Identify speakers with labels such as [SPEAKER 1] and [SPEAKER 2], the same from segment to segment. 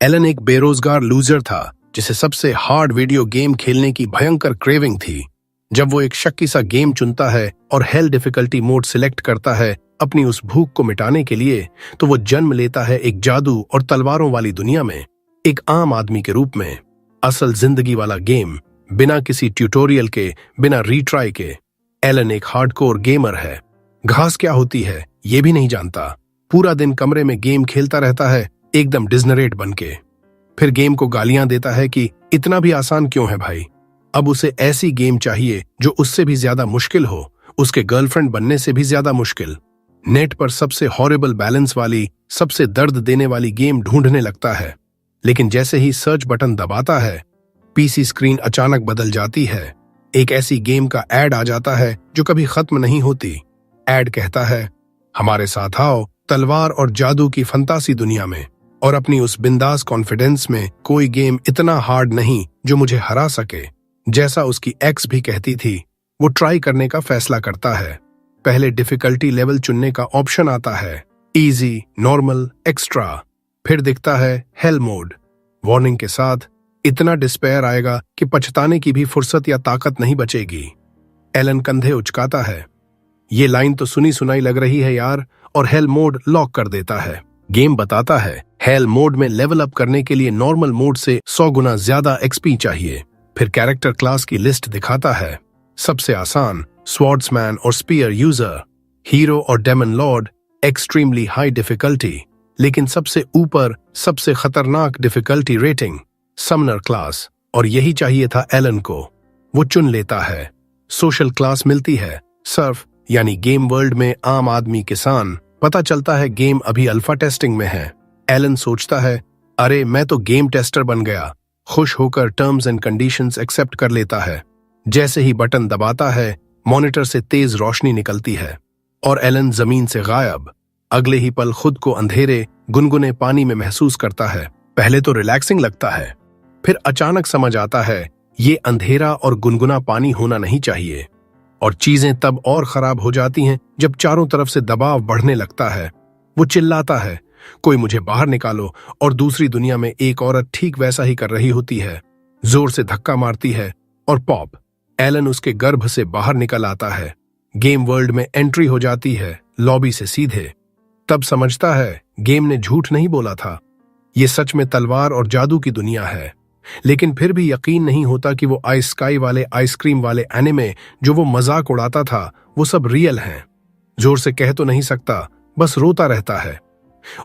[SPEAKER 1] Elon एक बेरोजगार loser था जिसे सबसे हार्ड वीडियो गेम खेलने की भयंकर क्रेविंग थी। जब वो एक शक्की सा गेम चुनता है और हेल डिफिकल्टी मोड सिलेक्ट करता है अपनी उस भूख को मिटाने के लिए, तो वो जन्म लेता है एक जादू और तलवारों वाली दुनिया में, एक आम आदमी के रूप में। असल जिंदगी वाला गेम, बिना किसी ट्यूटोरियल के, बिना रीट्राई के। एलन एक हार्डकोर गेमर है। घास क्या होती है ये भी नहीं जानता। पूरा दिन कमरे में गेम खेलता रहता है, एकदम डिजनरेट बनके। फिर गेम को गालियां देता है कि इतना भी आसान क्यों है भाई। अब उसे ऐसी गेम चाहिए जो उससे भी ज्यादा मुश्किल हो, उसके गर्लफ्रेंड बनने से भी ज्यादा मुश्किल। नेट पर सबसे हॉरिबल बैलेंस वाली, सबसे दर्द देने वाली गेम ढूंढने लगता है। लेकिन जैसे ही सर्च बटन दबाता है, पीसी स्क्रीन अचानक बदल जाती है। एक ऐसी गेम का एड आ जाता है जो कभी खत्म नहीं होती। एड कहता है, हमारे साथ आओ तलवार और जादू की फंतासी दुनिया में, और अपनी उस बिंदास कॉन्फिडेंस में, कोई गेम इतना हार्ड नहीं जो मुझे हरा सके। जैसा उसकी एक्स भी कहती थी, वो ट्राई करने का फैसला करता है। पहले डिफिकल्टी लेवल चुनने का ऑप्शन आता है, इजी, नॉर्मल, एक्स्ट्रा। फिर दिखता है हेल मोड, वार्निंग के साथ, इतना डिस्पेयर आएगा कि पछताने की भी फुर्सत या ताकत नहीं बचेगी। एलन कंधे उचकाता है, ये लाइन तो सुनी सुनाई लग रही है यार, और हेल मोड लॉक कर देता है। गेम बताता है हेल मोड में लेवल अप करने के लिए नॉर्मल मोड से 100 गुना ज्यादा एक्सपी चाहिए। फिर कैरेक्टर क्लास की लिस्ट दिखाता है। सबसे आसान स्वॉर्ड्समैन और स्पीयर यूजर, हीरो और demon lord extremely high difficulty, लेकिन सबसे ऊपर सबसे खतरनाक डिफिकल्टी रेटिंग समनर क्लास। और यही चाहिए था एलन को। वो चुन लेता है। सोशल क्लास मिलती है, सर्फ यानी गेम वर्ल्ड में आम आदमी किसान। पता चलता है गेम अभी अल्फा टेस्टिंग में है। एलन सोचता है, अरे मैं तो गेम टेस्टर बन गया। खुश होकर टर्म्स एंड कंडीशंस एक्सेप्ट कर लेता है। जैसे ही बटन दबाता है, मॉनिटर से तेज रोशनी निकलती है और एलन जमीन से गायब। अगले ही पल खुद को अंधेरे गुनगुने पानी में महसूस करता है। पहले तो रिलैक्सिंग लगता है, फिर अचानक समझ आता है ये अंधेरा और गुनगुना पानी होना नहीं चाहिए। और चीजें तब और खराब हो जाती हैं जब चारों तरफ से दबाव बढ़ने लगता है। वो चिल्लाता है, कोई मुझे बाहर निकालो, और दूसरी दुनिया में एक औरत ठीक वैसा ही कर रही होती है। जोर से धक्का मारती है और पॉप, एलन उसके गर्भ से बाहर निकल आता है। गेम वर्ल्ड में एंट्री हो जाती है, लॉबी से सीधे। तब समझता है गेम ने झूठ नहीं बोला था, ये सच में तलवार और जादू की दुनिया है। लेकिन फिर भी यकीन नहीं होता कि वो आइस स्काई वाले आइसक्रीम वाले एनिमे जो वो मजाक उड़ाता था, वो सब रियल हैं। जोर से कह तो नहीं सकता, बस रोता रहता है।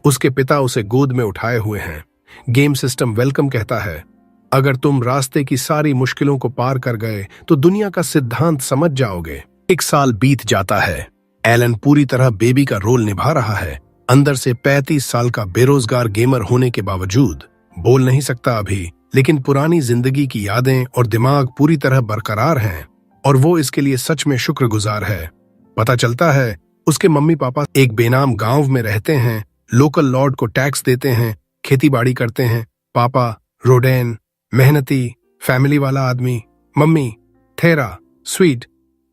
[SPEAKER 1] उसके पिता उसे गोद में उठाए हुए हैं। गेम सिस्टम वेलकम कहता है, अगर तुम रास्ते की सारी मुश्किलों को पार कर गए तो दुनिया का सिद्धांत समझ जाओगे। 1 साल बीत जाता है। एलन पूरी तरह बेबी का रोल निभा रहा है। अंदर से 35 साल का बेरोजगार गेमर होने के बावजूद बोल नहीं सकता अभी, लेकिन पुरानी जिंदगी की यादें और दिमाग पूरी तरह बरकरार हैं, और वो इसके लिए सच में शुक्रगुजार है। पता चलता है उसके मम्मी पापा एक बेनाम गांव में रहते हैं, लोकल लॉर्ड को टैक्स देते हैं, खेती बाड़ी करते हैं। पापा रोडेन, मेहनती, फैमिली वाला आदमी। मम्मी थेरा, स्वीट,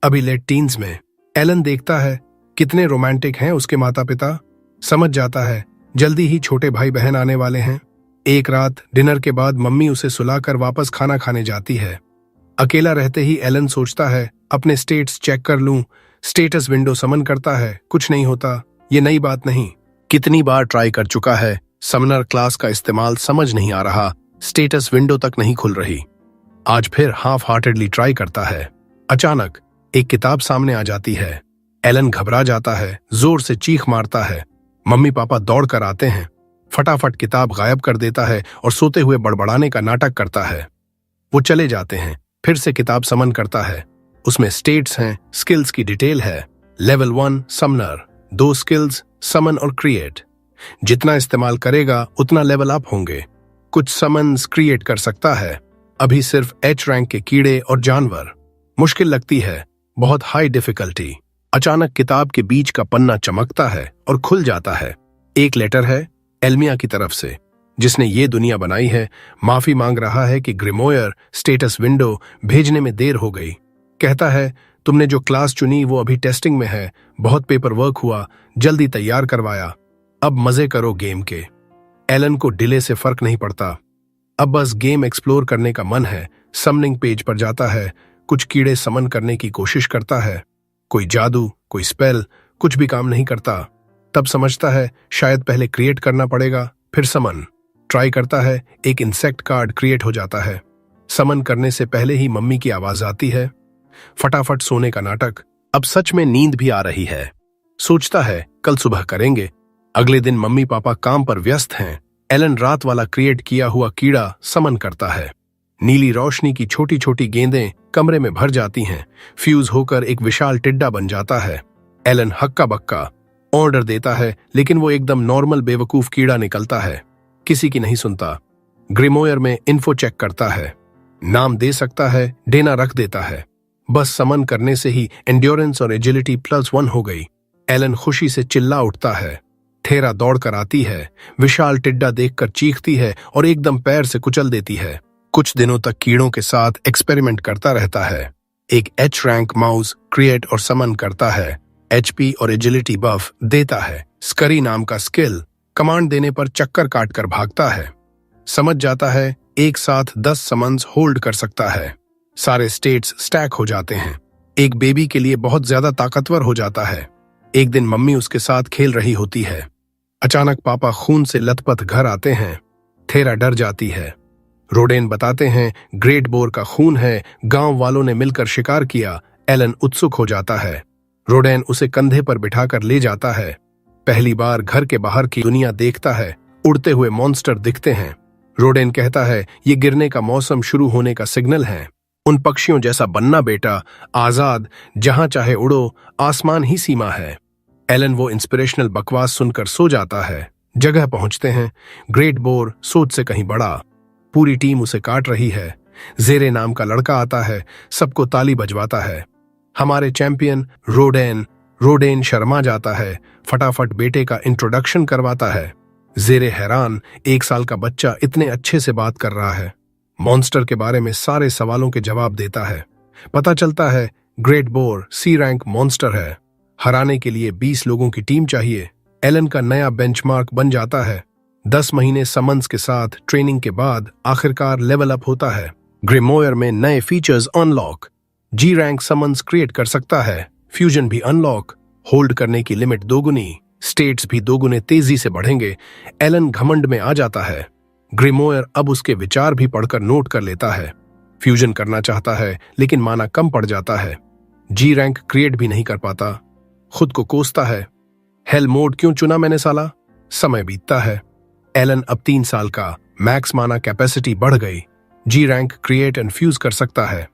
[SPEAKER 1] अभी लेट टीन्स में। एलन देखता है कितने रोमांटिक हैं उसके माता पिता। समझ जाता है जल्दी ही छोटे भाई बहन आने वाले हैं। एक रात डिनर के बाद मम्मी उसे सुलाकर वापस खाना खाने जाती है। अकेला रहते ही एलन सोचता है अपने स्टेट्स चेक कर लूं। स्टेटस विंडो समन करता है, कुछ नहीं होता। ये नई बात नहीं, कितनी बार ट्राई कर चुका है। समनर क्लास का इस्तेमाल समझ नहीं आ रहा, स्टेटस विंडो तक नहीं खुल रही। आज फिर हाफ हार्टेडली ट्राई करता है। अचानक एक किताब सामने आ जाती है। एलन घबरा जाता है, जोर से चीख मारता है। मम्मी पापा दौड़ कर आते हैं। फटाफट किताब गायब कर देता है और सोते हुए बड़बड़ाने का नाटक करता है। वो चले जाते हैं। फिर से किताब समन करता है। उसमें स्टेट्स हैं, स्किल्स की डिटेल है। लेवल 1 समनर, 2 स्किल्स समन और क्रिएट। जितना इस्तेमाल करेगा उतना लेवल अप होंगे। कुछ समन्स क्रिएट कर सकता है। अभी सिर्फ H रैंक के कीड़े और जानवर। मुश्किल लगती है, बहुत हाई डिफिकल्टी। अचानक किताब के बीच का पन्ना चमकता है और खुल जाता है। एक लेटर है एल्मिया की तरफ से, जिसने ये दुनिया बनाई है। माफी मांग रहा है कि ग्रिमोयर स्टेटस विंडो भेजने में देर हो गई। कहता है तुमने जो क्लास चुनी वो अभी टेस्टिंग में है, बहुत पेपर वर्क हुआ, जल्दी तैयार करवाया, अब मजे करो गेम के। एलन को डिले से फर्क नहीं पड़ता, अब बस गेम एक्सप्लोर करने का मन है। समनिंग पेज पर जाता है, कुछ कीड़े समन करने की कोशिश करता है। कोई जादू, कोई स्पेल, कुछ भी काम नहीं करता। तब समझता है शायद पहले क्रिएट करना पड़ेगा, फिर समन ट्राई करता है। एक इंसेक्ट कार्ड क्रिएट हो जाता है। समन करने से पहले ही मम्मी की आवाज आती है। फटाफट सोने का नाटक। अब सच में नींद भी आ रही है। सोचता है कल सुबह करेंगे। अगले दिन मम्मी पापा काम पर व्यस्त हैं। एलन रात वाला क्रिएट किया हुआ कीड़ा समन करता है। नीली रोशनी की छोटी छोटी गेंदें कमरे में भर जाती हैं। फ्यूज होकर एक विशाल टिड्डा बन जाता है। एलन हक्का बक्का ऑर्डर देता है, लेकिन वो एकदम नॉर्मल बेवकूफ कीड़ा निकलता है। किसी की नहीं सुनता। ग्रिमोयर में इन्फो चेक करता है। नाम दे सकता है, डेना रख देता है। बस समन करने से ही एंड्योरेंस और एजिलिटी +1 हो गई। एलन खुशी से चिल्ला उठता है। थेरा दौड़ कर आती है, विशाल टिड्डा देखकर चीखती है और एकदम पैर से कुचल देती है। कुछ दिनों तक कीड़ों के साथ एक्सपेरिमेंट करता रहता है। एक H रैंक माउस क्रिएट और समन करता है। HP और एजिलिटी बफ देता है। स्करी नाम का स्किल कमांड देने पर चक्कर काटकर भागता है। समझ जाता है एक साथ 10 समन्स होल्ड कर सकता है। सारे स्टेट्स स्टैक हो जाते हैं। एक बेबी के लिए बहुत ज्यादा ताकतवर हो जाता है। एक दिन मम्मी उसके साथ खेल रही होती है। अचानक पापा खून से लथपथ घर आते हैं। थेरा डर जाती है। रोडेन बताते हैं ग्रेट बोर का खून है, गांव वालों ने मिलकर शिकार किया। एलन उत्सुक हो जाता है। रोडेन उसे कंधे पर बिठाकर ले जाता है। पहली बार घर के बाहर की दुनिया देखता है। उड़ते हुए मॉन्स्टर दिखते हैं। रोडेन कहता है ये गिरने का मौसम शुरू होने का सिग्नल है। उन पक्षियों जैसा बनना बेटा, आजाद, जहां चाहे उड़ो, आसमान ही सीमा है। एलन वो इंस्पिरेशनल बकवास सुनकर सो जाता है। जगह पहुंचते हैं। ग्रेट बोर सोच से कहीं बड़ा। पूरी टीम उसे काट रही है। जेरे नाम का लड़का आता है, सबको ताली बजवाता है। हमारे चैंपियन रोडेन शर्मा जाता है। फटाफट बेटे का इंट्रोडक्शन करवाता है। जेरे हैरान, 1 साल का बच्चा इतने अच्छे से बात कर रहा है। मॉन्स्टर के बारे में सारे सवालों के जवाब देता है। पता चलता है great bore C rank monster है। हराने के लिए 20 लोगों की टीम चाहिए। एलन का नया बेंचमार्क बन जाता है। 10 महीने समन्स के साथ ट्रेनिंग के बाद आखिरकार लेवल अप होता है। ग्रिमोयर में नए features unlock. G rank summons create कर सकता है। फ्यूजन भी अनलॉक। होल्ड करने की लिमिट 2 गुनी। स्टेट्स भी 2 गुने तेजी से बढ़ेंगे। एलन घमंड में आ जाता है। ग्रिमोयर अब उसके विचार भी पढ़कर नोट कर लेता है। फ्यूजन करना चाहता है, लेकिन माना कम पड़ जाता है। G रैंक क्रिएट भी नहीं कर पाता। खुद को कोसता है। हेल मोड क्यों चुना मैंने साला। समय बीतता है। एलन अब 3 साल का। मैक्स माना कैपेसिटी बढ़ गई। G rank create and fuse कर सकता है।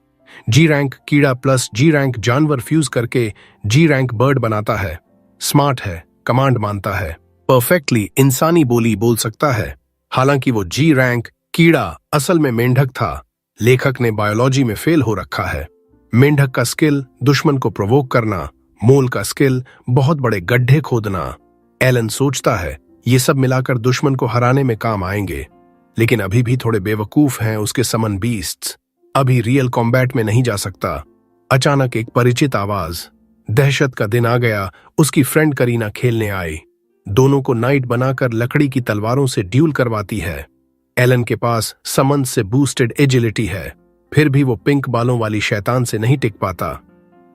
[SPEAKER 1] G रैंक कीड़ा प्लस G रैंक जानवर फ्यूज करके G रैंक बर्ड बनाता है। स्मार्ट है, कमांड मानता है। परफेक्टली इंसानी बोली बोल सकता है। हालांकि वो G रैंक कीड़ा असल में मेंढक था। लेखक ने बायोलॉजी में फेल हो रखा है। मेंढक का स्किल दुश्मन को प्रोवोक करना, मोल का स्किल बहुत बड़े गड्ढे खोदना। एलन सोचता है ये सब मिलाकर दुश्मन को हराने में काम आएंगे, लेकिन अभी भी थोड़े बेवकूफ हैं उसके समन बीस्ट्स। अभी रियल कॉम्बैट में नहीं जा सकता। अचानक एक परिचित आवाज। दहशत का दिन आ गया। उसकी फ्रेंड करीना खेलने आई। दोनों को नाइट बनाकर लकड़ी की तलवारों से ड्यूल करवाती है। एलन के पास समन से बूस्टेड एजिलिटी है, फिर भी वो पिंक बालों वाली शैतान से नहीं टिक पाता।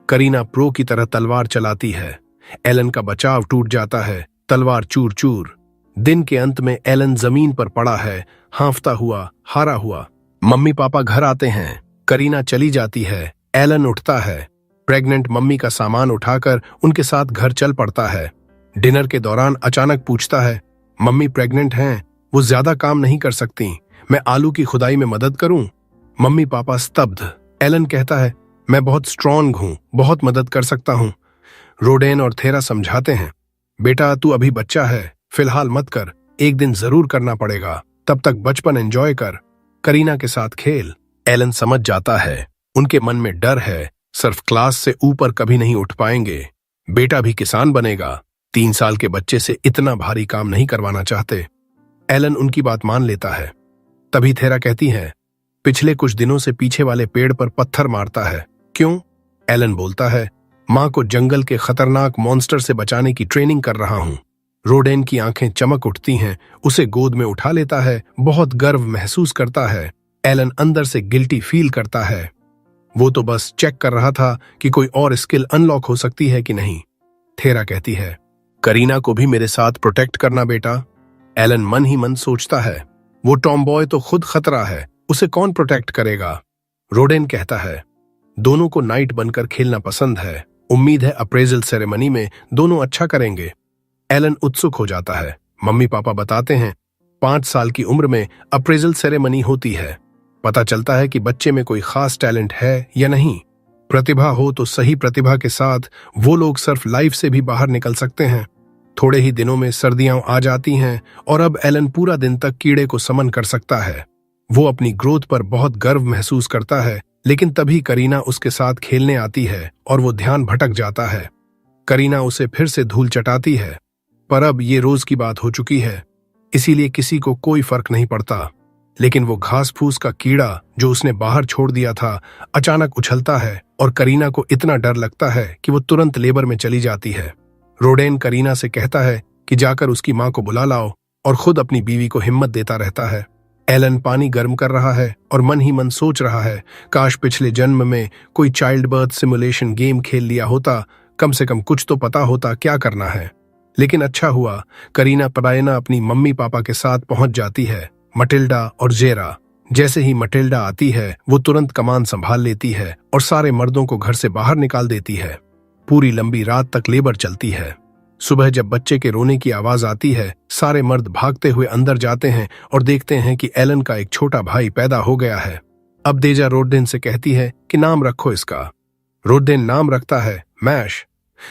[SPEAKER 1] करीना प्रो की तरह तलवार चलाती है। एलन का बचाव टूट जाता है। तलवार चूर चूर। दिन के अंत में एलन जमीन पर पड़ा है, हांफता हुआ, हारा हुआ। मम्मी पापा घर आते हैं। करीना चली जाती है। एलन उठता है। प्रेग्नेंट मम्मी का सामान उठाकर उनके साथ घर चल पड़ता है। डिनर के दौरान अचानक पूछता है मम्मी प्रेग्नेंट हैं, वो ज्यादा काम नहीं कर सकती, मैं आलू की खुदाई में मदद करूं। मम्मी पापा स्तब्ध। एलन कहता है मैं बहुत स्ट्रॉन्ग हूं, बहुत मदद कर सकता हूं। रोडेन और थेरा समझाते हैं बेटा तू अभी बच्चा है, फिलहाल मत कर, एक दिन जरूर करना पड़ेगा, तब तक बचपन एंजॉय कर, करीना के साथ खेल। एलन समझ जाता है उनके मन में डर है, सिर्फ क्लास से ऊपर कभी नहीं उठ पाएंगे। बेटा भी किसान बनेगा। 3 साल के बच्चे से इतना भारी काम नहीं करवाना चाहते। एलन उनकी बात मान लेता है। तभी थेरा कहती है पिछले कुछ दिनों से पीछे वाले पेड़ पर पत्थर मारता है, क्यों? एलन बोलता है मां को जंगल के खतरनाक मॉन्स्टर से बचाने की ट्रेनिंग कर रहा हूं। रोडेन की आंखें चमक उठती हैं, उसे गोद में उठा लेता है, बहुत गर्व महसूस करता है। एलन अंदर से गिल्टी फील करता है। वो तो बस चेक कर रहा था कि कोई और स्किल अनलॉक हो सकती है कि नहीं। थेरा कहती है, करीना को भी मेरे साथ प्रोटेक्ट करना बेटा। एलन मन ही मन सोचता है, वो टॉमबॉय तो खुद खतरा है, उसे कौन प्रोटेक्ट करेगा। रोडेन कहता है, दोनों को नाइट बनकर खेलना पसंद है, उम्मीद है अप्रेजल सेरेमनी में दोनों अच्छा करेंगे। एलन उत्सुक हो जाता है। मम्मी पापा बताते हैं 5 साल की उम्र में अप्रेजल सेरेमनी होती है। पता चलता है कि बच्चे में कोई खास टैलेंट है या नहीं। प्रतिभा हो तो सही प्रतिभा के साथ वो लोग सिर्फ लाइफ से भी बाहर निकल सकते हैं। थोड़े ही दिनों में सर्दियां आ जाती हैं और अब एलन पूरा दिन तक कीड़े को समन कर सकता है। वो अपनी ग्रोथ पर बहुत गर्व महसूस करता है, लेकिन तभी करीना उसके साथ खेलने आती है और वो ध्यान भटक जाता है। करीना उसे फिर से धूल चटाती है, पर अब ये रोज की बात हो चुकी है, इसीलिए किसी को कोई फर्क नहीं पड़ता। लेकिन वो घास फूस का कीड़ा जो उसने बाहर छोड़ दिया था अचानक उछलता है और करीना को इतना डर लगता है कि वो तुरंत लेबर में चली जाती है। रोडेन करीना से कहता है कि जाकर उसकी मां को बुला लाओ और खुद अपनी बीवी को हिम्मत देता रहता है। एलन पानी गर्म कर रहा है और मन ही मन सोच रहा है, काश पिछले जन्म में कोई चाइल्ड बर्थ सिमुलेशन गेम खेल लिया होता, कम से कम कुछ तो पता होता क्या करना है। लेकिन अच्छा हुआ, करीना परायना अपनी मम्मी पापा के साथ पहुंच जाती है, मटिल्डा और जेरा। जैसे ही मटिल्डा आती है वो तुरंत कमान संभाल लेती है और सारे मर्दों को घर से बाहर निकाल देती है। पूरी लंबी रात तक लेबर चलती है। सुबह जब बच्चे के रोने की आवाज आती है, सारे मर्द भागते हुए अंदर जाते हैं और देखते हैं कि एलन का एक छोटा भाई पैदा हो गया है। अब देजा रोडेन से कहती है कि नाम रखो इसका। रोडेन नाम रखता है मैश।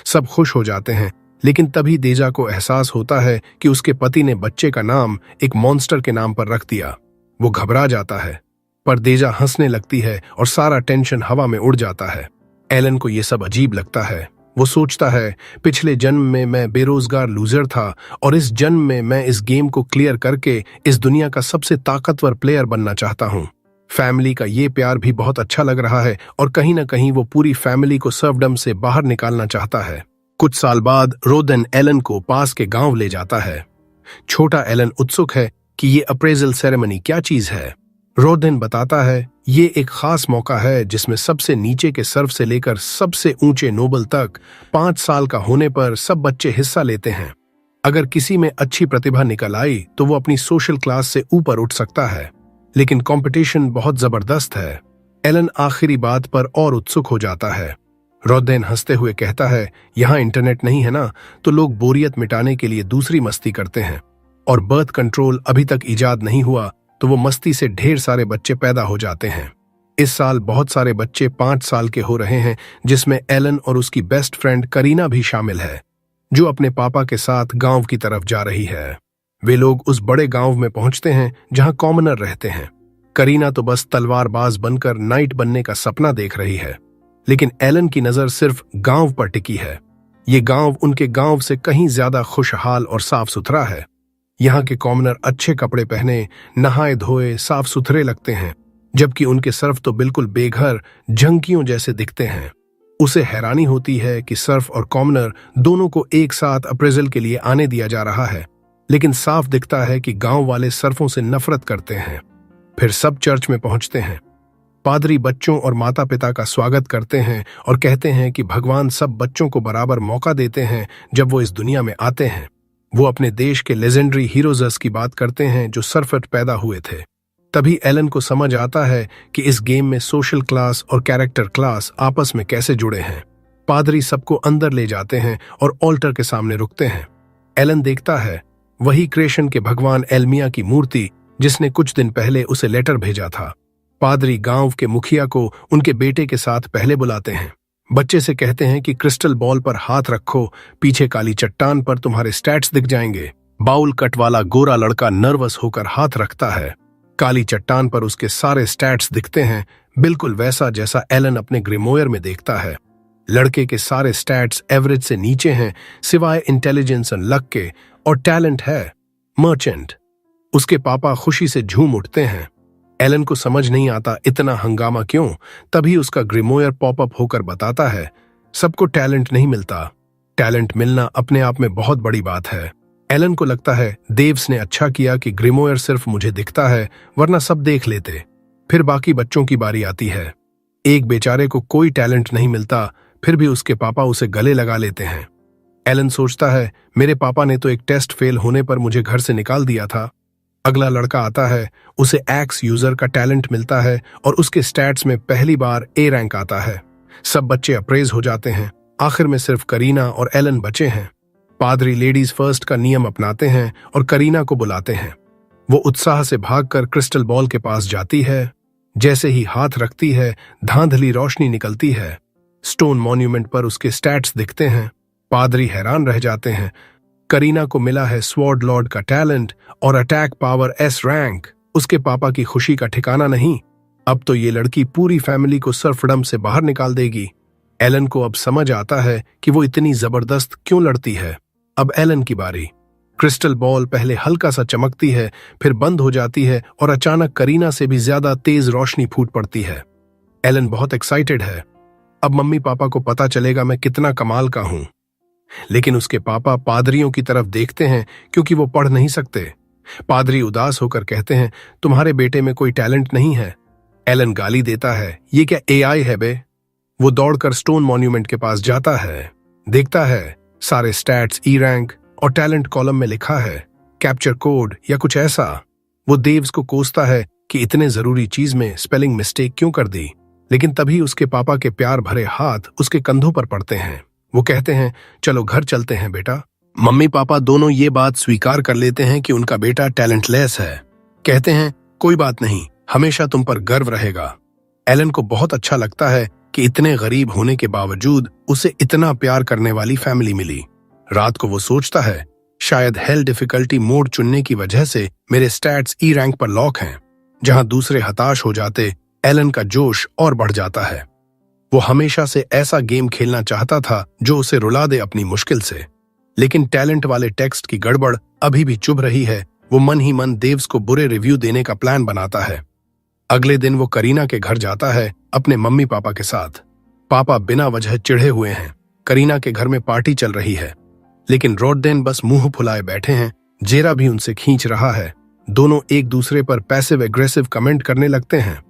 [SPEAKER 1] सब खुश हो जाते हैं, लेकिन तभी देजा को एहसास होता है कि उसके पति ने बच्चे का नाम एक मॉन्स्टर के नाम पर रख दिया। वो घबरा जाता है, पर देजा हंसने लगती है और सारा टेंशन हवा में उड़ जाता है। एलन को ये सब अजीब लगता है। वो सोचता है, पिछले जन्म में मैं बेरोजगार लूजर था और इस जन्म में मैं इस गेम को क्लियर करके इस दुनिया का सबसे ताकतवर प्लेयर बनना चाहता हूँ। फैमिली का ये प्यार भी बहुत अच्छा लग रहा है और कहीं ना कहीं वो पूरी फैमिली को सर्वडम से बाहर निकालना चाहता है। कुछ साल बाद रोडेन एलन को पास के गांव ले जाता है। छोटा एलन उत्सुक है कि ये अप्रेजल सेरेमनी क्या चीज है। रोडेन बताता है, ये एक खास मौका है जिसमें सबसे नीचे के सर्व से लेकर सबसे ऊंचे नोबल तक 5 साल का होने पर सब बच्चे हिस्सा लेते हैं। अगर किसी में अच्छी प्रतिभा निकल आई तो वो अपनी सोशल क्लास से ऊपर उठ सकता है, लेकिन कंपटीशन बहुत जबरदस्त है। एलन आखिरी बात पर और उत्सुक हो जाता है। रोडेन हंसते हुए कहता है, यहाँ इंटरनेट नहीं है ना, तो लोग बोरियत मिटाने के लिए दूसरी मस्ती करते हैं, और बर्थ कंट्रोल अभी तक इजाद नहीं हुआ तो वो मस्ती से ढेर सारे बच्चे पैदा हो जाते हैं। इस साल बहुत सारे बच्चे 5 साल के हो रहे हैं, जिसमें एलन और उसकी बेस्ट फ्रेंड करीना भी शामिल है, जो अपने पापा के साथ गांव की तरफ जा रही है। वे लोग उस बड़े गांव में पहुंचते हैं जहां कॉमनर रहते हैं। करीना तो बस तलवारबाज बनकर नाइट बनने का सपना देख रही है, लेकिन एलन की नजर सिर्फ गांव पर टिकी है। ये गांव उनके गांव से कहीं ज्यादा खुशहाल और साफ सुथरा है। यहाँ के कॉमनर अच्छे कपड़े पहने, नहाए धोए, साफ सुथरे लगते हैं, जबकि उनके सर्फ तो बिल्कुल बेघर झंकियों जैसे दिखते हैं। उसे हैरानी होती है कि सर्फ और कॉमनर दोनों को एक साथ अप्रेजल के लिए आने दिया जा रहा है, लेकिन साफ दिखता है कि गांव वाले सर्फों से नफरत करते हैं। फिर सब चर्च में पहुंचते हैं। पादरी बच्चों और माता पिता का स्वागत करते हैं और कहते हैं कि भगवान सब बच्चों को बराबर मौका देते हैं जब वो इस दुनिया में आते हैं। वो अपने देश के लेजेंडरी हीरोज़ की बात करते हैं जो सरफट पैदा हुए थे। तभी एलन को समझ आता है कि इस गेम में सोशल क्लास और कैरेक्टर क्लास आपस में कैसे जुड़े हैं। पादरी सबको अंदर ले जाते हैं और ऑल्टर के सामने रुकते हैं। एलन देखता है वही क्रिएशन के भगवान एल्मिया की मूर्ति जिसने कुछ दिन पहले उसे लेटर भेजा था। पादरी गांव के मुखिया को उनके बेटे के साथ पहले बुलाते हैं। बच्चे से कहते हैं कि क्रिस्टल बॉल पर हाथ रखो, पीछे काली चट्टान पर तुम्हारे स्टैट्स दिख जाएंगे। बाउल कट वाला गोरा लड़का नर्वस होकर हाथ रखता है। काली चट्टान पर उसके सारे स्टैट्स दिखते हैं, बिल्कुल वैसा जैसा एलन अपने ग्रिमोयर में देखता है। लड़के के सारे स्टैट्स एवरेज से नीचे हैं, सिवाय इंटेलिजेंस एंड लक के, और टैलेंट है मर्चेंट। उसके पापा खुशी से झूम उठते हैं। एलन को समझ नहीं आता इतना हंगामा क्यों। तभी उसका ग्रिमोयर पॉपअप होकर बताता है, सबको टैलेंट नहीं मिलता, टैलेंट मिलना अपने आप में बहुत बड़ी बात है। एलन को लगता है देव्स ने अच्छा किया कि ग्रिमोयर सिर्फ मुझे दिखता है, वरना सब देख लेते। फिर बाकी बच्चों की बारी आती है। एक बेचारे को कोई टैलेंट नहीं मिलता, फिर भी उसके पापा उसे गले लगा लेते हैं। एलन सोचता है मेरे पापा ने तो एक टेस्ट फेल होने पर मुझे घर से निकाल दिया था। अगला लड़का आता है, उसे एक्स यूजर का टैलेंट मिलता है और उसके स्टैट्स में पहली बार ए रैंक आता है। सब बच्चे अप्रेज हो जाते हैं। आखिर में सिर्फ करीना और एलन बचे हैं। पादरी लेडीज फर्स्ट का नियम अपनाते हैं और करीना को बुलाते हैं। वो उत्साह से भागकर क्रिस्टल बॉल के पास जाती है। जैसे ही हाथ रखती है, धांधली रोशनी निकलती है। स्टोन मॉन्यूमेंट पर उसके स्टैट्स दिखते हैं। पादरी हैरान रह जाते हैं। करीना को मिला है स्वॉर्ड लॉर्ड का टैलेंट और अटैक पावर एस रैंक। उसके पापा की खुशी का ठिकाना नहीं। अब तो ये लड़की पूरी फैमिली को सर्फडम से बाहर निकाल देगी। एलन को अब समझ आता है कि वो इतनी जबरदस्त क्यों लड़ती है। अब एलन की बारी। क्रिस्टल बॉल पहले हल्का सा चमकती है, फिर बंद हो जाती है और अचानक करीना से भी ज्यादा तेज रोशनी फूट पड़ती है। एलन बहुत एक्साइटेड है। अब मम्मी पापा को पता चलेगा मैं कितना कमाल का हूं। लेकिन उसके पापा पादरियों की तरफ देखते हैं क्योंकि वो पढ़ नहीं सकते। पादरी उदास होकर कहते हैं तुम्हारे बेटे में कोई टैलेंट नहीं है। एलन गाली देता है ये क्या एआई है बे। वो दौड़कर स्टोन मॉन्यूमेंट के पास जाता है। देखता है सारे स्टैट्स ई रैंक और टैलेंट कॉलम में लिखा है कैप्चर कोड या कुछ ऐसा। वो देव्स को कोसता है कि इतने जरूरी चीज में स्पेलिंग मिस्टेक क्यों कर दी। लेकिन तभी उसके पापा के प्यार भरे हाथ उसके कंधों पर पड़ते हैं। वो कहते हैं चलो घर चलते हैं बेटा। मम्मी पापा दोनों ये बात स्वीकार कर लेते हैं कि उनका बेटा टैलेंटलेस है। कहते हैं कोई बात नहीं, हमेशा तुम पर गर्व रहेगा। एलन को बहुत अच्छा लगता है कि इतने गरीब होने के बावजूद उसे इतना प्यार करने वाली फैमिली मिली। रात को वो सोचता है शायद हेल डिफिकल्टी मोड चुनने की वजह से मेरे स्टैट्स ई रैंक पर लॉक हैं। जहां दूसरे हताश हो जाते, एलन का जोश और बढ़ जाता है। वो हमेशा से ऐसा गेम खेलना चाहता था जो उसे रुला दे अपनी मुश्किल से। लेकिन टैलेंट वाले टेक्स्ट की गड़बड़ अभी भी चुभ रही है। वो मन ही मन देव्स को बुरे रिव्यू देने का प्लान बनाता है। अगले दिन वो करीना के घर जाता है अपने मम्मी पापा के साथ। पापा बिना वजह चिढ़े हुए हैं। करीना के घर में पार्टी चल रही है, लेकिन रोडेन बस मुंह फुलाए बैठे हैं। जेरा भी उनसे खींच रहा है। दोनों एक दूसरे पर पैसिव एग्रेसिव कमेंट करने लगते हैं।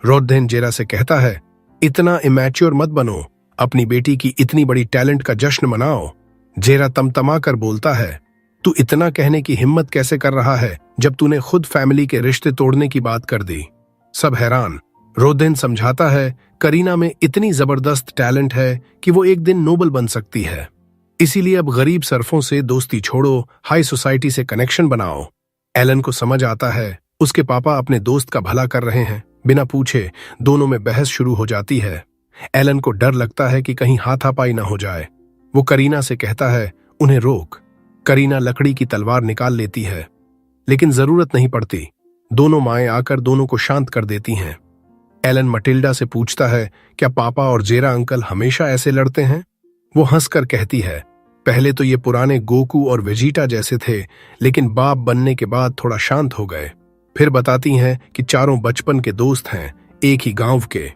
[SPEAKER 1] रोडेन जेरा से कहता है इतना इमैच्योर मत बनो, अपनी बेटी की इतनी बड़ी टैलेंट का जश्न मनाओ। जेरा तमतमा कर बोलता है तू इतना कहने की हिम्मत कैसे कर रहा है जब तूने खुद फैमिली के रिश्ते तोड़ने की बात कर दी। सब हैरान। रोडेन समझाता है करीना में इतनी जबरदस्त टैलेंट है कि वो एक दिन नोबल बन सकती है। इसीलिए अब गरीब सरफों से दोस्ती छोड़ो, हाई सोसाइटी से कनेक्शन बनाओ। एलन को समझ आता है उसके पापा अपने दोस्त का भला कर रहे हैं। बिना पूछे दोनों में बहस शुरू हो जाती है। एलन को डर लगता है कि कहीं हाथापाई ना हो जाए। वो करीना से कहता है उन्हें रोक। करीना लकड़ी की तलवार निकाल लेती है, लेकिन जरूरत नहीं पड़ती। दोनों माएं आकर दोनों को शांत कर देती हैं। एलन मटिल्डा से पूछता है क्या पापा और जेरा अंकल हमेशा ऐसे लड़ते हैं। वो हंसकर कहती है पहले तो ये पुराने गोकू और वेजिटा जैसे थे, लेकिन बाप बनने के बाद थोड़ा शांत हो गए। फिर बताती हैं कि चारों बचपन के दोस्त हैं, एक ही गांव के।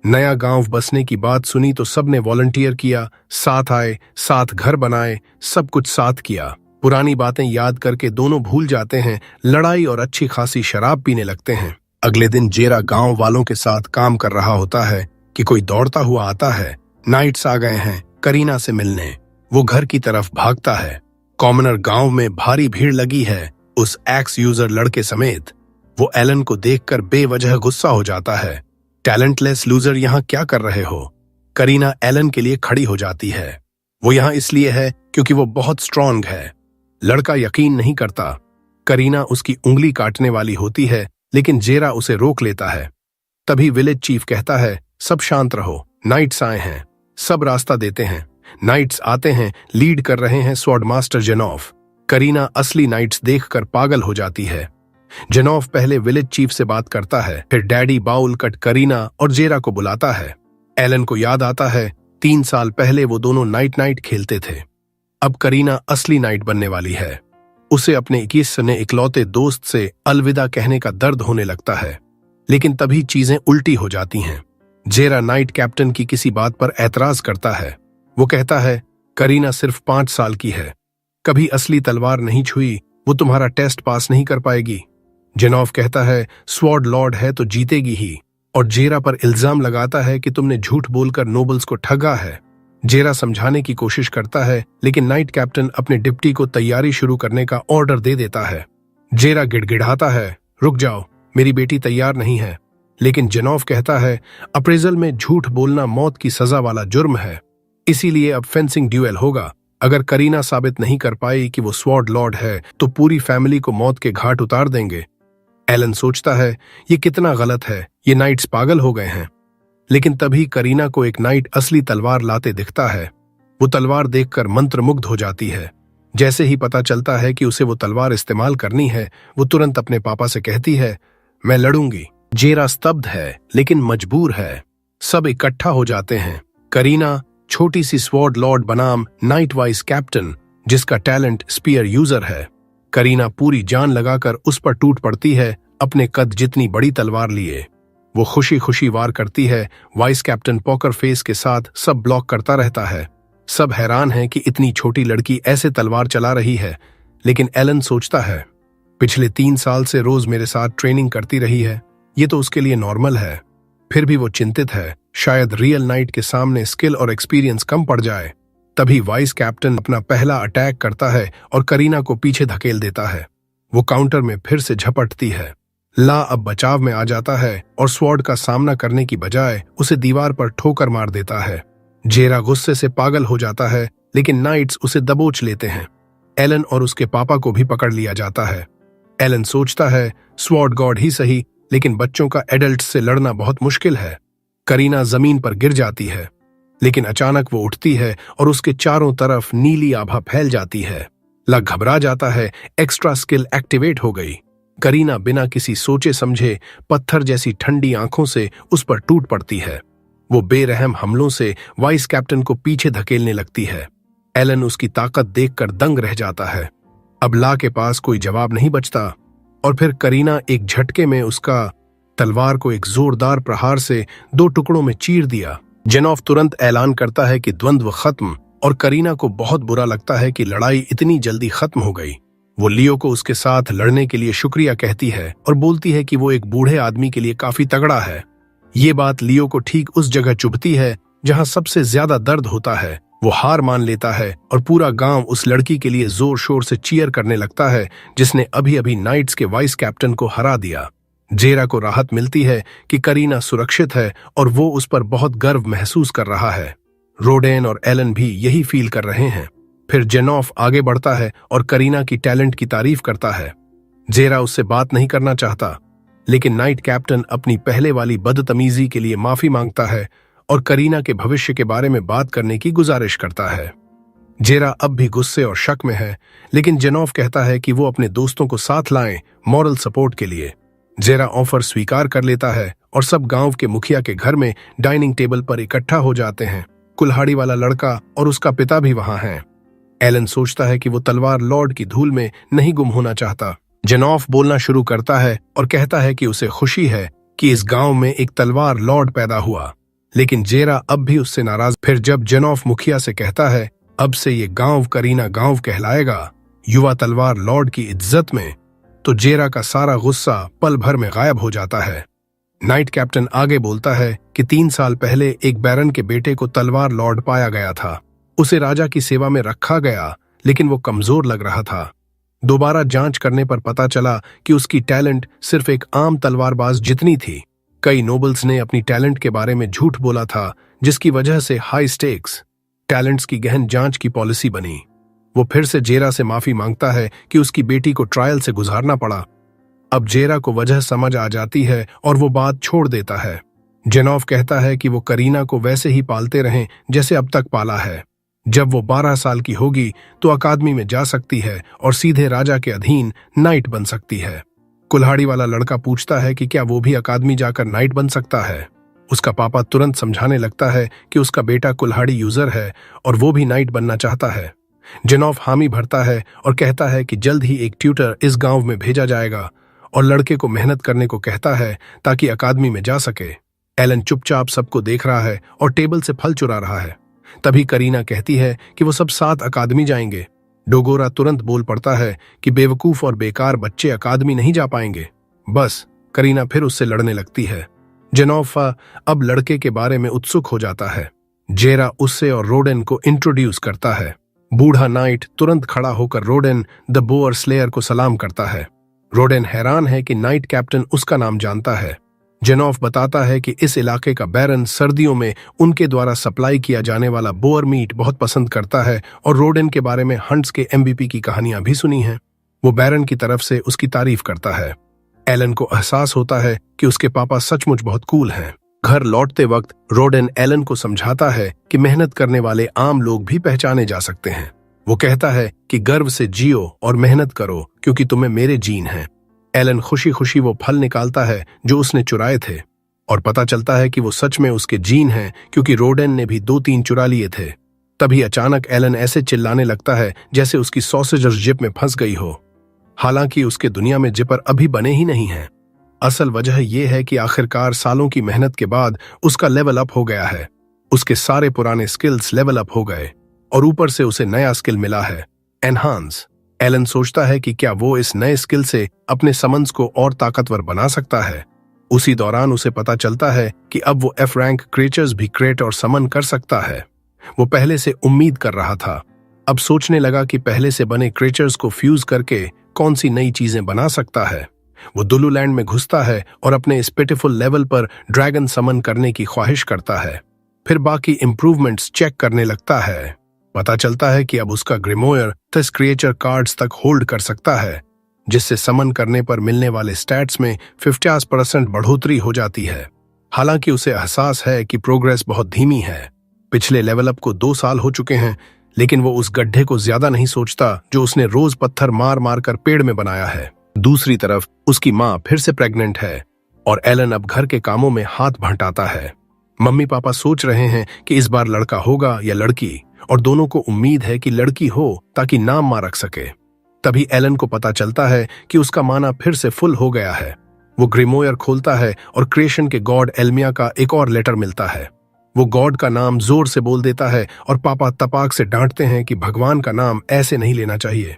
[SPEAKER 1] नया गांव बसने की बात सुनी तो सबने वॉलंटियर किया, साथ आए, साथ घर बनाए, सब कुछ साथ किया। पुरानी बातें याद करके दोनों भूल जाते हैं। लड़ाई और अच्छी खासी शराब पीने लगते हैं। अगले दिन जेरा गांव वालों के साथ काम कर रहा होता है कि कोई दौड़ता हुआ आता है। नाइट्स आ गए हैं करीना से मिलने। वो घर की तरफ भागता है। कॉमनर गांव में भारी भीड़ लगी है, उस एक्स यूजर लड़के समेत। वो एलन को देखकर बेवजह गुस्सा हो जाता है। टैलेंटलेस लूजर यहाँ क्या कर रहे हो। करीना एलन के लिए खड़ी हो जाती है। वो यहाँ इसलिए है क्योंकि वो बहुत स्ट्रांग है। लड़का यकीन नहीं करता। करीना उसकी उंगली काटने वाली होती है, लेकिन जेरा उसे रोक लेता है। तभी विलेज चीफ कहता है सब शांत रहो, नाइट्स आए हैं। सब रास्ता देते हैं। नाइट्स आते हैं, लीड कर रहे हैं स्वॉर्ड मास्टर जेनॉफ। करीना असली नाइट्स देखकर पागल हो जाती है। जेनॉफ पहले विलेज चीफ से बात करता है, फिर डैडी बाउल कट करीना और जेरा को बुलाता है। एलन को याद आता है 3 साल पहले वो दोनों नाइट नाइट खेलते थे। अब करीना असली नाइट बनने वाली है। उसे अपने 21 सने इकलौते दोस्त से अलविदा कहने का दर्द होने लगता है। लेकिन तभी चीजें उल्टी हो जाती हैं। जेरा नाइट कैप्टन की किसी बात पर ऐतराज करता है। वो कहता है करीना सिर्फ 5 साल की है, कभी असली तलवार नहीं छुई, वो तुम्हारा टेस्ट पास नहीं कर पाएगी। जेनॉफ कहता है स्वॉर्ड लॉर्ड है तो जीतेगी ही, और जेरा पर इल्जाम लगाता है कि तुमने झूठ बोलकर नोबल्स को ठगा है। जेरा समझाने की कोशिश करता है, लेकिन नाइट कैप्टन अपने डिप्टी को तैयारी शुरू करने का ऑर्डर दे देता है। जेरा गिड़गिड़ाता है, रुक जाओ, मेरी बेटी तैयार नहीं है। लेकिन जेनॉफ कहता है अप्रेजल में झूठ बोलना मौत की सजा वाला जुर्म है, इसीलिए अब फेंसिंग ड्यूएल होगा। अगर करीना साबित नहीं कर पाई कि वो स्वॉर्ड लॉर्ड है तो पूरी फैमिली को मौत के घाट उतार देंगे। एलन सोचता है ये कितना गलत है, ये नाइट्स पागल हो गए हैं। लेकिन तभी करीना को एक नाइट असली तलवार लाते दिखता है। वो तलवार देखकर मंत्रमुग्ध हो जाती है। जैसे ही पता चलता है कि उसे वो तलवार इस्तेमाल करनी है, वो तुरंत अपने पापा से कहती है मैं लड़ूंगी। जेरा स्तब्ध है लेकिन मजबूर है। सब इकट्ठा हो जाते हैं। करीना छोटी सी स्वॉर्ड लॉर्ड बनाम नाइट वाइस कैप्टन, जिसका टैलेंट स्पीयर यूजर है। करीना पूरी जान लगाकर उस पर टूट पड़ती है, अपने कद जितनी बड़ी तलवार लिए। वो खुशी खुशी वार करती है। वाइस कैप्टन पॉकर फेस के साथ सब ब्लॉक करता रहता है। सब हैरान हैं कि इतनी छोटी लड़की ऐसे तलवार चला रही है। लेकिन एलन सोचता है पिछले 3 साल से रोज मेरे साथ ट्रेनिंग करती रही है, ये तो उसके लिए नॉर्मल है। फिर भी वो चिंतित है, शायद रियल नाइट के सामने स्किल और एक्सपीरियंस कम पड़ जाए। तभी वाइस कैप्टन अपना पहला अटैक करता है और करीना को पीछे धकेल देता है। वो काउंटर में फिर से झपटती है। ला अब बचाव में आ जाता है और स्वॉर्ड का सामना करने की बजाय उसे दीवार पर ठोकर मार देता है। जेरा गुस्से से पागल हो जाता है, लेकिन नाइट्स उसे दबोच लेते हैं। एलन और उसके पापा को भी पकड़ लिया जाता है। एलन सोचता है स्वॉर्ड गॉड ही सही, लेकिन बच्चों का एडल्ट्स से लड़ना बहुत मुश्किल है। करीना जमीन पर गिर जाती है, लेकिन अचानक वो उठती है और उसके चारों तरफ नीली आभा फैल जाती है। ला घबरा जाता है, एक्स्ट्रा स्किल एक्टिवेट हो गई। करीना बिना किसी सोचे समझे पत्थर जैसी ठंडी आंखों से उस पर टूट पड़ती है। वो बेरहम हमलों से वाइस कैप्टन को पीछे धकेलने लगती है। एलन उसकी ताकत देखकर दंग रह जाता है। अब ला के पास कोई जवाब नहीं बचता, और फिर करीना एक झटके में उसका तलवार को एक जोरदार प्रहार से 2 टुकड़ों में चीर दिया। जेनॉफ तुरंत ऐलान करता है कि द्वंद्व खत्म, और करीना को बहुत बुरा लगता है कि लड़ाई इतनी जल्दी खत्म हो गई। वो लियो को उसके साथ लड़ने के लिए शुक्रिया कहती है और बोलती है कि वो एक बूढ़े आदमी के लिए काफी तगड़ा है। ये बात लियो को ठीक उस जगह चुभती है जहां सबसे ज्यादा दर्द होता है। वो हार मान लेता है और पूरा गांव उस लड़की के लिए जोर शोर से चीयर करने लगता है जिसने अभी अभी नाइट्स के वाइस कैप्टन को हरा दिया। जेरा को राहत मिलती है कि करीना सुरक्षित है और वो उस पर बहुत गर्व महसूस कर रहा है। रोडेन और एलन भी यही फील कर रहे हैं। फिर जेनॉफ आगे बढ़ता है और करीना की टैलेंट की तारीफ करता है। जेरा उससे बात नहीं करना चाहता, लेकिन नाइट कैप्टन अपनी पहले वाली बदतमीजी के लिए माफी मांगता है और करीना के भविष्य के बारे में बात करने की गुजारिश करता है। जेरा अब भी गुस्से और शक में है, लेकिन जेनॉफ कहता है कि वो अपने दोस्तों को साथ लाएं मॉरल सपोर्ट के लिए। जेरा ऑफर स्वीकार कर लेता है और सब गांव के मुखिया के घर में डाइनिंग टेबल पर इकट्ठा हो जाते हैं। कुल्हाड़ी वाला लड़का और उसका पिता भी वहां हैं। एलन सोचता है कि वो तलवार लॉर्ड की धूल में नहीं गुम होना चाहता। जेनॉफ बोलना शुरू करता है और कहता है कि उसे खुशी है कि इस गांव में एक तलवार लॉर्ड पैदा हुआ, लेकिन जेरा अब भी उससे नाराज। फिर जब जेनॉफ मुखिया से कहता है अब से ये गांव करीना गांव कहलाएगा, युवा तलवार लॉर्ड की इज्जत में, तो जेरा का सारा गुस्सा पल भर में गायब हो जाता है। नाइट कैप्टन आगे बोलता है कि 3 साल पहले एक बैरन के बेटे को तलवार लॉर्ड पाया गया था। उसे राजा की सेवा में रखा गया, लेकिन वो कमजोर लग रहा था। दोबारा जांच करने पर पता चला कि उसकी टैलेंट सिर्फ एक आम तलवारबाज जितनी थी। कई नोबल्स ने अपनी टैलेंट के बारे में झूठ बोला था, जिसकी वजह से हाई स्टेक्स टैलेंट्स की गहन जांच की पॉलिसी बनी। वो फिर से जेरा से माफी मांगता है कि उसकी बेटी को ट्रायल से गुजारना पड़ा। अब जेरा को वजह समझ आ जाती है और वो बात छोड़ देता है। जेनॉफ कहता है कि वो करीना को वैसे ही पालते रहें जैसे अब तक पाला है। जब वो 12 साल की होगी तो अकादमी में जा सकती है और सीधे राजा के अधीन नाइट बन सकती है। कुल्हाड़ी वाला लड़का पूछता है कि क्या वो भी अकादमी जाकर नाइट बन सकता है। उसका पापा तुरंत समझाने लगता है कि उसका बेटा कुल्हाड़ी यूजर है और वो भी नाइट बनना चाहता है। जेनॉफ हामी भरता है और कहता है कि जल्द ही एक ट्यूटर इस गांव में भेजा जाएगा और लड़के को मेहनत करने को कहता है ताकि अकादमी में जा सके। एलन चुपचाप सबको देख रहा है और टेबल से फल चुरा रहा है। तभी करीना कहती है कि वो सब साथ अकादमी जाएंगे। डोगोरा तुरंत बोल पड़ता है कि बेवकूफ और बेकार बच्चे अकादमी नहीं जा पाएंगे। बस करीना फिर उससे लड़ने लगती है। जेनोफा अब लड़के के बारे में उत्सुक हो जाता है। जेरा उससे और रोडेन को इंट्रोड्यूस करता है। बूढ़ा नाइट तुरंत खड़ा होकर रोडेन द बोअर स्लेयर को सलाम करता है। रोडेन हैरान है कि नाइट कैप्टन उसका नाम जानता है। जेनोफ बताता है कि इस इलाके का बैरन सर्दियों में उनके द्वारा सप्लाई किया जाने वाला बोअर मीट बहुत पसंद करता है और रोडेन के बारे में हंट्स के MVP की कहानियां भी सुनी हैं। वो बैरन की तरफ से उसकी तारीफ करता है। एलन को एहसास होता है कि उसके पापा सचमुच बहुत कूल हैं। घर लौटते वक्त रोडेन एलन को समझाता है कि मेहनत करने वाले आम लोग भी पहचाने जा सकते हैं। वो कहता है कि गर्व से जियो और मेहनत करो क्योंकि तुम्हें मेरे जीन हैं। एलन खुशी खुशी वो फल निकालता है जो उसने चुराए थे और पता चलता है कि वो सच में उसके जीन हैं क्योंकि रोडेन ने भी 2-3 चुरा लिए थे। तभी अचानक एलन ऐसे चिल्लाने लगता है जैसे उसकी सॉसेजर्स जिप में फंस गई हो। हालांकि उसके दुनिया में जिपर अभी बने ही नहीं हैं। असल वजह यह है कि आखिरकार सालों की मेहनत के बाद उसका लेवल अप हो गया है। उसके सारे पुराने स्किल्स लेवल अप हो गए और ऊपर से उसे नया स्किल मिला है, एनहांस। एलन सोचता है कि क्या वो इस नए स्किल से अपने समन्स को और ताकतवर बना सकता है। उसी दौरान उसे पता चलता है कि अब वो F रैंक क्रिएचर्स भी क्रिएट और समन कर सकता है। वो पहले से उम्मीद कर रहा था। अब सोचने लगा कि पहले से बने क्रिएचर्स को फ्यूज करके कौन सी नई चीजें बना सकता है। वो दुलू लैंड में घुसता है और अपने इस पिटिफुल लेवल पर ड्रैगन समन करने की ख्वाहिश करता है। फिर बाकी इंप्रूवमेंट्स चेक करने लगता है। पता चलता है कि अब उसका ग्रिमोयर 10 क्रिएचर कार्ड्स तक होल्ड कर सकता है, जिससे समन करने पर मिलने वाले स्टैट्स में 50% बढ़ोतरी हो जाती है। हालांकि उसे एहसास है कि प्रोग्रेस बहुत धीमी है। पिछले लेवल अप को 2 साल हो चुके हैं, लेकिन वो उस गड्ढे को ज्यादा नहीं सोचता जो उसने रोज पत्थर मार मार कर पेड़ में बनाया है। दूसरी तरफ उसकी माँ फिर से प्रेग्नेंट है और एलन अब घर के कामों में हाथ भंटाता है। मम्मी पापा सोच रहे हैं कि इस बार लड़का होगा या लड़की, और दोनों को उम्मीद है कि लड़की हो ताकि नाम मां रख सके। तभी एलन को पता चलता है कि उसका माना फिर से फुल हो गया है। वो ग्रिमोयर खोलता है और क्रिएशन के गॉड एल्मिया का एक और लेटर मिलता है। वो गॉड का नाम जोर से बोल देता है और पापा तपाक से डांटते हैं कि भगवान का नाम ऐसे नहीं लेना चाहिए।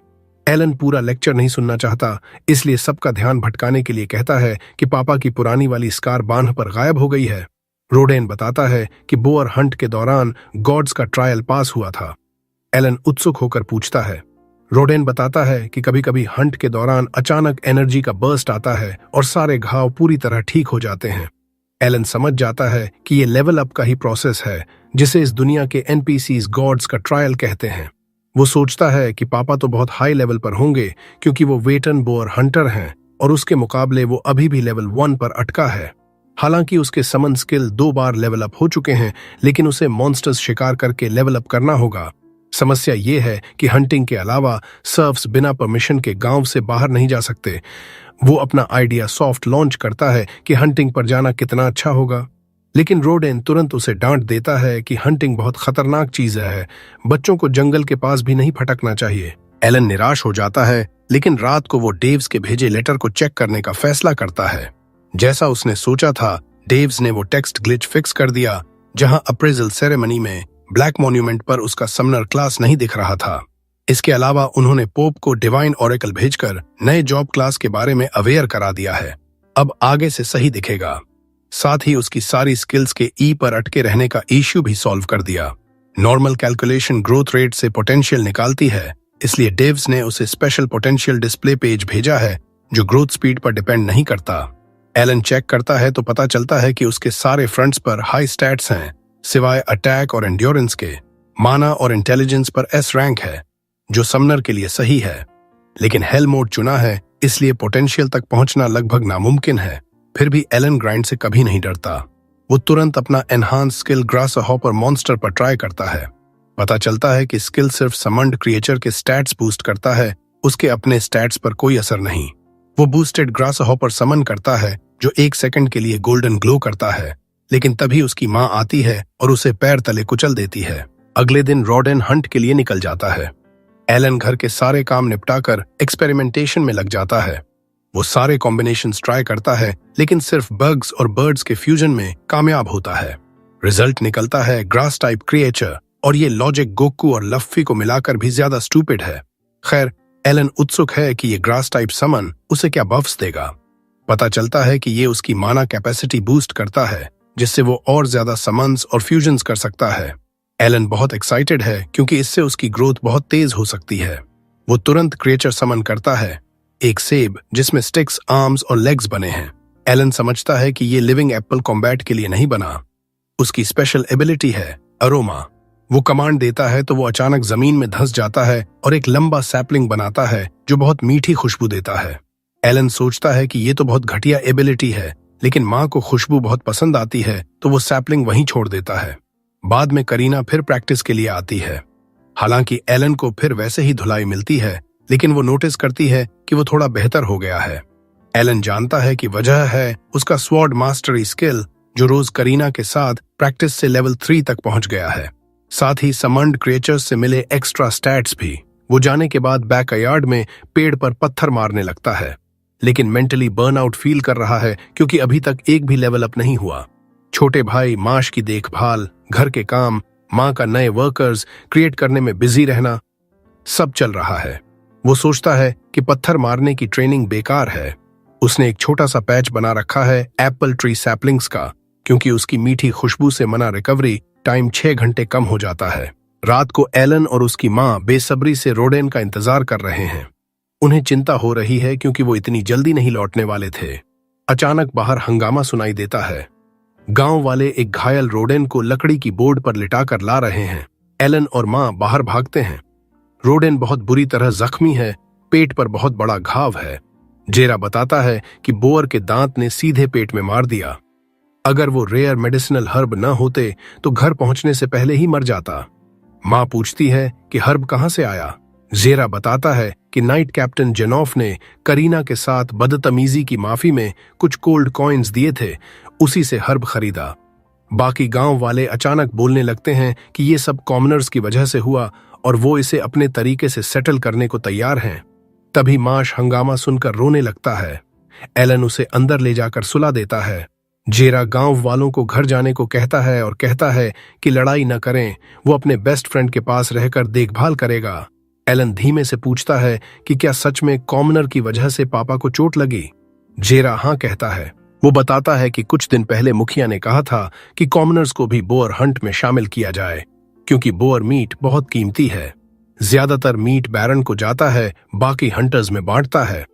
[SPEAKER 1] एलन पूरा लेक्चर नहीं सुनना चाहता, इसलिए सबका ध्यान भटकाने के लिए कहता है कि पापा की पुरानी वाली स्कार बांध पर गायब हो गई है। रोडेन बताता है कि बोअर हंट के दौरान गॉड्स का ट्रायल पास हुआ था। एलन उत्सुक होकर पूछता है। रोडेन बताता है कि कभी कभी हंट के दौरान अचानक एनर्जी का बर्स्ट आता है और सारे घाव पूरी तरह ठीक हो जाते हैं। एलन समझ जाता है कि ये लेवल अप का ही प्रोसेस है, जिसे इस दुनिया के NPCs गॉड्स का ट्रायल कहते हैं। वो सोचता है कि पापा तो बहुत हाई लेवल पर होंगे क्योंकि वो वेटन बोअर हंटर हैं और उसके मुकाबले वो अभी भी लेवल 1 पर अटका है। हालांकि उसके समन स्किल 2 बार लेवल अप हो चुके हैं, लेकिन उसे मॉन्स्टर्स शिकार करके लेवल अप करना होगा। समस्या ये है कि हंटिंग के अलावा सर्फ्स बिना परमिशन के गांव से बाहर नहीं जा सकते। वो अपना आइडिया सॉफ्ट लॉन्च करता है कि हंटिंग पर जाना कितना अच्छा होगा, लेकिन रोडेन तुरंत उसे डांट देता है कि हंटिंग बहुत खतरनाक चीज है, बच्चों को जंगल के पास भी नहीं फटकना चाहिए। एलन निराश हो जाता है, लेकिन रात को वो डेव्स के भेजे लेटर को चेक करने का फैसला करता है। जैसा उसने सोचा था, डेव्स ने वो टेक्स्ट ग्लिच फिक्स कर दिया जहां अप्रेजल सेरेमनी में ब्लैक मॉन्यूमेंट पर उसका समनर क्लास नहीं दिख रहा था। इसके अलावा उन्होंने पोप को डिवाइन ऑरेकल भेजकर नए जॉब क्लास के बारे में अवेयर करा दिया है। अब आगे से सही दिखेगा। साथ ही उसकी सारी स्किल्स के ई पर अटके रहने का इश्यू भी सॉल्व कर दिया। नॉर्मल कैलकुलेशन ग्रोथ रेट से पोटेंशियल निकालती है, इसलिए डेव्स ने उसे स्पेशल पोटेंशियल डिस्प्ले पेज भेजा है जो ग्रोथ स्पीड पर डिपेंड नहीं करता। एलन चेक करता है तो पता चलता है कि उसके सारे फ्रंट्स पर हाई स्टैट्स हैं, सिवाय अटैक और एंड्योरेंस के। माना और इंटेलिजेंस पर S रैंक है, जो समनर के लिए सही है, लेकिन हेल मोड चुना है, इसलिए पोटेंशियल तक पहुंचना लगभग नामुमकिन है। फिर भी एलन ग्राइंड से कभी नहीं डरता। वो तुरंत अपना एनहांस स्किल ग्रासहॉपर मॉन्स्टर पर ट्राई करता है। पता चलता है कि स्किल सिर्फ समन्ड क्रिएचर के स्टैट्स बूस्ट करता है, उसके अपने स्टैट्स पर कोई असर नहीं। वो बूस्टेड ग्रासहॉपर समन करता है जो 1 सेकंड के लिए गोल्डन ग्लो करता है, लेकिन तभी उसकी माँ आती है और उसे पैर तले कुचल देती है। अगले दिन रोडेन हंट के लिए निकल जाता है। एलन घर के सारे काम निपटाकर एक्सपेरिमेंटेशन में लग जाता है। वो सारे कॉम्बिनेशंस ट्राई करता है, लेकिन सिर्फ बग्स और बर्ड्स के फ्यूजन में कामयाब होता है। रिजल्ट निकलता है ग्रास टाइप क्रिएचर, और ये लॉजिक गोकू और लफ्फी को मिलाकर भी ज्यादा स्टूपिड है। खैर, एलन उत्सुक है कि ये ग्रास टाइप समन उसे क्या बफ्स देगा। पता चलता है कि ये उसकी माना कैपेसिटी बूस्ट करता है, जिससे वो और ज्यादा समन्स और फ्यूजन्स कर सकता है। एलन बहुत एक्साइटेड है क्योंकि इससे उसकी ग्रोथ बहुत तेज हो सकती है। वो तुरंत क्रिएचर समन करता है, एक सेब जिसमें स्टिक्स, आर्म्स और लेग्स बने हैं। एलन समझता है कि ये लिविंग एप्पल कॉम्बैट के लिए नहीं बना, उसकी स्पेशल एबिलिटी है अरोमा। वो कमांड देता है तो वो अचानक जमीन में धंस जाता है और एक लंबा सैपलिंग बनाता है जो बहुत मीठी खुशबू देता है। एलन सोचता है कि ये तो बहुत घटिया एबिलिटी है, लेकिन माँ को खुशबू बहुत पसंद आती है तो वो सैपलिंग वहीं छोड़ देता है। बाद में करीना फिर प्रैक्टिस के लिए आती है। हालांकि एलन को फिर वैसे ही धुलाई मिलती है, लेकिन वो नोटिस करती है कि वो थोड़ा बेहतर हो गया है। एलन जानता है कि वजह है उसका स्वॉर्ड मास्टरी स्किल, जो रोज करीना के साथ प्रैक्टिस से लेवल 3 तक पहुंच गया है। साथ ही समन्ड क्रिएचर्स से मिले एक्स्ट्रा स्टैट्स भी। वो जाने के बाद बैकयार्ड में पेड़ पर पत्थर मारने लगता है, लेकिन मेंटली बर्नआउट फील कर रहा है क्योंकि अभी तक एक भी लेवल अप नहीं हुआ। छोटे भाई माश की देखभाल, घर के काम, माँ का नए वर्कर्स क्रिएट करने में बिजी रहना, सब चल रहा है। वो सोचता है कि पत्थर मारने की ट्रेनिंग बेकार है। उसने एक छोटा सा पैच बना रखा है एप्पल ट्री सैपलिंग्स का, क्योंकि उसकी मीठी खुशबू से मना रिकवरी टाइम 6 घंटे कम हो जाता है। रात को एलन और उसकी माँ बेसब्री से रोडेन का इंतजार कर रहे हैं। उन्हें चिंता हो रही है क्योंकि वो इतनी जल्दी नहीं लौटने वाले थे। अचानक बाहर हंगामा सुनाई देता है। गांव वाले एक घायल रोडेन को लकड़ी की बोर्ड पर लिटाकर ला रहे हैं। एलन और माँ बाहर भागते हैं। रोडेन बहुत बुरी तरह जख्मी है, पेट पर बहुत बड़ा घाव है। जेरा बताता है कि बोअर के दांत ने सीधे पेट में मार दिया। अगर वो रेयर मेडिसिनल हर्ब न होते तो घर पहुंचने से पहले ही मर जाता। माँ पूछती है कि हर्ब कहां से आया। जेरा बताता है कि नाइट कैप्टन जेनॉफ ने करीना के साथ बदतमीजी की माफी में कुछ कोल्ड कॉइन्स दिए थे, उसी से हर्ब खरीदा। बाकी गांव वाले अचानक बोलने लगते हैं कि ये सब कॉमनर्स की वजह से हुआ और वो इसे अपने तरीके से सेटल करने को तैयार हैं। तभी माश हंगामा सुनकर रोने लगता है। एलन उसे अंदर ले जाकर सुला देता है। जेरा गांव वालों को घर जाने को कहता है और कहता है कि लड़ाई न करें, वो अपने बेस्ट फ्रेंड के पास रहकर देखभाल करेगा। एलन धीमे से पूछता है कि क्या सच में कॉमनर की वजह से पापा को चोट लगी। जेरा हाँ कहता है। वो बताता है कि कुछ दिन पहले मुखिया ने कहा था कि कॉमनर्स को भी बोअर हंट में शामिल किया जाए, क्योंकि बोअर मीट बहुत कीमती है। ज्यादातर मीट बैरन को जाता है, बाकी हंटर्स में बांटता है।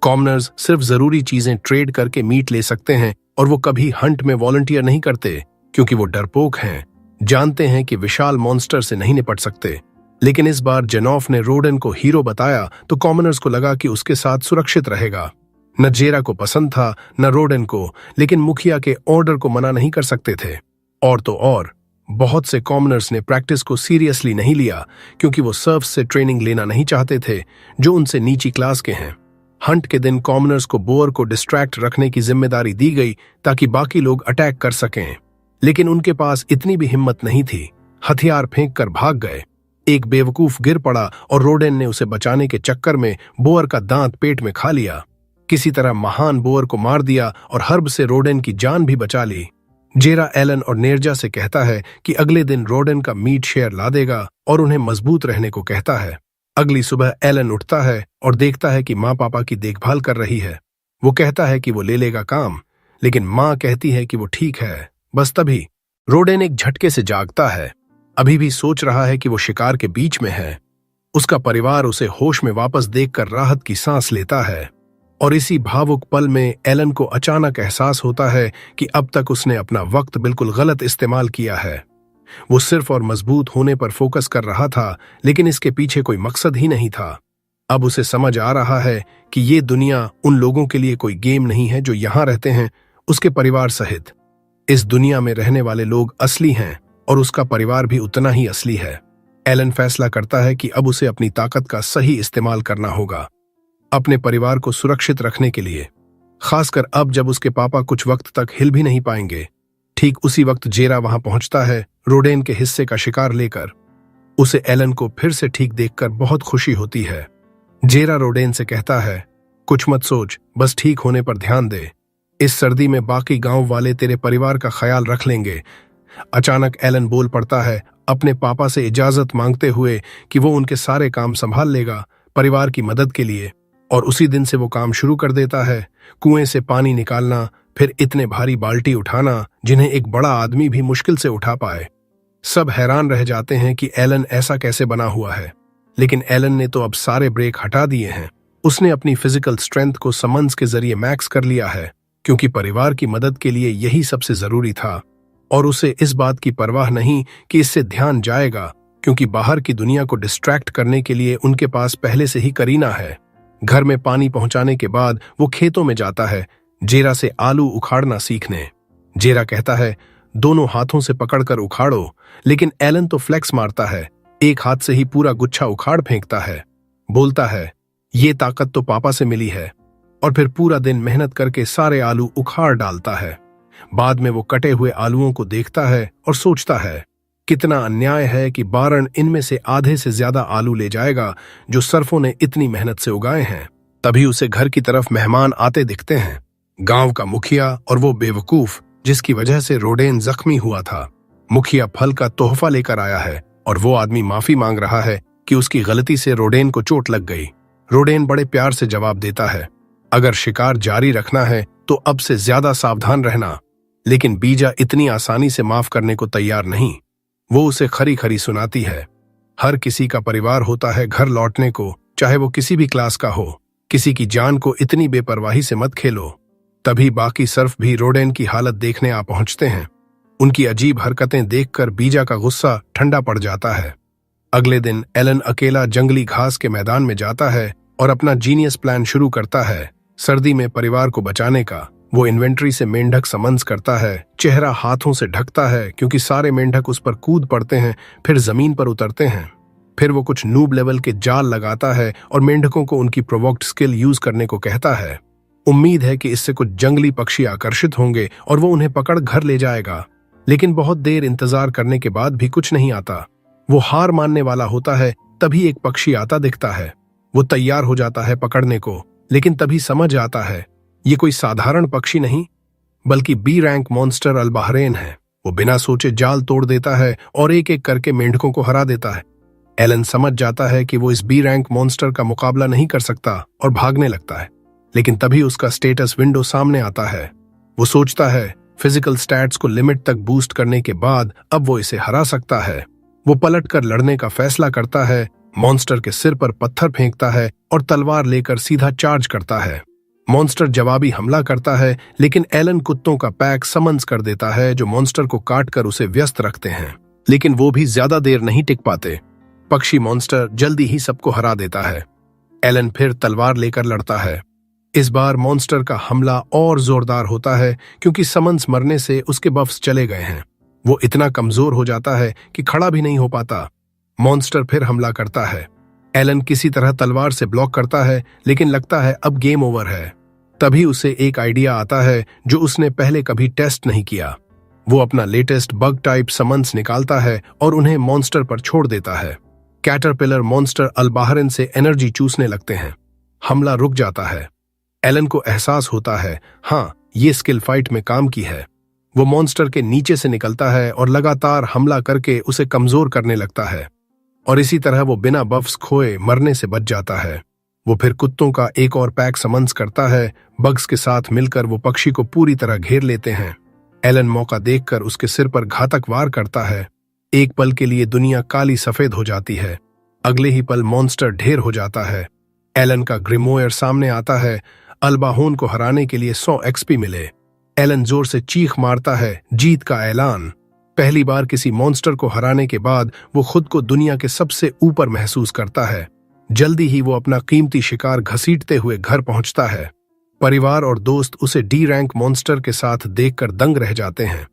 [SPEAKER 1] कॉमनर्स सिर्फ जरूरी चीजें ट्रेड करके मीट ले सकते हैं और वो कभी हंट में वॉलंटियर नहीं करते, क्योंकि वो डरपोक हैं, जानते हैं कि विशाल मॉन्स्टर से नहीं निपट सकते। लेकिन इस बार जेनॉफ ने रोडेन को हीरो बताया तो कॉमनर्स को लगा कि उसके साथ सुरक्षित रहेगा। न जेरा को पसंद था न रोडेन को, लेकिन मुखिया के ऑर्डर को मना नहीं कर सकते थे। और तो और बहुत से कॉमनर्स ने प्रैक्टिस को सीरियसली नहीं लिया, क्योंकि वो सर्फ से ट्रेनिंग लेना नहीं चाहते थे, जो उनसे नीची क्लास के हैं। हंट के दिन कॉमनर्स को बोअर को डिस्ट्रैक्ट रखने की जिम्मेदारी दी गई ताकि बाकी लोग अटैक कर सकें, लेकिन उनके पास इतनी भी हिम्मत नहीं थी। हथियार फेंक कर भाग गए। एक बेवकूफ गिर पड़ा और रोडेन ने उसे बचाने के चक्कर में बोअर का दांत पेट में खा लिया। किसी तरह महान बोअर को मार दिया और हर्ब से रोडेन की जान भी बचा ली। जेरा एलन और नेर्जा से कहता है कि अगले दिन रोडेन का मीट शेयर ला देगा और उन्हें मजबूत रहने को कहता है। अगली सुबह एलन उठता है और देखता है कि माँ पापा की देखभाल कर रही है। वो कहता है कि वो ले लेगा काम, लेकिन माँ कहती है कि वो ठीक है। बस तभी रोडेन एक झटके से जागता है। अभी भी सोच रहा है कि वो शिकार के बीच में है। उसका परिवार उसे होश में वापस देखकर राहत की सांस लेता है। और इसी भावुक पल में एलन को अचानक एहसास होता है कि अब तक उसने अपना वक्त बिल्कुल गलत इस्तेमाल किया है। वो सिर्फ और मजबूत होने पर फोकस कर रहा था, लेकिन इसके पीछे कोई मकसद ही नहीं था। अब उसे समझ आ रहा है कि ये दुनिया उन लोगों के लिए कोई गेम नहीं है जो यहाँ रहते हैं, उसके परिवार सहित। इस दुनिया में रहने वाले लोग असली हैं और उसका परिवार भी उतना ही असली है। एलन फैसला करता है कि अब उसे अपनी ताकत का सही इस्तेमाल करना होगा, अपने परिवार को सुरक्षित रखने के लिए, खासकर अब जब उसके पापा कुछ वक्त तक हिल भी नहीं पाएंगे। ठीक उसी वक्त जेरा वहां पहुंचता है, रोडेन के हिस्से का शिकार लेकर। उसे एलन को फिर से ठीक देखकर बहुत खुशी होती है। जेरा रोडेन से कहता है, कुछ मत सोच, बस ठीक होने पर ध्यान दे। इस सर्दी में बाकी गांव वाले तेरे परिवार का ख्याल रख लेंगे। अचानक एलन बोल पड़ता है, अपने पापा से इजाजत मांगते हुए कि वो उनके सारे काम संभाल लेगा, परिवार की मदद के लिए। और उसी दिन से वो काम शुरू कर देता है, कुएं से पानी निकालना, फिर इतने भारी बाल्टी उठाना जिन्हें एक बड़ा आदमी भी मुश्किल से उठा पाए। सब हैरान रह जाते हैं कि एलन ऐसा कैसे बना हुआ है, लेकिन एलन ने तो अब सारे ब्रेक हटा दिए हैं। उसने अपनी फिजिकल स्ट्रेंथ को समन्स के जरिए मैक्स कर लिया है, क्योंकि परिवार की मदद के लिए यही सबसे जरूरी था। और उसे इस बात की परवाह नहीं कि इससे ध्यान जाएगा, क्योंकि बाहर की दुनिया को डिस्ट्रैक्ट करने के लिए उनके पास पहले से ही करीना है। घर में पानी पहुंचाने के बाद वो खेतों में जाता है जेरा से आलू उखाड़ना सीखने। जेरा कहता है, दोनों हाथों से पकड़कर उखाड़ो, लेकिन एलन तो फ्लेक्स मारता है, एक हाथ से ही पूरा गुच्छा उखाड़ फेंकता है। बोलता है, ये ताकत तो पापा से मिली है। और फिर पूरा दिन मेहनत करके सारे आलू उखाड़ डालता है। बाद में वो कटे हुए आलूओं को देखता है और सोचता है, कितना अन्याय है कि बारन इनमें से आधे से ज्यादा आलू ले जाएगा जो सर्फों ने इतनी मेहनत से उगाए हैं। तभी उसे घर की तरफ मेहमान आते दिखते हैं, गांव का मुखिया और वो बेवकूफ जिसकी वजह से रोडेन जख्मी हुआ था। मुखिया फल का तोहफा लेकर आया है और वो आदमी माफी मांग रहा है कि उसकी गलती से रोडेन को चोट लग गई। रोडेन बड़े प्यार से जवाब देता है, अगर शिकार जारी रखना है तो अब से ज्यादा सावधान रहना। लेकिन बीजा इतनी आसानी से माफ करने को तैयार नहीं। वो उसे खरी खरी सुनाती है, हर किसी का परिवार होता है घर लौटने को, चाहे वो किसी भी क्लास का हो। किसी की जान को इतनी बेपरवाही से मत खेलो। तभी बाकी सर्फ भी रोडेन की हालत देखने आ पहुंचते हैं। उनकी अजीब हरकतें देखकर बीजा का गुस्सा ठंडा पड़ जाता है। अगले दिन एलन अकेला जंगली घास के मैदान में जाता है और अपना जीनियस प्लान शुरू करता है, सर्दी में परिवार को बचाने का। वो इन्वेंट्री से मेंढक समन्स करता है, चेहरा हाथों से ढकता है क्योंकि सारे मेंढक उस पर कूद पड़ते हैं, फिर जमीन पर उतरते हैं। फिर वो कुछ नूब लेवल के जाल लगाता है और मेंढकों को उनकी प्रोवोक्ड स्किल यूज करने को कहता है। उम्मीद है कि इससे कुछ जंगली पक्षी आकर्षित होंगे और वो उन्हें पकड़ घर ले जाएगा। लेकिन बहुत देर इंतजार करने के बाद भी कुछ नहीं आता। वो हार मानने वाला होता है, तभी एक पक्षी आता दिखता है। वो तैयार हो जाता है पकड़ने को, लेकिन तभी समझ आता है ये कोई साधारण पक्षी नहीं बल्कि बी रैंक मॉन्स्टर अलबाहरेन है। वो बिना सोचे जाल तोड़ देता है और एक एक करके मेंढकों को हरा देता है। एलन समझ जाता है कि वो इस बी रैंक मॉन्स्टर का मुकाबला नहीं कर सकता और भागने लगता है। लेकिन तभी उसका स्टेटस विंडो सामने आता है। वो सोचता है फिजिकल स्टैट्स को लिमिट तक बूस्ट करने के बाद अब वो इसे हरा सकता है। वो पलटकर लड़ने का फैसला करता है, मॉन्स्टर के सिर पर पत्थर फेंकता है और तलवार लेकर सीधा चार्ज करता है। मॉन्स्टर जवाबी हमला करता है, लेकिन एलन कुत्तों का पैक समन्स कर देता है जो मॉन्स्टर को काटकर उसे व्यस्त रखते हैं। लेकिन वो भी ज्यादा देर नहीं टिक पाते। पक्षी मॉन्स्टर जल्दी ही सबको हरा देता है। एलन फिर तलवार लेकर लड़ता है। इस बार मॉन्स्टर का हमला और जोरदार होता है क्योंकि समन्स मरने से उसके बफ्स चले गए हैं। वो इतना कमजोर हो जाता है कि खड़ा भी नहीं हो पाता। मॉन्स्टर फिर हमला करता है। एलन किसी तरह तलवार से ब्लॉक करता है, लेकिन लगता है अब गेम ओवर है। तभी उसे एक आइडिया आता है जो उसने पहले कभी टेस्ट नहीं किया। वो अपना लेटेस्ट बग टाइप समन्स निकालता है और उन्हें मॉन्स्टर पर छोड़ देता है। कैटरपिलर मॉन्स्टर अलबाहरन से एनर्जी चूसने लगते हैं। हमला रुक जाता है। एलन को एहसास होता है, हाँ, ये स्किल फाइट में काम की है। वो मॉन्स्टर के नीचे से निकलता है और लगातार हमला करके उसे कमजोर करने लगता है। और इसी तरह वो बिना बफ्स खोए मरने से बच जाता है। वो फिर कुत्तों का एक और पैक समन्स करता है। बग्स के साथ मिलकर वो पक्षी को पूरी तरह घेर लेते हैं। एलन मौका देखकर उसके सिर पर घातक वार करता है। एक पल के लिए दुनिया काली सफेद हो जाती है। अगले ही पल मॉन्स्टर ढेर हो जाता है। एलन का ग्रिमोयर सामने आता है। अलबाहोन को हराने के लिए 100 एक्सपी मिले। एलन जोर से चीख मारता है, जीत का ऐलान। पहली बार किसी मॉन्स्टर को हराने के बाद वो खुद को दुनिया के सबसे ऊपर महसूस करता है। जल्दी ही वो अपना कीमती शिकार घसीटते हुए घर पहुंचता है। परिवार और दोस्त उसे डी रैंक मॉन्स्टर के साथ देखकर दंग रह जाते हैं।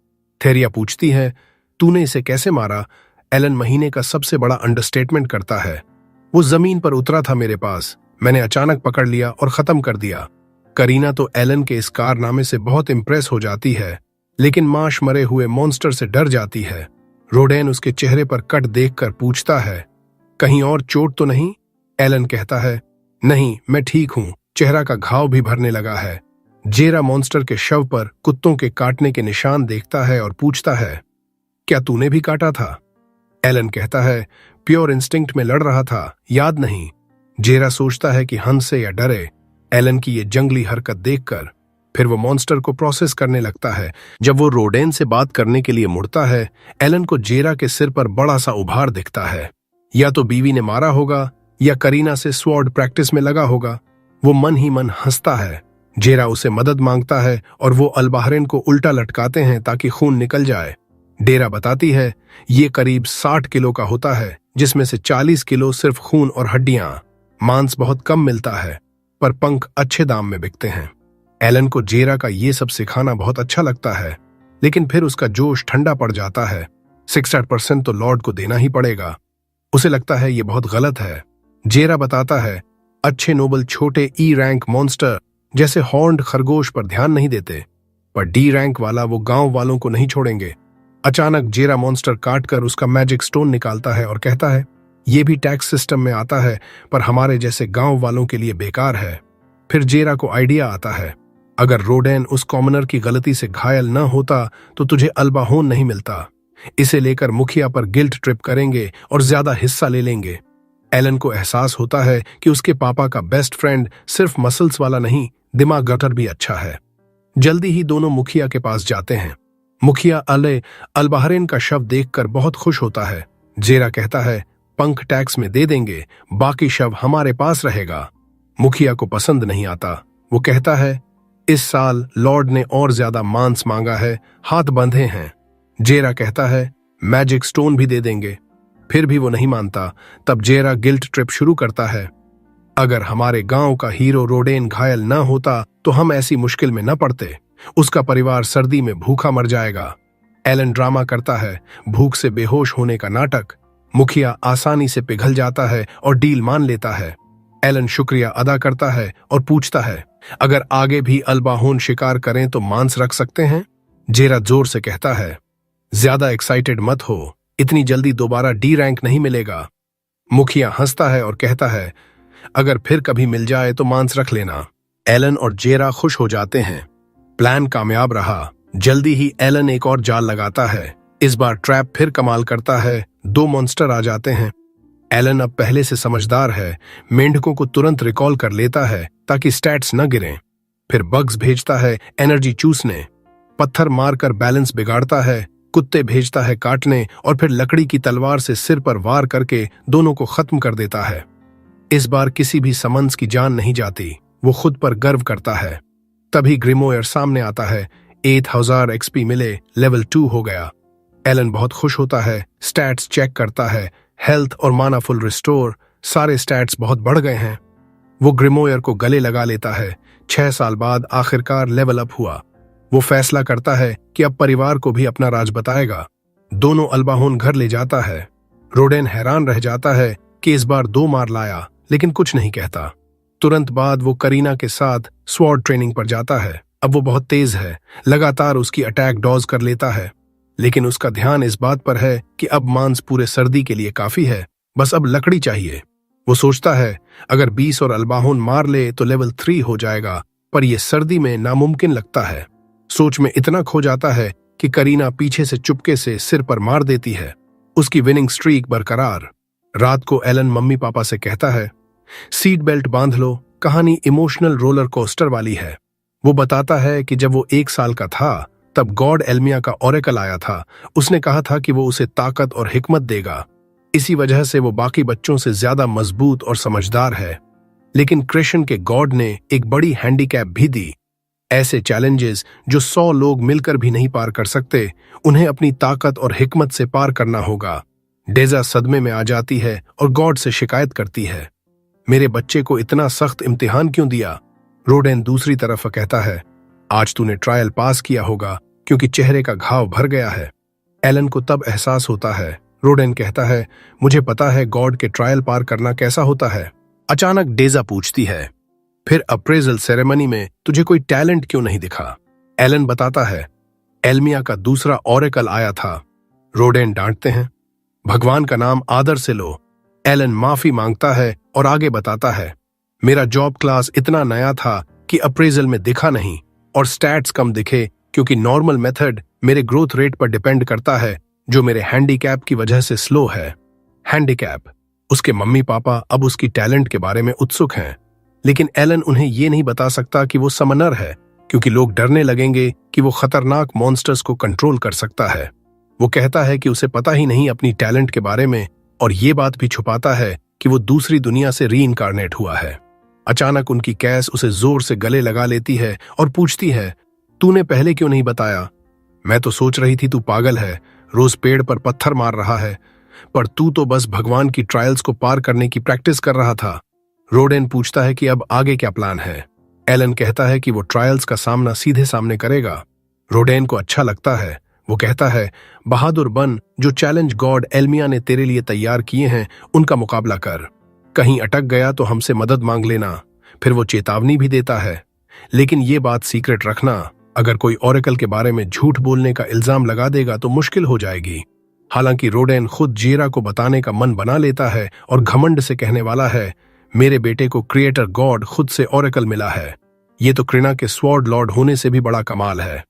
[SPEAKER 1] थेरिया पूछती है, तूने इसे कैसे मारा? एलन महीने का सबसे बड़ा अंडरस्टेटमेंट करता है। वो जमीन पर उतरा था मेरे पास, मैंने अचानक पकड़ लिया और खत्म कर दिया। करीना तो एलन के इस कारनामे से बहुत इम्प्रेस हो जाती है, लेकिन माश मरे हुए मॉन्स्टर से डर जाती है। रोडेन उसके चेहरे पर कट देखकर पूछता है, कहीं और चोट तो नहीं? एलन कहता है, नहीं, मैं ठीक हूं, चेहरा का घाव भी भरने लगा है। जेरा मॉन्स्टर के शव पर कुत्तों के काटने के निशान देखता है और पूछता है, क्या तूने भी काटा था? एलन कहता है, प्योर इंस्टिंक्ट में लड़ रहा था, याद नहीं। जेरा सोचता है कि हंसे या डरे एलन की ये जंगली हरकत देखकर। फिर वो मॉन्स्टर को प्रोसेस करने लगता है। जब वो रोडेन से बात करने के लिए मुड़ता है, एलन को जेरा के सिर पर बड़ा सा उभार दिखता है। या तो बीवी ने मारा होगा या करीना से स्वॉर्ड प्रैक्टिस में लगा होगा। वो मन ही मन हंसता है। जेरा उसे मदद मांगता है और वो अलबाहरिन को उल्टा लटकाते हैं ताकि खून निकल जाए। डेरा बताती है ये करीब 60 किलो का होता है, जिसमें से 40 किलो सिर्फ खून और हड्डियां। मांस बहुत कम मिलता है, पर पंख अच्छे दाम में बिकते हैं। एलन को जेरा का ये सब सिखाना बहुत अच्छा लगता है, लेकिन फिर उसका जोश ठंडा पड़ जाता है। 60% तो लॉर्ड को देना ही पड़ेगा। उसे लगता है ये बहुत गलत है। जेरा बताता है अच्छे नोबल छोटे ई रैंक मॉन्स्टर जैसे हॉर्न्ड खरगोश पर ध्यान नहीं देते, पर डी रैंक वाला वो गांव वालों को नहीं छोड़ेंगे। अचानक जेरा मॉन्स्टर काटकर उसका मैजिक स्टोन निकालता है और कहता है ये भी टैक्स सिस्टम में आता है, पर हमारे जैसे गांव वालों के लिए बेकार है। फिर जेरा को आइडिया आता है अगर रोडेन उस कॉमनर की गलती से घायल न होता तो तुझे अल्बाहोन नहीं मिलता। इसे लेकर मुखिया पर गिल्ट ट्रिप करेंगे और ज्यादा हिस्सा ले लेंगे। एलन को एहसास होता है कि उसके पापा का बेस्ट फ्रेंड सिर्फ मसल्स वाला नहीं, दिमाग गटर भी अच्छा है। जल्दी ही दोनों मुखिया के पास जाते हैं। मुखिया अलबाहरिन का शव देखकर बहुत खुश होता है। जेरा कहता है पंख टैक्स में दे देंगे, बाकी शव हमारे पास रहेगा। मुखिया को पसंद नहीं आता। वो कहता है इस साल लॉर्ड ने और ज्यादा मांस मांगा है, हाथ बंधे हैं। जेरा कहता है मैजिक स्टोन भी दे देंगे। फिर भी वो नहीं मानता। तब जेरा गिल्ट ट्रिप शुरू करता है अगर हमारे गांव का हीरो रोडेन घायल न होता तो हम ऐसी मुश्किल में न पड़ते। उसका परिवार सर्दी में भूखा मर जाएगा। एलन ड्रामा करता है, भूख से बेहोश होने का नाटक। मुखिया आसानी से पिघल जाता है और डील मान लेता है। एलन शुक्रिया अदा करता है और पूछता है अगर आगे भी अल्बाहोन शिकार करें तो मांस रख सकते हैं। जेरा जोर से कहता है ज्यादा एक्साइटेड मत हो, इतनी जल्दी दोबारा डी रैंक नहीं मिलेगा। मुखिया हंसता है और कहता है अगर फिर कभी मिल जाए तो मांस रख लेना। एलन और जेरा खुश हो जाते हैं। प्लान कामयाब रहा। जल्दी ही एलन एक और जाल लगाता है। इस बार ट्रैप फिर कमाल करता है। 2 मॉन्स्टर आ जाते हैं। एलन अब पहले से समझदार है। मेंढकों को तुरंत रिकॉल कर लेता है ताकि स्टैट्स न गिरें। फिर बग्स भेजता है एनर्जी चूसने। पत्थर मारकर बैलेंस बिगाड़ता है। कुत्ते भेजता है काटने और फिर लकड़ी की तलवार से सिर पर वार करके दोनों को खत्म कर देता है। इस बार किसी भी समंस की जान नहीं जाती। वो खुद पर गर्व करता है। तभी ग्रिमोयर सामने आता है। 8000 एक्सपी मिले, लेवल 2 हो गया। एलन बहुत खुश होता है। स्टैट्स चेक करता है। हेल्थ और माना फुल रिस्टोर, सारे स्टैट्स बहुत बढ़ गए हैं। वो ग्रिमोयर को गले लगा लेता है। 6 साल बाद आखिरकार लेवल अप हुआ। वो फैसला करता है कि अब परिवार को भी अपना राज बताएगा। दोनों अल्बाहोन घर ले जाता है। रोडेन हैरान रह जाता है कि इस बार 2 मार लाया, लेकिन कुछ नहीं कहता। तुरंत बाद वो करीना के साथ स्वॉर्ड ट्रेनिंग पर जाता है। अब वो बहुत तेज है, लगातार उसकी अटैक डॉज कर लेता है, लेकिन उसका ध्यान इस बात पर है कि अब मांस पूरे सर्दी के लिए काफी है, बस अब लकड़ी चाहिए। वो सोचता है अगर 20 और अल्बाहोन मार ले तो लेवल 3 हो जाएगा, पर यह सर्दी में नामुमकिन लगता है। सोच में इतना खो जाता है कि करीना पीछे से चुपके से सिर पर मार देती है। उसकी विनिंग स्ट्रीक बरकरार। रात को एलन मम्मी पापा से कहता है सीट बेल्ट बांध लो, कहानी इमोशनल रोलर कोस्टर वाली है। वो बताता है कि जब वो 1 साल का था तब गॉड एल्मिया का ओरेकल आया था। उसने कहा था कि वो उसे ताकत और हिकमत देगा। इसी वजह से वो बाकी बच्चों से ज्यादा मजबूत और समझदार है। लेकिन कृष्ण के गॉड ने एक बड़ी हैंडीकैप भी दी। ऐसे चैलेंजेस जो 100 लोग मिलकर भी नहीं पार कर सकते, उन्हें अपनी ताकत और हिकमत से पार करना होगा। डेजा सदमे में आ जाती है और गॉड से शिकायत करती है, मेरे बच्चे को इतना सख्त इम्तिहान क्यों दिया। रोडेन दूसरी तरफ कहता है, आज तूने ट्रायल पास किया होगा क्योंकि चेहरे का घाव भर गया है। एलन को तब एहसास होता है। रोडेन कहता है, मुझे पता है गॉड के ट्रायल पार करना कैसा होता है। अचानक डेजा पूछती है, फिर अप्रेजल सेरेमनी में तुझे कोई टैलेंट क्यों नहीं दिखा। एलन बताता है, एल्मिया का दूसरा ओरेकल आया था। रोडेन डांटते हैं, भगवान का नाम आदर से लो। एलन माफी मांगता है और आगे बताता है, मेरा जॉब क्लास इतना नया था कि अप्रेजल में दिखा नहीं और स्टैट्स कम दिखे क्योंकि नॉर्मल मेथड मेरे ग्रोथ रेट पर डिपेंड करता है जो मेरे हैंडीकैप की वजह से स्लो है। हैंडीकैप उसके मम्मी पापा अब उसकी टैलेंट के बारे में उत्सुक हैं, लेकिन एलन उन्हें ये नहीं बता सकता कि वो समनर है, क्योंकि लोग डरने लगेंगे कि वो खतरनाक मॉन्स्टर्स को कंट्रोल कर सकता है। वो कहता है कि उसे पता ही नहीं अपनी टैलेंट के बारे में, और ये बात भी छुपाता है कि वो दूसरी दुनिया से रीइंकारनेट हुआ है। अचानक उनकी कैस उसे जोर से गले लगा लेती है और पूछती है, तूने पहले क्यों नहीं बताया? मैं तो सोच रही थी तू पागल है, रोज पेड़ पर पत्थर मार रहा है, पर तू तो बस भगवान की ट्रायल्स को पार करने की प्रैक्टिस कर रहा था। रोडेन पूछता है कि अब आगे क्या प्लान है। एलन कहता है कि वो ट्रायल्स का सामना सीधे सामने करेगा। रोडेन को अच्छा लगता है। वो कहता है, बहादुर बन, जो चैलेंज गॉड एल्मिया ने तेरे लिए तैयार किए हैं उनका मुकाबला कर। कहीं अटक गया तो हमसे मदद मांग लेना। फिर वो चेतावनी भी देता है, लेकिन ये बात सीक्रेट रखना। अगर कोई ओरेकल के बारे में झूठ बोलने का इल्जाम लगा देगा तो मुश्किल हो जाएगी। हालांकि रोडेन खुद जेरा को बताने का मन बना लेता है और घमंड से कहने वाला है, मेरे बेटे को क्रिएटर गॉड खुद से ओरेकल मिला है। ये तो क्रिना के स्वॉर्ड लॉर्ड होने से भी बड़ा कमाल है।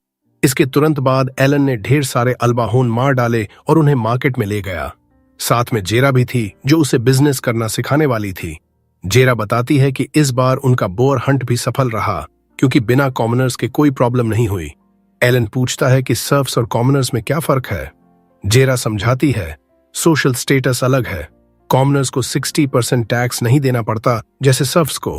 [SPEAKER 1] इसके तुरंत बाद एलन ने ढेर सारे अल्बाहोन मार डाले और उन्हें मार्केट में ले गया। साथ में जेरा भी थी, जो उसे बिजनेस करना सिखाने वाली थी। जेरा बताती है कि इस बार उनका बोर हंट भी सफल रहा, क्योंकि बिना कॉमनर्स के कोई प्रॉब्लम नहीं हुई। एलन पूछता है कि सर्फ्स और कॉमनर्स में क्या फर्क है। जेरा समझाती है, सोशल स्टेटस अलग है। कॉमनर्स को 60% टैक्स नहीं देना पड़ता जैसे सर्फ्स को।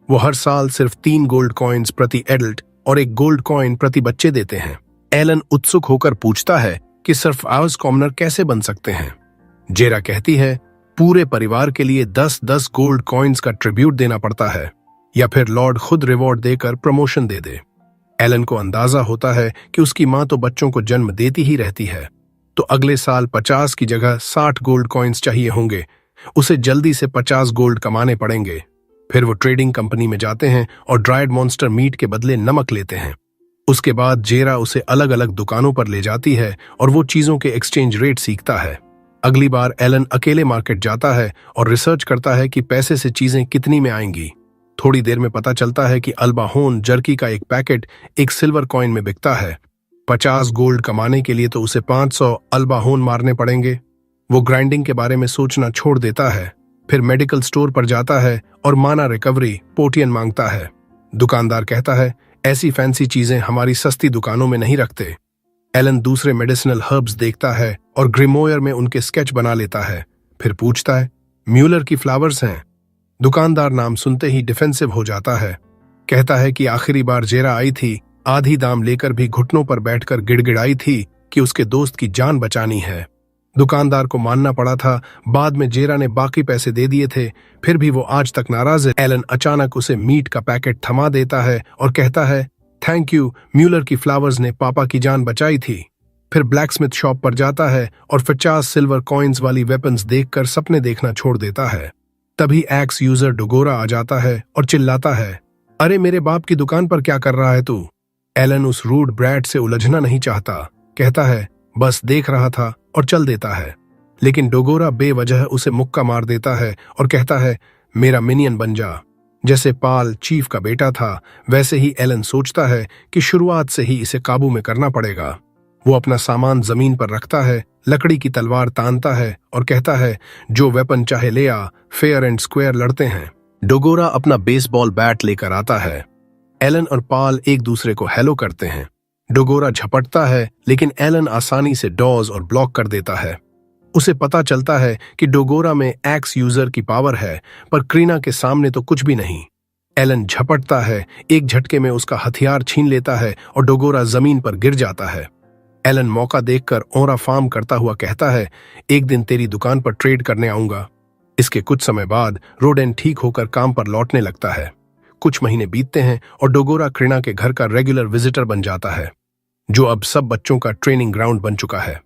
[SPEAKER 1] वो हर साल सिर्फ 3 गोल्ड कॉइन्स प्रति एडल्ट और 1 गोल्ड कॉइन प्रति बच्चे देते हैं। एलन उत्सुक होकर पूछता है कि सर्फ आवर्स कॉमनर कैसे बन सकते हैं। जेरा कहती है, पूरे परिवार के लिए 10-10 गोल्ड कॉइन्स का ट्रिब्यूट देना पड़ता है, या फिर लॉर्ड खुद रिवॉर्ड देकर प्रमोशन दे दे। एलन को अंदाजा होता है कि उसकी मां तो बच्चों को जन्म देती ही रहती है, तो अगले साल 50 की जगह 60 गोल्ड कॉइन्स चाहिए होंगे। उसे जल्दी से 50 गोल्ड कमाने पड़ेंगे। फिर वो ट्रेडिंग कंपनी में जाते हैं और ड्राइड मॉन्स्टर मीट के बदले नमक लेते हैं। उसके बाद जेरा उसे अलग अलग दुकानों पर ले जाती है और वो चीजों के एक्सचेंज रेट सीखता है। अगली बार एलन अकेले मार्केट जाता है और रिसर्च करता है कि पैसे से चीजें कितनी में आएंगी। थोड़ी देर में पता चलता है कि अल्बाहोन जर्की का एक पैकेट 1 सिल्वर कॉइन में बिकता है। 50 गोल्ड कमाने के लिए तो उसे 500 अल्बाहोन मारने पड़ेंगे। वो ग्राइंडिंग के बारे में सोचना छोड़ देता है। फिर मेडिकल स्टोर पर जाता है और माना रिकवरी पोटियन मांगता है। दुकानदार कहता है, ऐसी फैंसी चीजें हमारी सस्ती दुकानों में नहीं रखते। एलन दूसरे मेडिसिनल हर्ब्स देखता है और ग्रिमोयर में उनके स्केच बना लेता है। फिर पूछता है, म्यूलर की फ्लावर्स हैं। दुकानदार नाम सुनते ही डिफेंसिव हो जाता है। कहता है कि आखिरी बार जेरा आई थी, आधी दाम लेकर भी घुटनों पर बैठकर गिड़गिड़ाई थी कि उसके दोस्त की जान बचानी है। दुकानदार को मानना पड़ा था। बाद में जेरा ने बाकी पैसे दे दिए थे, फिर भी वो आज तक नाराज है। एलन अचानक उसे मीट का पैकेट थमा देता है और कहता है, थैंक यू, म्यूलर की फ्लावर्स ने पापा की जान बचाई थी। फिर ब्लैकस्मिथ शॉप पर जाता है और 50 सिल्वर कॉइन्स वाली वेपन्स देखकर सपने देखना छोड़ देता है। तभी एक्स यूजर डोगोरा आ जाता है और चिल्लाता है, अरे मेरे बाप की दुकान पर क्या कर रहा है तू? एलन उस रूड ब्रैड से उलझना नहीं चाहता। कहता है, बस देख रहा था, और चल देता है। लेकिन डोगोरा बेवजह उसे मुक्का मार देता है और कहता है, मेरा मिनियन बन जा। जैसे पाल चीफ का बेटा था, वैसे ही एलन सोचता है कि शुरुआत से ही इसे काबू में करना पड़ेगा। वो अपना सामान जमीन पर रखता है, लकड़ी की तलवार तानता है और कहता है, जो वेपन चाहे ले आ, फेयर एंड स्क्वायर लड़ते हैं। डोगोरा अपना बेसबॉल बैट लेकर आता है। एलन और पाल एक दूसरे को हेलो करते हैं। डोगोरा झपटता है, लेकिन एलन आसानी से डॉज और ब्लॉक कर देता है। उसे पता चलता है कि डोगोरा में एक्स यूजर की पावर है, पर क्रीना के सामने तो कुछ भी नहीं। एलन झपटता है, एक झटके में उसका हथियार छीन लेता है और डोगोरा जमीन पर गिर जाता है। एलन मौका देखकर ओरा फार्म करता हुआ कहता है, एक दिन तेरी दुकान पर ट्रेड करने आऊंगा। इसके कुछ समय बाद रोडेन ठीक होकर काम पर लौटने लगता है। कुछ महीने बीतते हैं और डोगोरा क्रीना के घर का रेगुलर विजिटर बन जाता है, जो अब सब बच्चों का ट्रेनिंग ग्राउंड बन चुका है।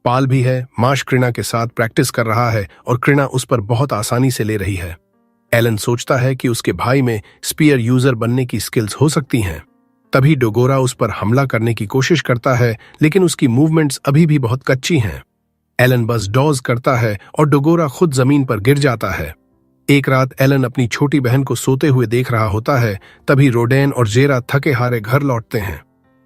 [SPEAKER 1] पाल भी है, माश क्रीना के साथ प्रैक्टिस कर रहा है और क्रीना उस पर बहुत आसानी से ले रही है। एलन सोचता है कि उसके भाई में स्पीयर यूजर बनने की स्किल्स हो सकती हैं। तभी डोगोरा उस पर हमला करने की कोशिश करता है, लेकिन उसकी मूवमेंट्स अभी भी बहुत कच्ची हैं। एलन बस डॉज करता है और डोगोरा खुद जमीन पर गिर जाता है। एक रात एलन अपनी छोटी बहन को सोते हुए देख रहा होता है। तभी रोडेन और जेरा थके हारे घर लौटते हैं।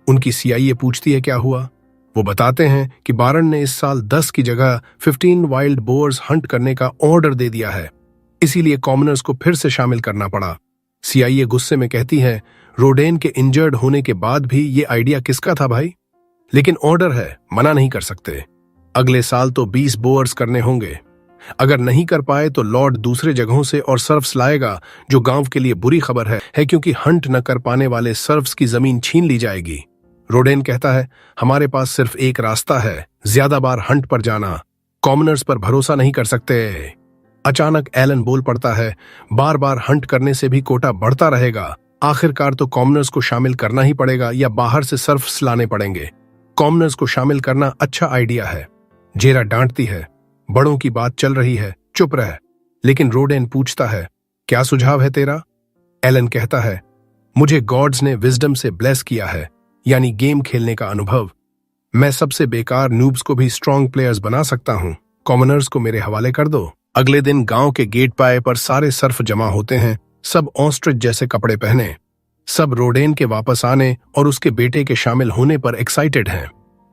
[SPEAKER 1] उनकी सीआईए पूछती है क्या हुआ। वो बताते हैं कि बारन ने इस साल 10 की जगह 15 वाइल्ड बोअर्स हंट करने का ऑर्डर दे दिया है, इसीलिए कॉमनर्स को फिर से शामिल करना पड़ा। सीआईए गुस्से में कहती है, रोडेन के इंजर्ड होने के बाद भी ये आइडिया किसका था भाई? लेकिन ऑर्डर है, मना नहीं कर सकते। अगले साल तो 20 बोअर्स करने होंगे। अगर नहीं कर पाए तो लॉर्ड दूसरे जगहों से और सर्फ्स लाएगा, जो गांव के लिए बुरी खबर है क्योंकि हंट न कर पाने वाले सर्फ्स की जमीन छीन ली जाएगी। रोडेन कहता है, हमारे पास सिर्फ एक रास्ता है, ज्यादा बार हंट पर जाना। कॉमनर्स पर भरोसा नहीं कर सकते। अचानक एलन बोल पड़ता है, बार बार हंट करने से भी कोटा बढ़ता रहेगा। आखिरकार तो कॉमनर्स को शामिल करना ही पड़ेगा या बाहर से सर्फ्स लाने पड़ेंगे। कॉमनर्स को शामिल करना अच्छा आइडिया है। जेरा डांटती है, बड़ों की बात चल रही है, चुप रह। लेकिन रोडेन पूछता है, क्या सुझाव है तेरा? एलन कहता है, मुझे गॉड्स ने विजडम से ब्लेस किया है, यानी गेम खेलने का अनुभव। मैं सबसे बेकार नूब्स को भी स्ट्रॉन्ग प्लेयर्स बना सकता हूं। कॉमनर्स को मेरे हवाले कर दो। अगले दिन गांव के गेट पाए पर सारे सर्फ जमा होते हैं, सब ऑस्ट्रिच जैसे कपड़े पहने। सब रोडेन के वापस आने और उसके बेटे के शामिल होने पर एक्साइटेड हैं।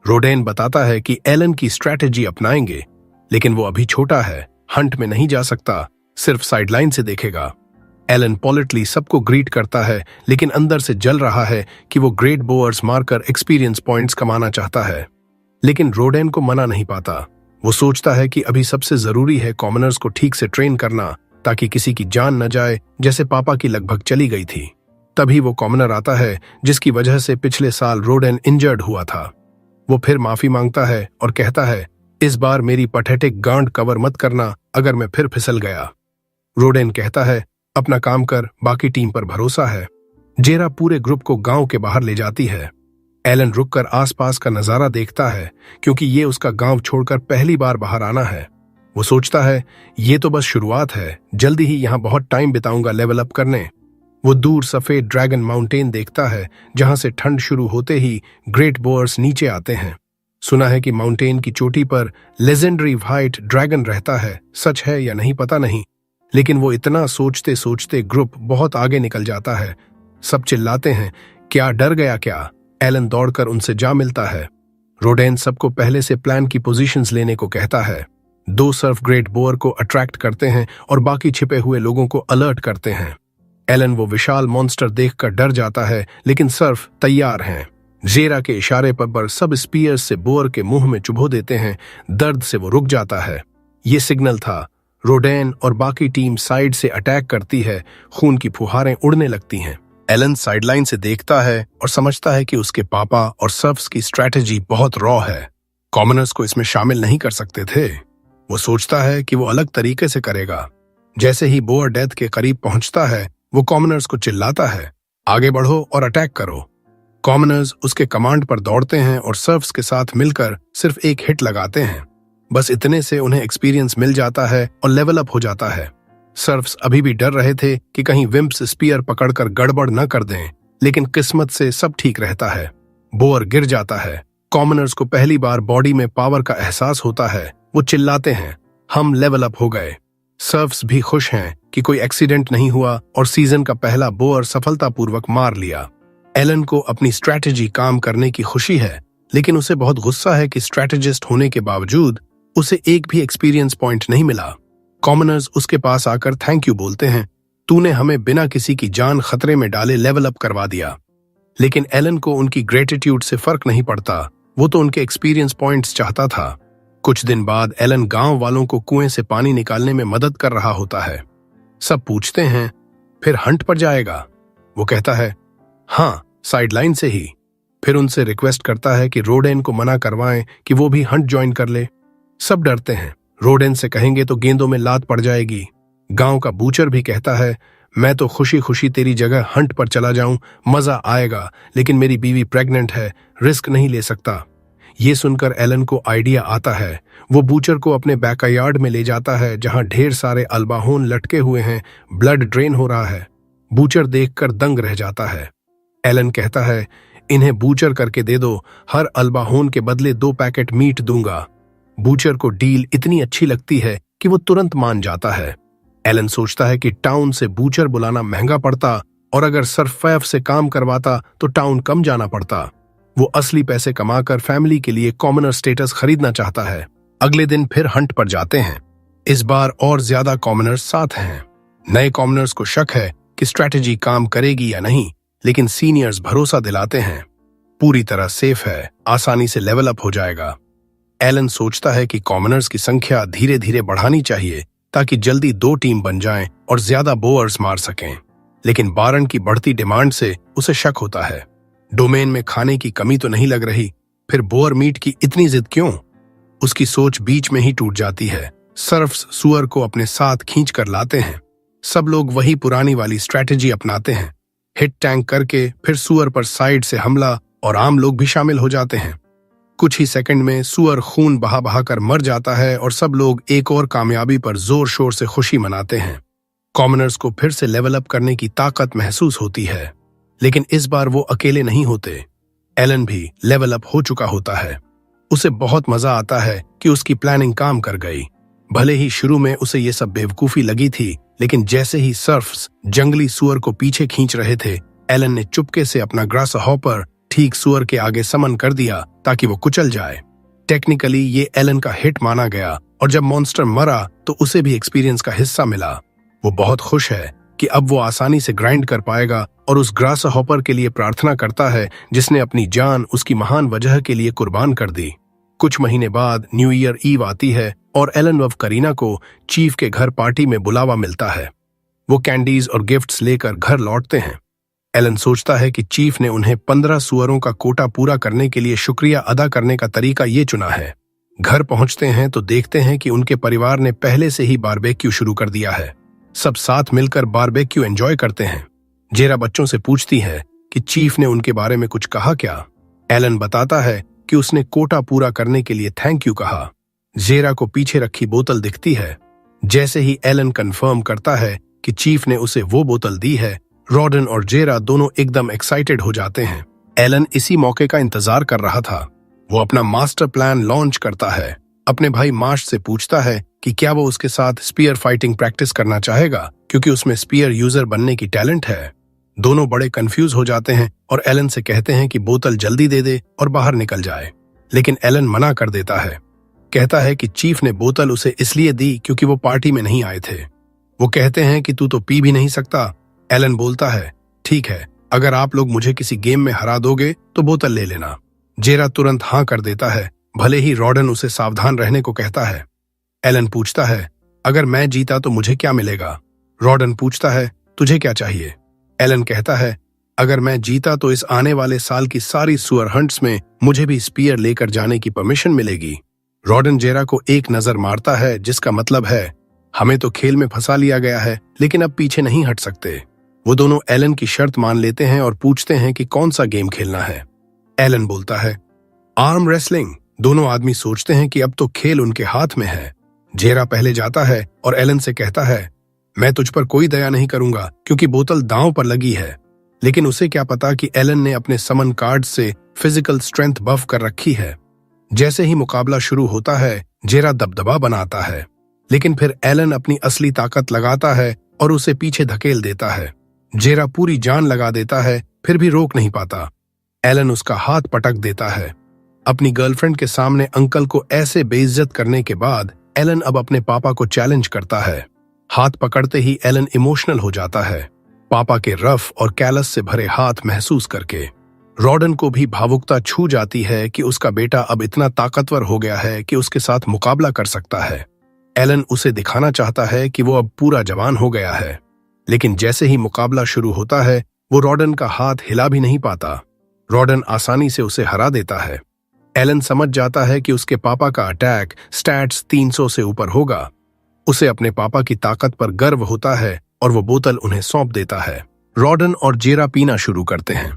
[SPEAKER 1] रोडेन बताता है कि एलन की स्ट्रैटेजी अपनाएंगे, लेकिन वो अभी छोटा है, हंट में नहीं जा सकता, सिर्फ साइडलाइन से देखेगा। एलन पॉलिटली सबको ग्रीट करता है, लेकिन अंदर से जल रहा है कि वो ग्रेट बोअर्स मारकर एक्सपीरियंस पॉइंट्स कमाना चाहता है। लेकिन रोडेन को मना नहीं पाता। वो सोचता है कि अभी सबसे जरूरी है कॉमनर्स को ठीक से ट्रेन करना, ताकि किसी की जान न जाए, जैसे पापा की लगभग चली गई थी। तभी वो कॉमनर आता है जिसकी वजह से पिछले साल रोडेन इंजर्ड हुआ था। वो फिर माफी मांगता है और कहता है, इस बार मेरी पथेटिक गांड कवर मत करना अगर मैं फिर फिसल गया। रोडेन कहता है, अपना काम कर, बाकी टीम पर भरोसा है। जेरा पूरे ग्रुप को गांव के बाहर ले जाती है। एलन रुककर आसपास का नजारा देखता है, क्योंकि ये उसका गांव छोड़कर पहली बार बाहर आना है। वो सोचता है, ये तो बस शुरुआत है, जल्दी ही यहाँ बहुत टाइम बिताऊंगा लेवल अप करने। वो दूर सफेद ड्रैगन माउंटेन देखता है, जहां से ठंड शुरू होते ही ग्रेट बोअर्स नीचे आते हैं। सुना है कि माउंटेन की चोटी पर लेजेंडरी व्हाइट ड्रैगन रहता है, सच है या नहीं पता नहीं, लेकिन वो इतना सोचते सोचते ग्रुप बहुत आगे निकल जाता है। सब चिल्लाते हैं, क्या डर गया क्या? एलन दौड़कर उनसे जा मिलता है। रोडेन सबको पहले से प्लान की पोजीशंस लेने को कहता है। 2 सर्फ ग्रेट बोअर को अट्रैक्ट करते हैं और बाकी छिपे हुए लोगों को अलर्ट करते हैं। एलन वो विशाल मॉन्स्टर देखकर डर जाता है, लेकिन सर्फ तैयार हैं। जेरा के इशारे पर सब स्पीयर्स से बोअर के मुंह में चुभो देते हैं। दर्द से वो रुक जाता है। ये सिग्नल था। रोडेन और बाकी टीम साइड से अटैक करती है। खून की फुहारें उड़ने लगती हैं। एलन साइडलाइन से देखता है और समझता है कि उसके पापा और सर्फ्स की स्ट्रैटेजी बहुत रॉ है। कॉमनर्स को इसमें शामिल नहीं कर सकते थे। वो सोचता है कि वो अलग तरीके से करेगा। जैसे ही बोअर डेथ के करीब पहुंचता है, वो कॉमनर्स को चिल्लाता है, आगे बढ़ो और अटैक करो। कॉमनर्स उसके कमांड पर दौड़ते हैं और सर्फ्स के साथ मिलकर सिर्फ एक हिट लगाते हैं। बस इतने से उन्हें एक्सपीरियंस मिल जाता है और लेवल अप हो जाता है। सर्फ्स अभी भी डर रहे थे कि कहीं विम्प्स स्पीयर पकड़कर गड़बड़ न कर दें, लेकिन किस्मत से सब ठीक रहता है। बोअर गिर जाता है। कॉमनर्स को पहली बार बॉडी में पावर का एहसास होता है। वो चिल्लाते हैं, हम लेवल अप हो गए। सर्फ्स भी खुश हैं कि कोई एक्सीडेंट नहीं हुआ और सीजन का पहला बोअर सफलतापूर्वक मार लिया। एलन को अपनी स्ट्रैटेजी काम करने की खुशी है, लेकिन उसे बहुत गुस्सा है कि स्ट्रैटेजिस्ट होने के बावजूद उसे एक भी एक्सपीरियंस पॉइंट नहीं मिला। कॉमनर्स उसके पास आकर थैंक यू बोलते हैं, तूने हमें बिना किसी की जान खतरे में डाले लेवल अप करवा दिया। लेकिन एलन को उनकी ग्रेटिट्यूड से फर्क नहीं पड़ता। वो तो उनके एक्सपीरियंस पॉइंट्स चाहता था। कुछ दिन बाद एलन गांव वालों को कुएं से पानी निकालने में मदद कर रहा होता है। सब पूछते हैं, फिर हंट पर जाएगा? वो कहता है, हाँ, साइडलाइन से ही। फिर उनसे रिक्वेस्ट करता है कि रोडेन को मना करवाएं कि वो भी हंट ज्वाइन कर ले। सब डरते हैं, रोडेन से कहेंगे तो गेंदों में लात पड़ जाएगी। गांव का बूचर भी कहता है, मैं तो खुशी खुशी तेरी जगह हंट पर चला जाऊं, मजा आएगा, लेकिन मेरी बीवी प्रेग्नेंट है, रिस्क नहीं ले सकता। ये सुनकर एलन को आइडिया आता है। वो बूचर को अपने बैकयार्ड में ले जाता है, जहां ढेर सारे अल्बाहोन लटके हुए हैं, ब्लड ड्रेन हो रहा है। बूचर देखकर दंग रह जाता है। एलन कहता है, इन्हें बूचर करके दे दो, हर अल्बाहोन के बदले 2 पैकेट मीट दूंगा। बूचर को डील इतनी अच्छी लगती है कि वो तुरंत मान जाता है। एलन सोचता है कि टाउन से बूचर बुलाना महंगा पड़ता और अगर सरफैफ से काम करवाता तो टाउन कम जाना पड़ता। वो असली पैसे कमाकर फैमिली के लिए कॉमनर स्टेटस खरीदना चाहता है। अगले दिन फिर हंट पर जाते हैं। इस बार और ज्यादा कॉमनर्स साथ हैं। नए कॉमनर्स को शक है कि स्ट्रैटेजी काम करेगी या नहीं, लेकिन सीनियर्स भरोसा दिलाते हैं पूरी तरह सेफ है, आसानी से लेवल अप हो जाएगा। एलन सोचता है कि कॉमनर्स की संख्या धीरे धीरे बढ़ानी चाहिए ताकि जल्दी 2 टीम बन जाएं और ज्यादा बोअर्स मार सकें, लेकिन बारन की बढ़ती डिमांड से उसे शक होता है। डोमेन में खाने की कमी तो नहीं लग रही, फिर बोअर मीट की इतनी जिद क्यों? उसकी सोच बीच में ही टूट जाती है। सर्फ्स सुअर को अपने साथ खींच कर लाते हैं। सब लोग वही पुरानी वाली स्ट्रैटेजी अपनाते हैं, हिट टैंक करके फिर सुअर पर साइड से हमला, और आम लोग भी शामिल हो जाते हैं। कुछ ही सेकंड में सुअर खून बहा बहा कर मर जाता है और सब लोग एक और कामयाबी पर जोर शोर से खुशी मनाते हैं। कॉमनर्स को फिर से लेवल अप करने की ताकत महसूस होती है, लेकिन इस बार वो अकेले नहीं होते। एलन भी लेवल अप हो चुका होता है। उसे बहुत मजा आता है कि उसकी प्लानिंग काम कर गई। भले ही शुरू में उसे ये सब बेवकूफी लगी थी, लेकिन जैसे ही सर्फ्स जंगली सुअर को पीछे खींच रहे थे, एलन ने चुपके से अपना ग्रास हॉपर ठीक सुअर के आगे समन कर दिया ताकि वो कुचल जाए। टेक्निकली ये एलन का हिट माना गया, और जब मॉन्स्टर मरा तो उसे भी एक्सपीरियंस का हिस्सा मिला। वो बहुत खुश है कि अब वो आसानी से ग्राइंड कर पाएगा और उस ग्रास हॉपर के लिए प्रार्थना करता है जिसने अपनी जान उसकी महान वजह के लिए कुर्बान कर दी। कुछ महीने बाद न्यू ईयर ईव आती है और एलन व करीना को चीफ के घर पार्टी में बुलावा मिलता है। वो कैंडीज और गिफ्ट्स लेकर घर लौटते हैं। एलन सोचता है कि चीफ ने उन्हें 15 सुअरों का कोटा पूरा करने के लिए शुक्रिया अदा करने का तरीका ये चुना है। घर पहुंचते हैं तो देखते हैं कि उनके परिवार ने पहले से ही बारबेक्यू शुरू कर दिया है। सब साथ मिलकर बारबेक्यू एंजॉय करते हैं। जेरा बच्चों से पूछती है कि चीफ ने उनके बारे में कुछ कहा क्या। एलन बताता है कि उसने कोटा पूरा करने के लिए थैंक यू कहा। जेरा को पीछे रखी बोतल दिखती है। जैसे ही एलन कंफर्म करता है कि चीफ ने उसे वो बोतल दी है, रॉडन और जेरा दोनों एकदम एक्साइटेड हो जाते हैं। एलन इसी मौके का इंतजार कर रहा था। वो अपना मास्टर प्लान लॉन्च करता है। अपने भाई मार्श से पूछता है कि क्या वो उसके साथ स्पीयर फाइटिंग प्रैक्टिस करना चाहेगा, क्योंकि उसमें स्पीयर यूजर बनने की टैलेंट है। दोनों बड़े कंफ्यूज हो जाते हैं और एलन से कहते हैं कि बोतल जल्दी दे दे और बाहर निकल जाए, लेकिन एलन मना कर देता है। कहता है कि चीफ ने बोतल उसे इसलिए दी क्योंकि वो पार्टी में नहीं आए थे। वो कहते हैं कि तू तो पी भी नहीं सकता। एलन बोलता है, ठीक है, अगर आप लोग मुझे किसी गेम में हरा दोगे तो बोतल ले लेना। जेरा तुरंत हाँ कर देता है, भले ही रॉडन उसे सावधान रहने को कहता है। एलन पूछता है, अगर मैं जीता तो मुझे क्या मिलेगा? रॉडन पूछता है, तुझे क्या चाहिए? एलन कहता है, अगर मैं जीता तो इस आने वाले साल की सारी सुअर हंट्स में मुझे भी स्पीयर लेकर जाने की परमिशन मिलेगी। रॉडन जेरा को एक नजर मारता है, जिसका मतलब है हमें तो खेल में फंसा लिया गया है, लेकिन अब पीछे नहीं हट सकते। वो दोनों एलन की शर्त मान लेते हैं और पूछते हैं कि कौन सा गेम खेलना है। एलन बोलता है, आर्म रेसलिंग। दोनों आदमी सोचते हैं कि अब तो खेल उनके हाथ में है। जेरा पहले जाता है और एलन से कहता है, मैं तुझ पर कोई दया नहीं करूंगा क्योंकि बोतल दांव पर लगी है। लेकिन उसे क्या पता कि एलन ने अपने समन कार्ड से फिजिकल स्ट्रेंथ बफ कर रखी है। जैसे ही मुकाबला शुरू होता है, जेरा दबदबा बनाता है, लेकिन फिर एलन अपनी असली ताकत लगाता है और उसे पीछे धकेल देता है। जेरा पूरी जान लगा देता है, फिर भी रोक नहीं पाता। एलन उसका हाथ पटक देता है। अपनी गर्लफ्रेंड के सामने अंकल को ऐसे बेइज्जत करने के बाद एलन अब अपने पापा को चैलेंज करता है। हाथ पकड़ते ही एलन इमोशनल हो जाता है, पापा के रफ और कैलस से भरे हाथ महसूस करके। रॉडन को भी भावुकता छू जाती है कि उसका बेटा अब इतना ताकतवर हो गया है कि उसके साथ मुकाबला कर सकता है। एलन उसे दिखाना चाहता है कि वो अब पूरा जवान हो गया है, लेकिन जैसे ही मुकाबला शुरू होता है, वो रॉडन का हाथ हिला भी नहीं पाता। रॉडन आसानी से उसे हरा देता है। एलन समझ जाता है कि उसके पापा का अटैक स्टैट्स 300 से ऊपर होगा। उसे अपने पापा की ताकत पर गर्व होता है और वो बोतल उन्हें सौंप देता है। रॉडन और जेरा पीना शुरू करते हैं।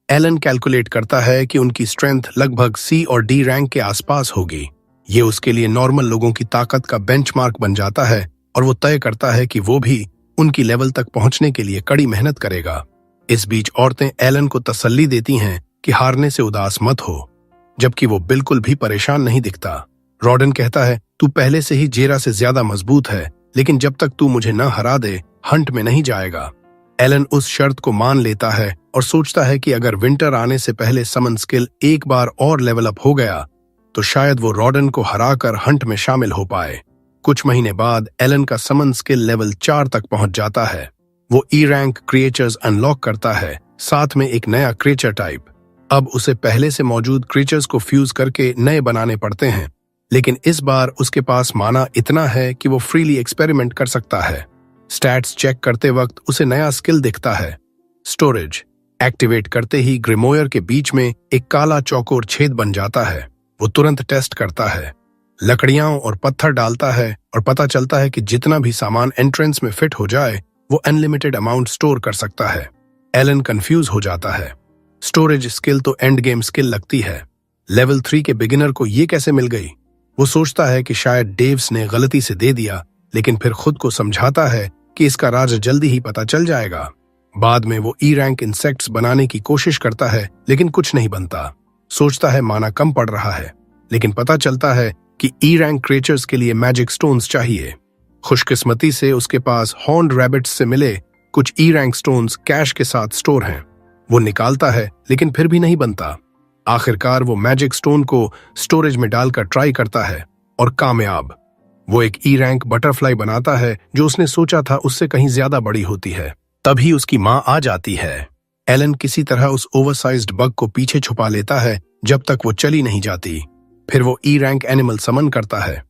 [SPEAKER 1] एलन कैलकुलेट करता है कि उनकी स्ट्रेंथ लगभग C और D रैंक के आसपास होगी। ये उसके लिए नॉर्मल लोगों की ताकत का बेंचमार्क बन जाता है और वो तय करता है कि वो भी उनकी लेवल तक पहुंचने के लिए कड़ी मेहनत करेगा। इस बीच औरतें एलन को तसल्ली देती हैं कि हारने से उदास मत हो, जबकि वो बिल्कुल भी परेशान नहीं दिखता। रॉडन कहता है, तू पहले से ही जेरा से ज्यादा मजबूत है, लेकिन जब तक तू मुझे न हरा दे, हंट में नहीं जाएगा। एलन उस शर्त को मान लेता है और सोचता है कि अगर विंटर आने से पहले समन स्किल एक बार और लेवल अप हो गया तो शायद वो रॉडन को हराकर हंट में शामिल हो पाए। कुछ महीने बाद एलन का समन स्किल लेवल 4 तक पहुंच जाता है। वो ई रैंक क्रिएचर्स अनलॉक करता है, साथ में एक नया क्रिएचर टाइप। अब उसे पहले से मौजूद क्रिएचर्स को फ्यूज करके नए बनाने पड़ते हैं, लेकिन इस बार उसके पास माना इतना है कि वो फ्रीली एक्सपेरिमेंट कर सकता है। स्टैट्स चेक करते वक्त उसे नया स्किल दिखता है, स्टोरेज। एक्टिवेट करते ही ग्रिमोयर के बीच में एक काला चौकोर छेद बन जाता है। वो तुरंत टेस्ट करता है, लकड़ियां और पत्थर डालता है और पता चलता है कि जितना भी सामान एंट्रेंस में फिट हो जाए वो अनलिमिटेड अमाउंट स्टोर कर सकता है। एलन कंफ्यूज हो जाता है। स्टोरेज स्किल तो एंड गेम स्किल लगती है, लेवल 3 के बिगिनर को ये कैसे मिल गई? वो सोचता है कि शायद डेव्स ने गलती से दे दिया, लेकिन फिर खुद को समझाता है कि इसका राज जल्दी ही पता चल जाएगा। बाद में वो ई रैंक इंसेक्ट्स बनाने की कोशिश करता है, लेकिन कुछ नहीं बनता। सोचता है माना कम पड़ रहा है, लेकिन पता चलता है कि ई रैंक क्रिएचर्स के लिए मैजिक स्टोन्स चाहिए। खुशकिस्मती से उसके पास हॉर्न्ड रैबिट्स से मिले कुछ ई रैंक स्टोन्स कैश के साथ स्टोर हैं। वो निकालता है, लेकिन फिर भी नहीं बनता। आखिरकार वो मैजिक स्टोन को स्टोरेज में डालकर ट्राई करता है और कामयाब। वो एक ई रैंक बटरफ्लाई बनाता है जो उसने सोचा था उससे कहीं ज्यादा बड़ी होती है। तभी उसकी माँ आ जाती है। एलन किसी तरह उस ओवरसाइज्ड बग को पीछे छुपा लेता है जब तक वो चली नहीं जाती। फिर वो ई रैंक एनिमल समन करता है,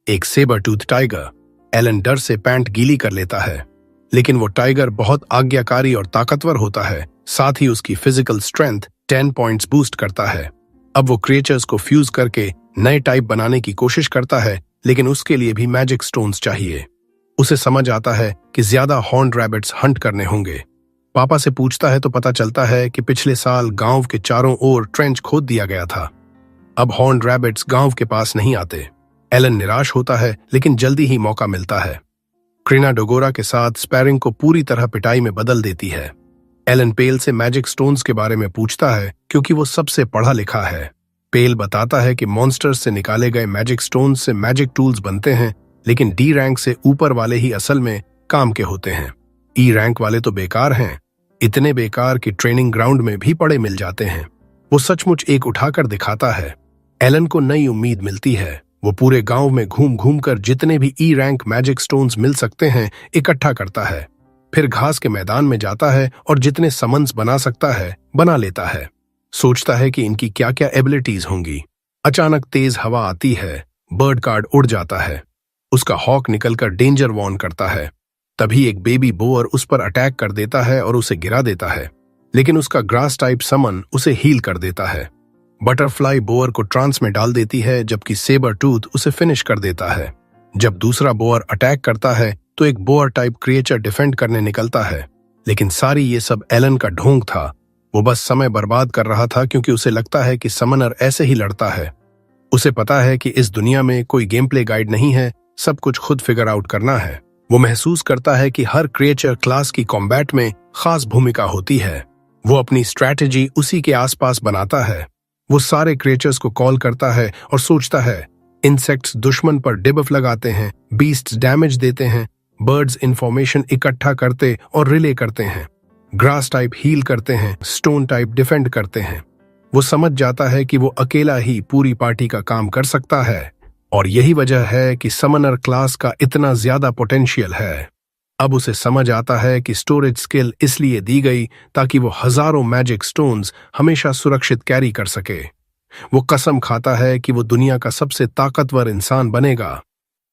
[SPEAKER 1] एक सेबर टूथ टाइगर। एलन डर से पैंट गीली कर लेता है, लेकिन वो टाइगर बहुत आज्ञाकारी और ताकतवर होता है। साथ ही उसकी फिजिकल स्ट्रेंथ 10 पॉइंट्स बूस्ट करता है। अब वो क्रिएचर्स को फ्यूज करके नए टाइप बनाने की कोशिश करता है, लेकिन उसके लिए भी मैजिक स्टोन्स चाहिए। उसे समझ आता है कि ज्यादा हॉर्न्ड रैबिट्स हंट करने होंगे। पापा से पूछता है तो पता चलता है कि पिछले साल गांव के चारों ओर ट्रेंच खोद दिया गया था। अब हॉर्न्ड रैबिट्स गांव के पास नहीं आते। एलन निराश होता है, लेकिन जल्दी ही मौका मिलता है। क्रीना डोगोरा के साथ स्पैरिंग को पूरी तरह पिटाई में बदल देती है। एलन पेल से मैजिक स्टोन्स के बारे में पूछता है क्योंकि वो सबसे पढ़ा लिखा है। पेल बताता है कि मॉन्स्टर्स से निकाले गए मैजिक स्टोन्स से मैजिक टूल्स बनते हैं, लेकिन डी रैंक से ऊपर वाले ही असल में काम के होते हैं। ई रैंक वाले तो बेकार हैं, इतने बेकार कि ट्रेनिंग ग्राउंड में भी पड़े मिल जाते हैं। वो सचमुच एक उठाकर दिखाता है। एलन को नई उम्मीद मिलती है। वो पूरे गांव में घूम घूम कर जितने भी ई रैंक मैजिक स्टोन्स मिल सकते हैं इकट्ठा करता है। फिर घास के मैदान में जाता है और जितने समन्स बना सकता है बना लेता है। सोचता है कि इनकी क्या क्या एबिलिटीज होंगी। अचानक तेज हवा आती है, बर्ड कार्ड उड़ जाता है। उसका हॉक निकलकर डेंजर वॉर्न करता है। तभी एक बेबी बोअर उस पर अटैक कर देता है और उसे गिरा देता है, लेकिन उसका ग्रास टाइप समन उसे हील कर देता है। बटरफ्लाई बोअर को ट्रांस में डाल देती है, जबकि सेबर टूथ उसे फिनिश कर देता है। जब दूसरा बोअर अटैक करता है तो एक बोअर टाइप क्रिएचर डिफेंड करने निकलता है, लेकिन सारी ये सब एलन का ढोंग था। वो बस समय बर्बाद कर रहा था क्योंकि उसे लगता है कि समनर ऐसे ही लड़ता है। उसे पता है कि इस दुनिया में कोई गेम प्ले गाइड नहीं है, सब कुछ खुद फिगर आउट करना है। वो महसूस करता है कि हर क्रिएचर क्लास की कॉम्बैट में खास भूमिका होती है। वो अपनी स्ट्रैटेजी उसी के आसपास बनाता है। वो सारे क्रिएचर्स को कॉल करता है और सोचता है, इंसेक्ट्स दुश्मन पर डिबफ लगाते हैं, बीस्ट्स डैमेज देते हैं, बर्ड्स इंफॉर्मेशन इकट्ठा करते और रिले करते हैं, ग्रास टाइप हील करते हैं, स्टोन टाइप डिफेंड करते हैं। वो समझ जाता है कि वो अकेला ही पूरी पार्टी का काम कर सकता है, और यही वजह है कि समनर क्लास का इतना ज्यादा पोटेंशियल है। अब उसे समझ आता है कि स्टोरेज स्किल इसलिए दी गई ताकि वो हजारों मैजिक स्टोन्स हमेशा सुरक्षित कैरी कर सके। वो कसम खाता है कि वो दुनिया का सबसे ताकतवर इंसान बनेगा।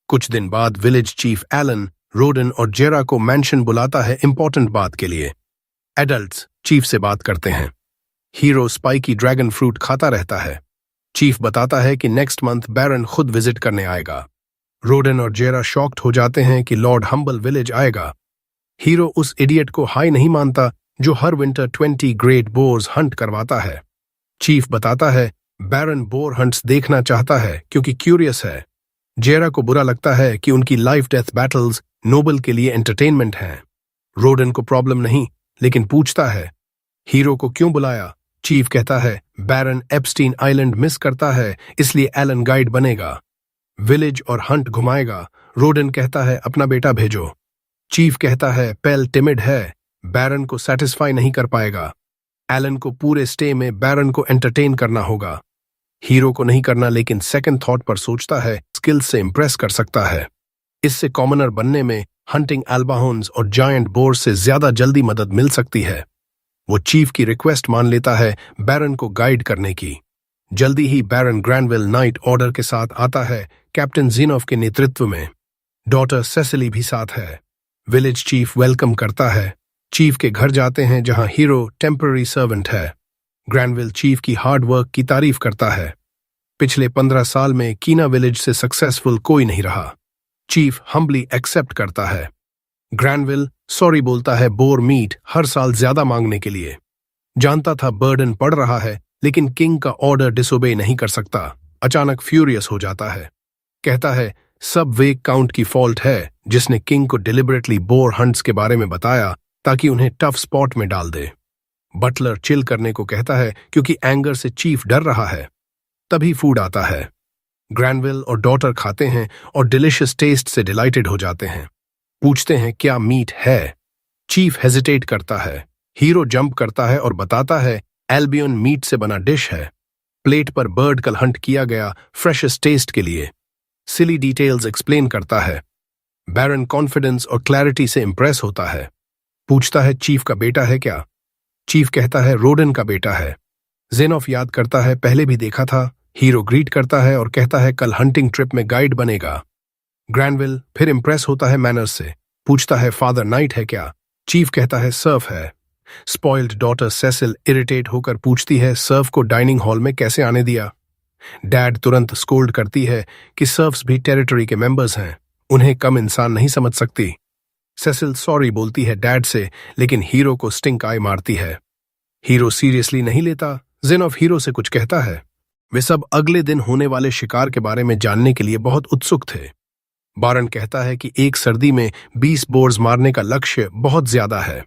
[SPEAKER 1] कुछ दिन बाद विलेज चीफ एलन, रोडन और जेरा को मैंशन बुलाता है इंपॉर्टेंट बात के लिए। एडल्ट्स चीफ से बात करते हैं। हीरो स्पाइकी ड्रैगन फ्रूट खाता रहता है। चीफ बताता है कि नेक्स्ट मंथ बैरन खुद विजिट करने आएगा। रोडन और जेरा शॉक्ड हो जाते हैं कि लॉर्ड हम्बल विलेज आएगा। हीरो उस इडियट को हाई नहीं मानता जो हर विंटर 20 ग्रेट बोर्स हंट करवाता है। चीफ बताता है बैरन बोर हंट्स देखना चाहता है क्योंकि क्यूरियस है। जेरा को बुरा लगता है कि उनकी लाइफ डेथ बैटल्स नोबल के लिए एंटरटेनमेंट हैं। रोडन को प्रॉब्लम नहीं, लेकिन पूछता है हीरो को क्यों बुलाया। चीफ कहता है बैरन एप्स्टीन आइलैंड मिस करता है, इसलिए एलन गाइड बनेगा, विलेज और हंट घुमाएगा। रोडन कहता है अपना बेटा भेजो। चीफ कहता है पेल टिमिड है, बैरन को सेटिस्फाई नहीं कर पाएगा। एलन को पूरे स्टे में बैरन को एंटरटेन करना होगा। हीरो को नहीं करना, लेकिन सेकंड थॉट पर सोचता है स्किल से इंप्रेस कर सकता है। इससे कॉमनर बनने में हंटिंग एल्बाहोन्स और जायंट बोर से ज्यादा जल्दी मदद मिल सकती है। वो चीफ की रिक्वेस्ट मान लेता है बैरन को गाइड करने की। जल्दी ही बैरन ग्रैनविल नाइट ऑर्डर के साथ आता है, कैप्टन ज़ीनॉफ के नेतृत्व में। डॉटर सेसिली भी साथ है। विलेज चीफ वेलकम करता है। चीफ के घर जाते हैं जहां हीरो टेम्पररी सर्वेंट है। ग्रैनविल चीफ की हार्ड वर्क की तारीफ करता है। पिछले 15 साल में कीना विलेज से सक्सेसफुल कोई नहीं रहा। चीफ हम्बली एक्सेप्ट करता है। ग्रैनविल सॉरी बोलता है बोर मीट हर साल ज्यादा मांगने के लिए। जानता था बर्डन पड़ रहा है, लेकिन किंग का ऑर्डर डिसोबे नहीं कर सकता। अचानक फ्यूरियस हो जाता है। कहता है सब वेग काउंट की फॉल्ट है, जिसने किंग को डिलिबरेटली बोर हंट्स के बारे में बताया ताकि उन्हें टफ स्पॉट में डाल दे। बटलर चिल करने को कहता है क्योंकि एंगर से चीफ डर रहा है। तभी फूड आता है। ग्रैनविल और डॉटर खाते हैं और डिलिशियस टेस्ट से डिलाइटेड हो जाते हैं। पूछते हैं क्या मीट है। चीफ हेजिटेट करता है। हीरो जंप करता है और बताता है एल्बियन मीट से बना डिश है। प्लेट पर बर्ड कल हंट किया गया फ्रेशेस्ट टेस्ट के लिए। सिली डिटेल्स एक्सप्लेन करता है। बैरन कॉन्फिडेंस और क्लैरिटी से इंप्रेस होता है। पूछता है चीफ का बेटा है क्या। चीफ कहता है रोडन का बेटा है। ज़ेनॉफ याद करता है पहले भी देखा था। हीरो ग्रीट करता है और कहता है कल हंटिंग ट्रिप में गाइड बनेगा। ग्रैनविल फिर इंप्रेस होता है मैनर्स से। पूछता है फादर नाइट है क्या। चीफ कहता है सर्फ है। स्पॉइल्ड डॉटर सेसिल इरिटेट होकर पूछती है सर्फ को डाइनिंग हॉल में कैसे आने दिया। डैड तुरंत स्कोल्ड करती है कि सर्फ्स भी टेरिटरी के मेंबर्स हैं, उन्हें कम इंसान नहीं समझ सकती। सेसिल सॉरी बोलती है डैड से, लेकिन हीरो को स्टिंक आई मारती है। हीरो सीरियसली नहीं लेता। ज़ेनॉफ हीरो से कुछ कहता है। वे सब अगले दिन होने वाले शिकार के बारे में जानने के लिए बहुत उत्सुक थे। बारन कहता है कि एक सर्दी में 20 बोर्स मारने का लक्ष्य बहुत ज्यादा है।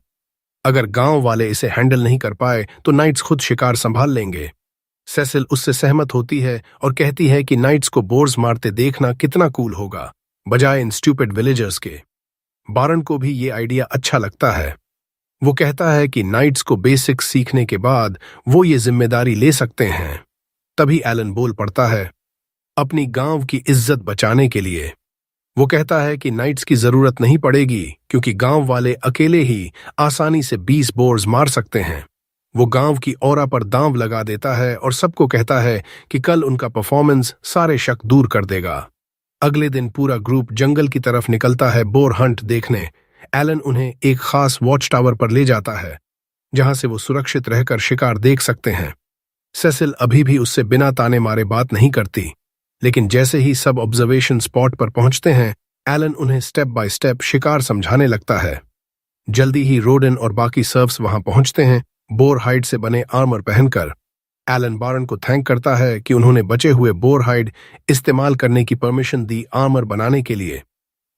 [SPEAKER 1] अगर गांव वाले इसे हैंडल नहीं कर पाए तो नाइट्स खुद शिकार संभाल लेंगे। सेसिल उससे सहमत होती है और कहती है कि नाइट्स को बोर्स मारते देखना कितना कूल होगा, बजाय इन स्टूपिड विलेजर्स के। बारन को भी ये आइडिया अच्छा लगता है। वो कहता है कि नाइट्स को बेसिक्स सीखने के बाद वो ये जिम्मेदारी ले सकते हैं। तभी एलन बोल पड़ता है अपनी गांव की इज्जत बचाने के लिए। वो कहता है कि नाइट्स की जरूरत नहीं पड़ेगी क्योंकि गांव वाले अकेले ही आसानी से 20 बोर्स मार सकते हैं। वो गांव की औरा पर दांव लगा देता है और सबको कहता है कि कल उनका परफॉर्मेंस सारे शक दूर कर देगा। अगले दिन पूरा ग्रुप जंगल की तरफ निकलता है बोर हंट देखने। एलन उन्हें एक खास वॉच टावर पर ले जाता है जहां से वो सुरक्षित रहकर शिकार देख सकते हैं। सेसिल अभी भी उससे बिना ताने मारे बात नहीं करती, लेकिन जैसे ही सब ऑब्जर्वेशन स्पॉट पर पहुंचते हैं एलन उन्हें स्टेप बाय स्टेप शिकार समझाने लगता है। जल्दी ही रोडन और बाकी सर्व्स वहां पहुंचते हैं बोर हाइड से बने आर्मर पहनकर। एलन बारन को थैंक करता है कि उन्होंने बचे हुए बोर हाइड इस्तेमाल करने की परमिशन दी आर्मर बनाने के लिए।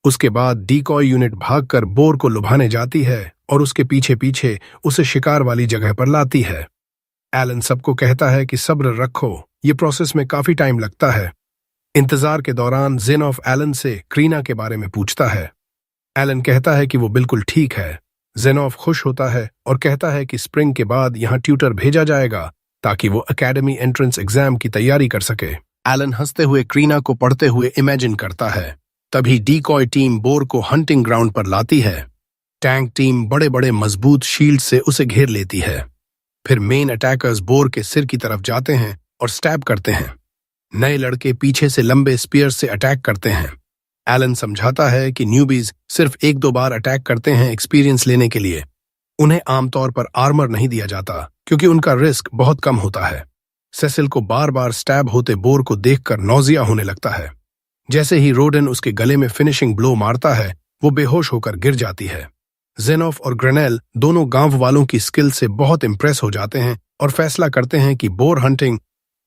[SPEAKER 1] उसके बाद डीकॉय यूनिट भागकर बोर को लुभाने जाती है और उसके पीछे पीछे उसे शिकार वाली जगह पर लाती है। एलन सबको कहता है कि सब्र रखो, ये प्रोसेस में काफी टाइम लगता है। इंतजार के दौरान ज़ेनॉफ एलन से क्रीना के बारे में पूछता है। एलन कहता है कि वो बिल्कुल ठीक है। ज़ेनॉफ खुश होता है और कहता है कि स्प्रिंग के बाद यहाँ ट्यूटर भेजा जाएगा ताकि वो एकेडमी एंट्रेंस एग्जाम की तैयारी कर सके। एलन हंसते हुए क्रीना को पढ़ते हुए इमेजिन करता है। तभी डीकॉय टीम बोर को हंटिंग ग्राउंड पर लाती है। टैंक टीम बड़े बड़े मजबूत शील्ड से उसे घेर लेती है। फिर मेन अटैकर्स बोर के सिर की तरफ जाते हैं और स्टैब करते हैं। नए लड़के पीछे से लंबे स्पीयर से अटैक करते हैं। एलन समझाता है कि न्यूबीज सिर्फ 1-2 बार अटैक करते हैं एक्सपीरियंस लेने के लिए। उन्हें आमतौर पर आर्मर नहीं दिया जाता क्योंकि उनका रिस्क बहुत कम होता है। सेसिल को बार बार स्टैब होते बोर को देखकर नौजिया होने लगता है। जैसे ही रोडन उसके गले में फिनिशिंग ब्लो मारता है वो बेहोश होकर गिर जाती है। ज़ेनॉफ और ग्रेनेल दोनों गांव वालों की स्किल से बहुत इंप्रेस हो जाते हैं और फैसला करते हैं कि बोर हंटिंग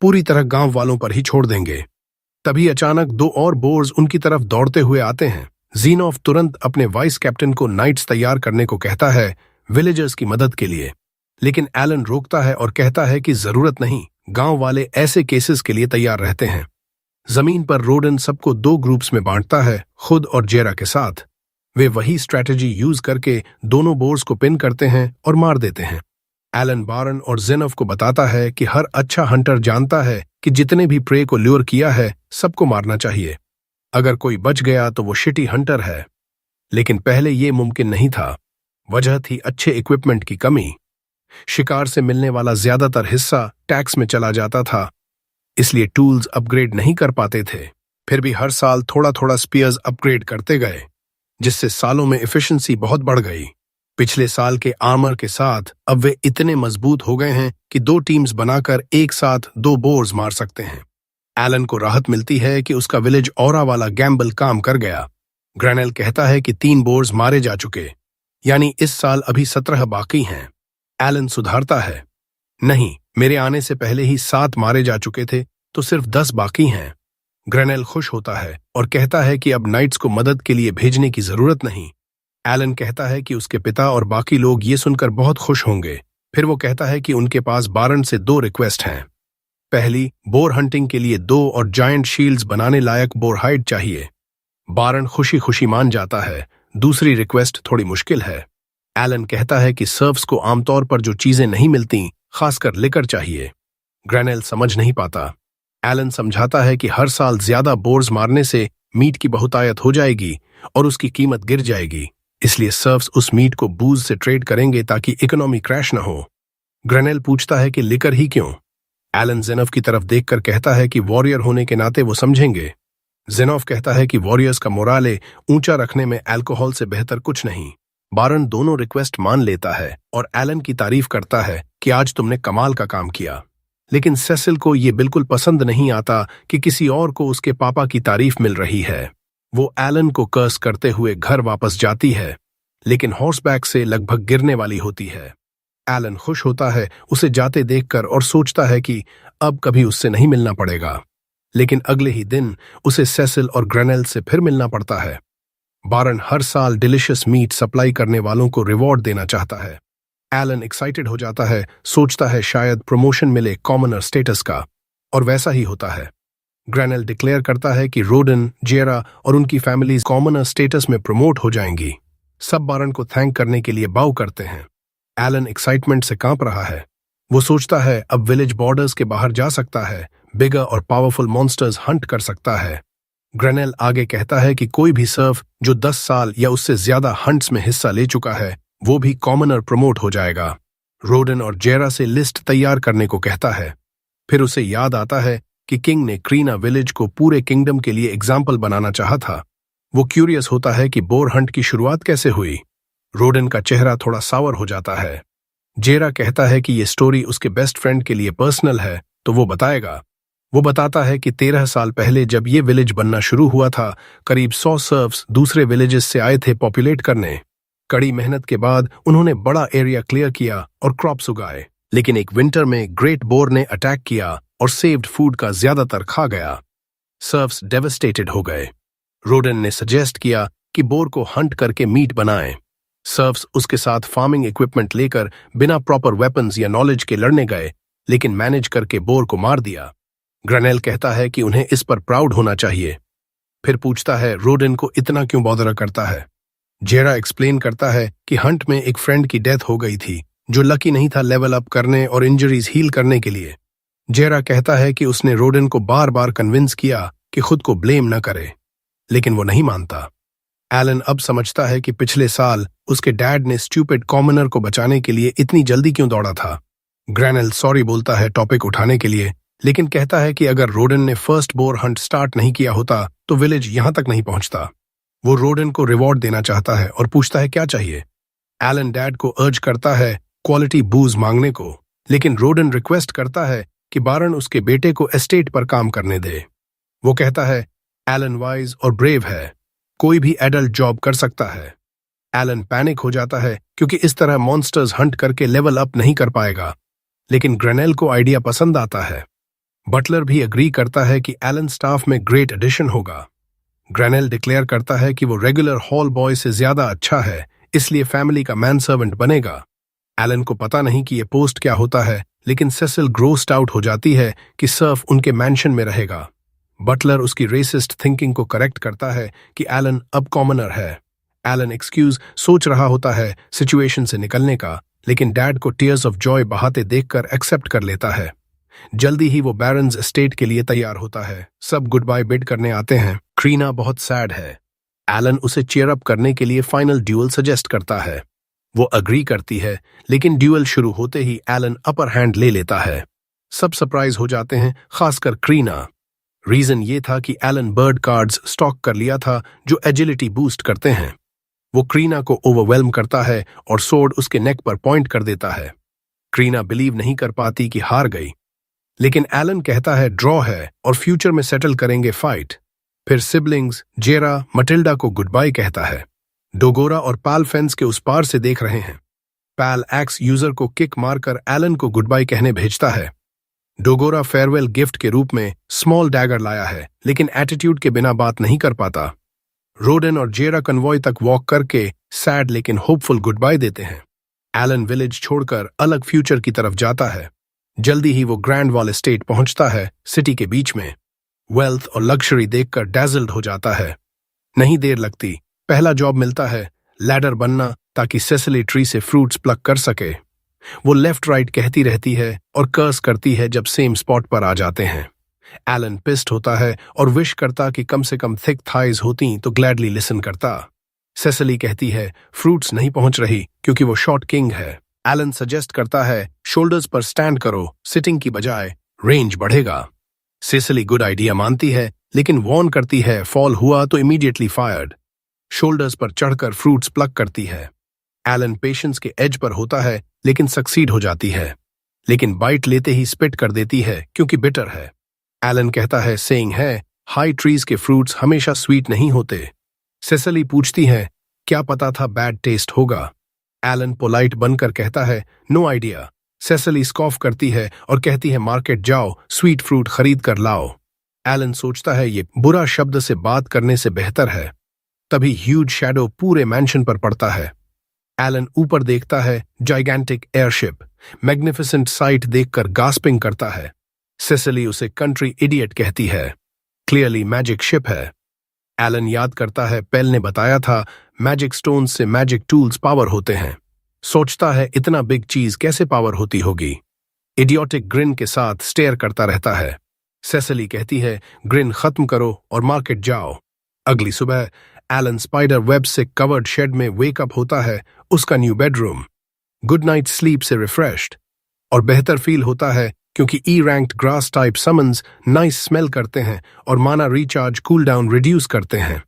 [SPEAKER 1] पूरी तरह गांव वालों पर ही छोड़ देंगे। तभी अचानक 2 और बोर्स उनकी तरफ दौड़ते हुए आते हैं। ज़ीनॉफ तुरंत अपने वाइस कैप्टन को नाइट्स तैयार करने को कहता है विलेजर्स की मदद के लिए, लेकिन एलन रोकता है और कहता है कि जरूरत नहीं, गांव वाले ऐसे केसेस के लिए तैयार रहते हैं। जमीन पर रोडन सबको 2 ग्रुप्स में बांटता है, खुद और जेरा के साथ। वे वही स्ट्रैटेजी यूज करके दोनों बोर्स को पिन करते हैं और मार देते हैं। एलन बारन और जेनफ को बताता है कि हर अच्छा हंटर जानता है कि जितने भी प्रे को ल्योर किया है सबको मारना चाहिए। अगर कोई बच गया तो वो शिटी हंटर है। लेकिन पहले ये मुमकिन नहीं था। वजह थी अच्छे इक्विपमेंट की कमी। शिकार से मिलने वाला ज्यादातर हिस्सा टैक्स में चला जाता था, इसलिए टूल्स अपग्रेड नहीं कर पाते थे। फिर भी हर साल थोड़ा थोड़ा स्पीयर्स अपग्रेड करते गए, जिससे सालों में एफिशिएंसी बहुत बढ़ गई। पिछले साल के आर्मर के साथ अब वे इतने मजबूत हो गए हैं कि 2 टीम्स बनाकर एक साथ 2 बोर्स मार सकते हैं। एलन को राहत मिलती है कि उसका विलेज ऑरा वाला गैम्बल काम कर गया। ग्रैनेल कहता है कि 3 बोर्स मारे जा चुके, यानी इस साल अभी 17 बाकी हैं। एलन सुधारता है, नहीं, मेरे आने से पहले ही 7 मारे जा चुके थे, तो सिर्फ 10 बाकी हैं। ग्रैनेल खुश होता है और कहता है कि अब नाइट्स को मदद के लिए भेजने की जरूरत नहीं। एलन कहता है कि उसके पिता और बाकी लोग ये सुनकर बहुत खुश होंगे। फिर वो कहता है कि उनके पास बारन से 2 रिक्वेस्ट हैं। पहली, बोर हंटिंग के लिए 2 और जायंट शील्ड्स बनाने लायक बोर हाइड चाहिए। बारन खुशी खुशी मान जाता है। दूसरी रिक्वेस्ट थोड़ी मुश्किल है। एलन कहता है कि सर्व्स को आमतौर पर जो चीजें नहीं मिलती, खासकर लिकर चाहिए। ग्रैनेल समझ नहीं पाता। एलन समझाता है कि हर साल ज्यादा बोर्स मारने से मीट की बहुतायत हो जाएगी और उसकी कीमत गिर जाएगी, इसलिए सर्व्स उस मीट को बूज से ट्रेड करेंगे ताकि इकोनॉमी क्रैश न हो। ग्रैनेल पूछता है कि लिकर ही क्यों? एलन जेनफ की तरफ देखकर कहता है कि वॉरियर होने के नाते वो समझेंगे। जेनॉफ कहता है कि वॉरियर्स का मोराले ऊंचा रखने में अल्कोहल से बेहतर कुछ नहीं। बारन दोनों रिक्वेस्ट मान लेता है और एलन की तारीफ करता है कि आज तुमने कमाल का काम किया। लेकिन सेसिल को ये बिल्कुल पसंद नहीं आता कि किसी और को उसके पापा की तारीफ मिल रही है। वो एलन को कर्स करते हुए घर वापस जाती है, लेकिन हॉर्सबैक से लगभग गिरने वाली होती है। एलन खुश होता है उसे जाते देखकर और सोचता है कि अब कभी उससे नहीं मिलना पड़ेगा। लेकिन अगले ही दिन उसे सेसिल और ग्रैनेल से फिर मिलना पड़ता है। बारन हर साल डिलिशियस मीट सप्लाई करने वालों को रिवॉर्ड देना चाहता है। एलन एक्साइटेड हो जाता है, सोचता है शायद प्रमोशन मिले कॉमनर स्टेटस का, और वैसा ही होता है। ग्रैनेल डिक्लेयर करता है कि रोडन, जेरा और उनकी फैमिलीज कॉमनर स्टेटस में प्रमोट हो जाएंगी। सब बारन को थैंक करने के लिए बाउ करते हैं। एलन एक्साइटमेंट से कांप रहा है। वो सोचता है अब विलेज बॉर्डर्स के बाहर जा सकता है, बिगर और पावरफुल मॉन्स्टर्स हंट कर सकता है। ग्रैनेल आगे कहता है कि कोई भी सर्फ जो 10 साल या उससे ज्यादा हंट्स में हिस्सा ले चुका है, वो भी कॉमनर प्रमोट हो जाएगा। रोडन और जेरा से लिस्ट तैयार करने को कहता है। फिर उसे याद आता है कि किंग ने क्रीना विलेज को पूरे किंगडम के लिए एग्जाम्पल बनाना चाहा था। वो क्यूरियस होता है कि बोर हंट की शुरुआत कैसे हुई। रोडन का चेहरा थोड़ा सावर हो जाता है। जेरा कहता है कि ये स्टोरी उसके बेस्ट फ्रेंड के लिए पर्सनल है, तो वो बताएगा। वो बताता है कि 13 साल पहले जब ये विलेज बनना शुरू हुआ था, करीब 100 सर्व्स दूसरे विलेजेस से आए थे पॉपुलेट करने। कड़ी मेहनत के बाद उन्होंने बड़ा एरिया क्लियर किया और क्रॉप्स उगाए, लेकिन एक विंटर में ग्रेट बोर ने अटैक किया और सेव्ड फूड का ज्यादातर खा गया। सर्व्स डेवस्टेटेड हो गए। रोडन ने सजेस्ट किया कि बोर को हंट करके मीट बनाएं। सर्व्स उसके साथ फार्मिंग इक्विपमेंट लेकर बिना प्रॉपर वेपन्स या नॉलेज के लड़ने गए, लेकिन मैनेज करके बोर को मार दिया। ग्रैनेल कहता है कि उन्हें इस पर प्राउड होना चाहिए। फिर पूछता है रोडन को इतना क्यों बॉदर करता है। जेरा एक्सप्लेन करता है कि हंट में एक फ्रेंड की डेथ हो गई थी जो लकी नहीं था लेवल अप करने और इंजरीज हील करने के लिए। जेरा कहता है कि उसने रोडन को बार बार कन्विंस किया कि खुद को ब्लेम न करे, लेकिन वो नहीं मानता। एलन अब समझता है कि पिछले साल उसके डैड ने स्टूपिड कॉमनर को बचाने के लिए इतनी जल्दी क्यों दौड़ा था। ग्रैनेल सॉरी बोलता है टॉपिक उठाने के लिए, लेकिन कहता है कि अगर रोडन ने फर्स्ट बोर हंट स्टार्ट नहीं किया होता तो विलेज यहां तक नहीं पहुंचता। वो रोडन को रिवॉर्ड देना चाहता है और पूछता है क्या चाहिए। एलन डैड को अर्ज करता है क्वालिटी बूज मांगने को, लेकिन रोडन रिक्वेस्ट करता है कि बारन उसके बेटे को एस्टेट पर काम करने दे। वो कहता है एलन वाइज और ब्रेव है, कोई भी एडल्ट जॉब कर सकता है। एलन पैनिक हो जाता है क्योंकि इस तरह मॉन्स्टर्स हंट करके लेवल अप नहीं कर पाएगा, लेकिन ग्रैनेल को आइडिया पसंद आता है। बटलर भी अग्री करता है कि एलन स्टाफ में ग्रेट एडिशन होगा। ग्रैनेल डिक्लेयर करता है कि वो रेगुलर हॉल बॉय से ज्यादा अच्छा है, इसलिए फैमिली का मैन सर्वेंट बनेगा। एलन को पता नहीं कि ये पोस्ट क्या होता है, लेकिन सेसिल ग्रोस्ड आउट हो जाती है कि सर्फ उनके मैंशन में रहेगा। बटलर उसकी रेसिस्ट थिंकिंग को करेक्ट करता है कि एलन अब कॉमनर है। एलन एक्सक्यूज सोच रहा होता है सिचुएशन से निकलने का, लेकिन डैड को टीयर्स ऑफ जॉय बहाते देखकर एक्सेप्ट कर लेता है। जल्दी ही वो बैरन्स एस्टेट के लिए तैयार होता है। सब गुड बाय बिड करने आते हैं। क्रीना बहुत सैड है। एलन उसे चीयर अप करने के लिए फाइनल ड्यूअल सजेस्ट करता है। वो अग्री करती है, लेकिन ड्यूअल शुरू होते ही एलन अपर हैंड ले लेता है। सब सरप्राइज हो जाते हैं, खासकर क्रीना। रीजन ये था कि एलन बर्ड कार्ड्स स्टॉक कर लिया था जो एजिलिटी बूस्ट करते हैं। वो क्रीना को ओवरवेल्म करता है और सोर्ड उसके नेक पर पॉइंट कर देता है। क्रीना बिलीव नहीं कर पाती कि हार गई, लेकिन एलन कहता है ड्रॉ है और फ्यूचर में सेटल करेंगे फाइट। फिर सिबलिंग्स जेरा मटिल्डा को गुड बाय कहता है। डोगोरा और पाल फेंस के उस पार से देख रहे हैं। पाल एक्स यूजर को किक मारकर एलन को गुड बाय कहने भेजता है। डोगोरा फेयरवेल गिफ्ट के रूप में स्मॉल डैगर लाया है, लेकिन एटीट्यूड के बिना बात नहीं कर पाता। रोडन और जेरा कन्वॉय तक वॉक करके सैड लेकिन होपफुल गुड बाय देते हैं। एलन विलेज छोड़कर अलग फ्यूचर की तरफ जाता है। जल्दी ही वो ग्रैंड वॉल एस्टेट पहुंचता है, सिटी के बीच में। वेल्थ और लग्जरी देखकर डैजल्ड हो जाता है। नहीं देर लगती, पहला जॉब मिलता है, लैडर बनना, ताकि सेसिली ट्री से फ्रूट्स प्लक कर सके। वो लेफ्ट राइट कहती रहती है और कर्स करती है जब सेम स्पॉट पर आ जाते हैं। एलन पिस्ट होता है और विश करता कि कम से कम थिक थाइज होती तो ग्लैडली लिसन करता। सेसिली कहती है फ्रूट्स नहीं पहुंच रही क्योंकि वो शॉर्ट किंग है। एलन सजेस्ट करता है शोल्डर्स पर स्टैंड करो, सिटिंग की बजाय, रेंज बढ़ेगा। सेसिली गुड आइडिया मानती है, लेकिन वॉर्न करती है फॉल हुआ तो इमीडिएटली फायर्ड। शोल्डर्स पर चढ़कर फ्रूट्स प्लक करती है। एलन पेशेंस के एज पर होता है, लेकिन सक्सीड हो जाती है, लेकिन बाइट लेते ही स्पिट कर देती है क्योंकि बिटर है। एलन कहता है सेइंग है हाई ट्रीज के फ्रूट्स हमेशा स्वीट नहीं होते। सेसिली पूछती है क्या पता था बैड टेस्ट होगा। एलन पोलाइट बनकर कहता है नो आइडिया। सेसिली स्कॉफ करती है और कहती है मार्केट जाओ, स्वीट फ्रूट खरीद कर लाओ। एलन सोचता है ये बुरा शब्द से बात करने से बेहतर है। तभी ह्यूज शैडो पूरे मैंशन पर पड़ता है। एलन ऊपर देखता है, जाइगेंटिक एयरशिप, मैग्निफिसेंट साइट देखकर गास्पिंग करता है। सेसिली उसे कंट्री इडियट कहती है। क्लियरली मैजिक शिप है। एलन याद करता है पेल ने बताया था मैजिक स्टोन से मैजिक टूल्स पावर होते हैं। सोचता है इतना बिग चीज कैसे पावर होती होगी। इडियोटिक ग्रिन के साथ स्टेयर करता रहता है। सेसिली कहती है ग्रिन खत्म करो और मार्केट जाओ। अगली सुबह एलन स्पाइडर वेब से कवर्ड शेड में वेकअप होता है, उसका new bedroom. Good night sleep से रिफ्रेश्ड और बेहतर फील होता है क्योंकि ई ranked grass type summons nice smell करते हैं और माना रिचार्ज कूल डाउन रिड्यूस करते हैं।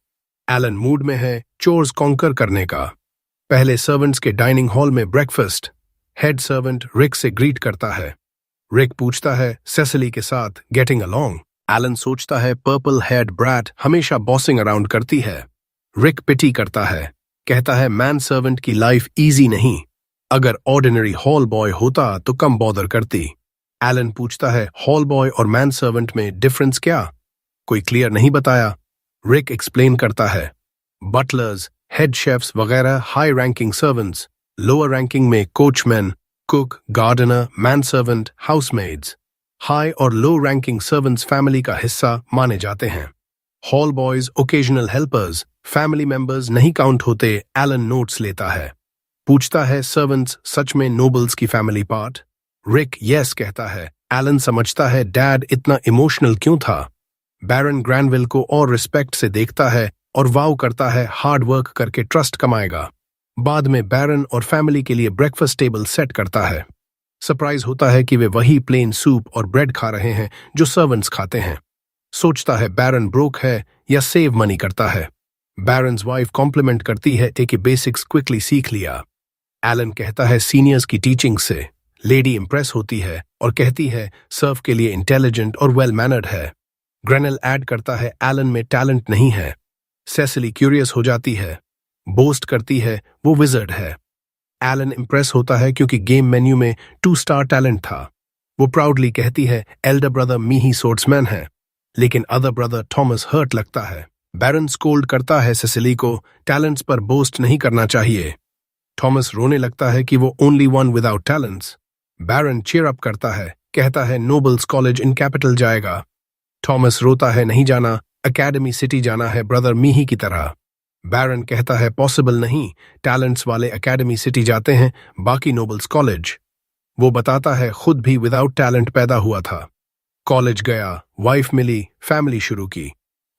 [SPEAKER 1] एलन मूड में है चोर्स कॉन्कर करने का। पहले सर्वेंट्स के डाइनिंग हॉल में ब्रेकफास्ट। हेड सर्वेंट रिक से ग्रीट करता है। रिक पूछता है सेसिली के साथ गेटिंग अलोंग। एलन सोचता है पर्पल हेड ब्रैट हमेशा बॉसिंग अराउंड करती है। रिक पिटी करता है, कहता है मैन सर्वेंट की लाइफ इजी नहीं, अगर ऑर्डिनरी हॉल बॉय होता तो कम बॉदर करती। एलन पूछता है हॉल बॉय और मैन सर्वेंट में डिफरेंस क्या? कोई क्लियर नहीं बताया। रिक एक्सप्लेन करता है बटलर्स, हेड शेफ्स वगैरह high ranking servants, lower ranking में coachman, cook, gardener, man servant, housemaids. High और लो रैंकिंग सर्वेंट्स फैमिली का हिस्सा माने जाते हैं। Hall boys occasional helpers, family members नहीं काउंट होते। एलन नोट्स लेता है। पूछता है सर्वेंट्स सच में नोबल्स की फैमिली पार्ट? रिक यस कहता है। एलन समझता है डैड इतना इमोशनल क्यों था। बैरन ग्रैनविल को और रिस्पेक्ट से देखता है और वाव करता है हार्ड वर्क करके ट्रस्ट कमाएगा। बाद में बैरन और फैमिली के लिए ब्रेकफास्ट टेबल सेट करता है। सरप्राइज होता है कि वे वही प्लेन सूप और ब्रेड खा रहे हैं जो सर्वेंट्स खाते हैं। सोचता है बैरन ब्रोक है या सेव मनी करता है। बैरन्स वाइफ कॉम्प्लीमेंट करती है कि बेसिक्स क्विकली सीख लिया। एलन कहता है सीनियर्स की टीचिंग से लेडी इंप्रेस होती है और कहती है सर्व के लिए इंटेलिजेंट और वेल मैनर्ड है। ग्रेनल ऐड करता है एलन में टैलेंट नहीं है। सेसिली क्यूरियस हो जाती है, बोस्ट करती है वो विजर्ड है। एलन इंप्रेस होता है क्योंकि गेम मेन्यू में 2 स्टार टैलेंट था। वो प्राउडली कहती है एल्डर ब्रदर मीही सोर्ट्समैन है, लेकिन अदर ब्रदर थॉमस हर्ट लगता है। बैरन स्कोल्ड करता है सेसिली को टैलेंट्स पर बोस्ट नहीं करना चाहिए। थॉमस रोने लगता है कि वो ओनली वन विदाउट टैलेंट्स। बैरन चीयर अप करता है, कहता है नोबल्स कॉलेज इन कैपिटल जाएगा। थॉमस रोता है नहीं जाना, एकेडमी सिटी जाना है ब्रदर मीही की तरह। बैरन कहता है पॉसिबल नहीं, टैलेंट्स वाले एकेडमी सिटी जाते हैं, बाकी नोबल्स कॉलेज। वो बताता है खुद भी विदाउट टैलेंट पैदा हुआ था। कॉलेज गया, वाइफ मिली, फैमिली शुरू की।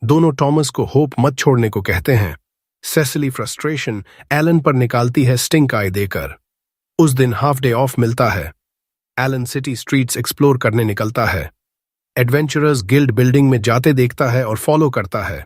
[SPEAKER 1] दोनों टॉमस को होप मत छोड़ने को कहते हैं। सेसिली फ्रस्ट्रेशन एलन पर निकालती है स्टिंक आई देकर। उस दिन हाफ डे ऑफ मिलता है। एलन सिटी स्ट्रीट्स एक्सप्लोर करने निकलता है। एडवेंचरर्स गिल्ड बिल्डिंग में जाते देखता है और फॉलो करता है।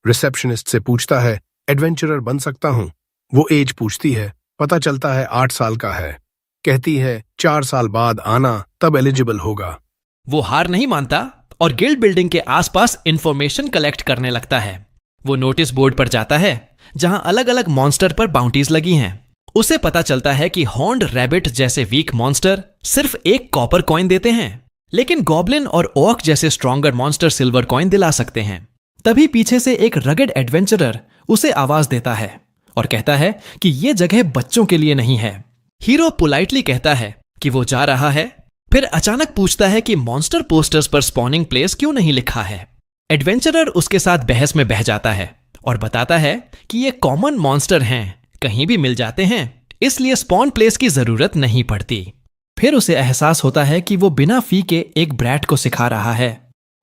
[SPEAKER 1] रिसेप्शनिस्ट से पूछता है एडवेंचरर बन सकता हूं? वो एज पूछती है, पता चलता है 8 साल का है। कहती है 4 साल बाद आना, तब एलिजिबल होगा।
[SPEAKER 2] वो हार नहीं मानता और गिल्ड बिल्डिंग के आसपास इंफॉर्मेशन कलेक्ट करने लगता है। वो नोटिस बोर्ड पर जाता है जहां अलग अलग मॉन्स्टर पर बाउंटीज लगी हैं। उसे पता चलता है कि हॉर्न्ड रैबिट जैसे वीक मॉन्स्टर सिर्फ 1 कॉपर कॉइन देते हैं, लेकिन गॉब्लिन और ओक जैसे स्ट्रॉन्गर मॉन्स्टर सिल्वर कॉइन दिला सकते हैं। तभी पीछे से एक रगड एडवेंचरर उसे आवाज देता है और कहता है कि ये जगह बच्चों के लिए नहीं है। हीरो पोलाइटली कहता है कि वो जा रहा है, फिर अचानक पूछता है कि मॉन्स्टर पोस्टर्स पर स्पॉनिंग प्लेस क्यों नहीं लिखा है। एडवेंचरर उसके साथ बहस में बह जाता है और बताता है कि ये कॉमन मॉन्स्टर हैं, कहीं भी मिल जाते हैं, इसलिए स्पॉन प्लेस की जरूरत नहीं पड़ती। फिर उसे एहसास होता है कि वो बिना फी के एक ब्रैट को सिखा रहा है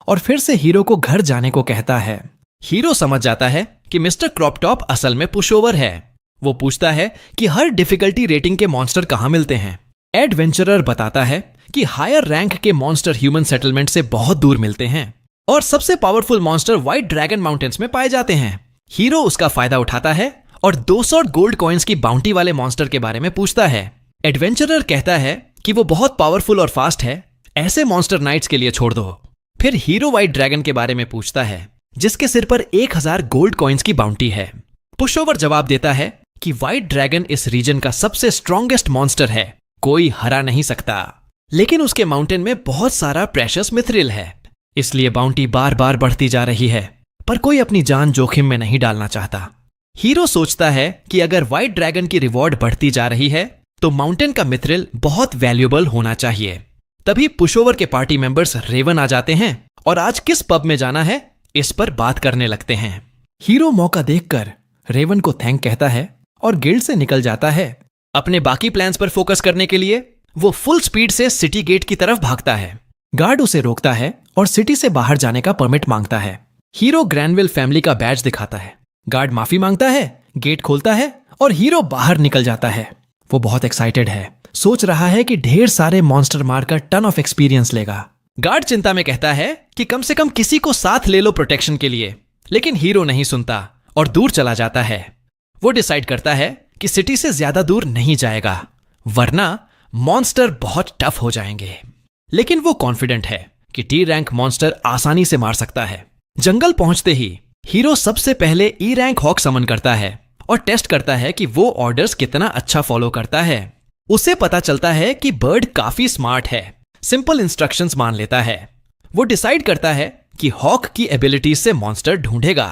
[SPEAKER 2] और फिर से हीरो को घर जाने को कहता है। हीरो समझ जाता है कि मिस्टर क्रॉपटॉप असल में पुशओवर है। वो पूछता है कि हर डिफिकल्टी रेटिंग के मॉन्स्टर कहां मिलते हैं। एडवेंचरर बताता है कि हायर रैंक के मॉन्स्टर ह्यूमन सेटलमेंट से बहुत दूर मिलते हैं और सबसे powerful monster white dragon mountains में पाए जाते हैं। हीरो उसका फायदा उठाता है और 200 गोल्ड कॉइन्स की बाउंटी वाले मॉन्स्टर के बारे में पूछता है। एडवेंचरर कहता है कि वो बहुत पावरफुल और फास्ट है, ऐसे मॉन्स्टर नाइट्स के लिए छोड़ दो। फिर हीरो व्हाइट ड्रैगन के बारे में पूछता है जिसके सिर पर 1000 गोल्ड कॉइन्स की बाउंटी है। पुशओवर जवाब देता है कि व्हाइट ड्रैगन इस रीजन का सबसे स्ट्रॉन्गेस्ट मॉन्स्टर है, कोई हरा नहीं सकता, लेकिन उसके माउंटेन में बहुत सारा प्रेशियस मिथरिल है, इसलिए बाउंटी बार बार बढ़ती जा रही है, पर कोई अपनी जान जोखिम में नहीं डालना चाहता। हीरो सोचता है कि अगर व्हाइट ड्रैगन की रिवॉर्ड बढ़ती जा रही है तो माउंटेन का मिथरिल बहुत वैल्यूएबल होना चाहिए। तभी पुशओवर के पार्टी मेंबर्स रेवन आ जाते हैं और आज किस पब में जाना है इस पर बात करने लगते हैं। हीरो मौका देखकर रेवन को थैंक कहता है और गिल्ड से निकल जाता है। अपने बाकी प्लान्स पर फोकस करने के लिए वो फुल स्पीड से सिटी गेट की तरफ भागता है। गार्ड उसे रोकता है और सिटी से बाहर जाने का परमिट मांगता है। हीरो ग्रैनविल फैमिली का बैज दिखाता है। गार्ड माफी मांगता है, गेट खोलता है और हीरो बाहर निकल जाता है। वो बहुत एक्साइटेड है, सोच रहा है कि ढेर सारे मॉन्स्टर मारकर टन ऑफ एक्सपीरियंस लेगा। गार्ड चिंता में कहता है कि कम से कम किसी को साथ ले लो प्रोटेक्शन के लिए, लेकिन हीरो नहीं सुनता और दूर चला जाता है। वो डिसाइड करता है कि सिटी से ज्यादा दूर नहीं जाएगा, वरना मॉन्स्टर बहुत टफ हो जाएंगे। लेकिन वो कॉन्फिडेंट है कि टी रैंक मॉन्स्टर आसानी से मार सकता है। जंगल पहुंचते ही हीरो सबसे पहले ई रैंक हॉक समन करता है और टेस्ट करता है कि वो ऑर्डर्स कितना अच्छा फॉलो करता है। उसे पता चलता है कि बर्ड काफी स्मार्ट है, सिंपल इंस्ट्रक्शंस मान लेता है। वो डिसाइड करता है कि हॉक की एबिलिटीज से मॉन्स्टर ढूंढेगा।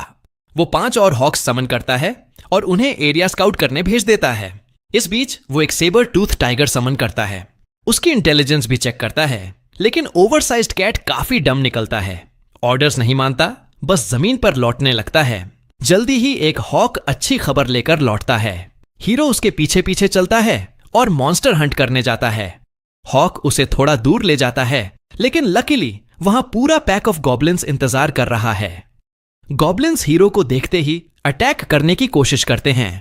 [SPEAKER 2] वो 5 और हॉक्स समन करता है और उन्हें एरिया स्काउट करने भेज देता है। इस बीच वो एक सेबर टूथ टाइगर समन करता है। उसकी इंटेलिजेंस भी चेक करता है, लेकिन ओवरसाइज्ड कैट काफी डम निकलता है। ऑर्डर्स नहीं मानता, बस जमीन पर लौटने लगता है। जल्दी ही एक हॉक अच्छी खबर लेकर लौटता है। हीरो उसके पीछे पीछे चलता है और मॉन्स्टर हंट करने जाता है। हॉक उसे थोड़ा दूर ले जाता है, लेकिन लकीली वहां पूरा पैक ऑफ गॉब्लिन्स इंतजार कर रहा है। गॉब्लिन्स हीरो को देखते ही अटैक करने की कोशिश करते हैं।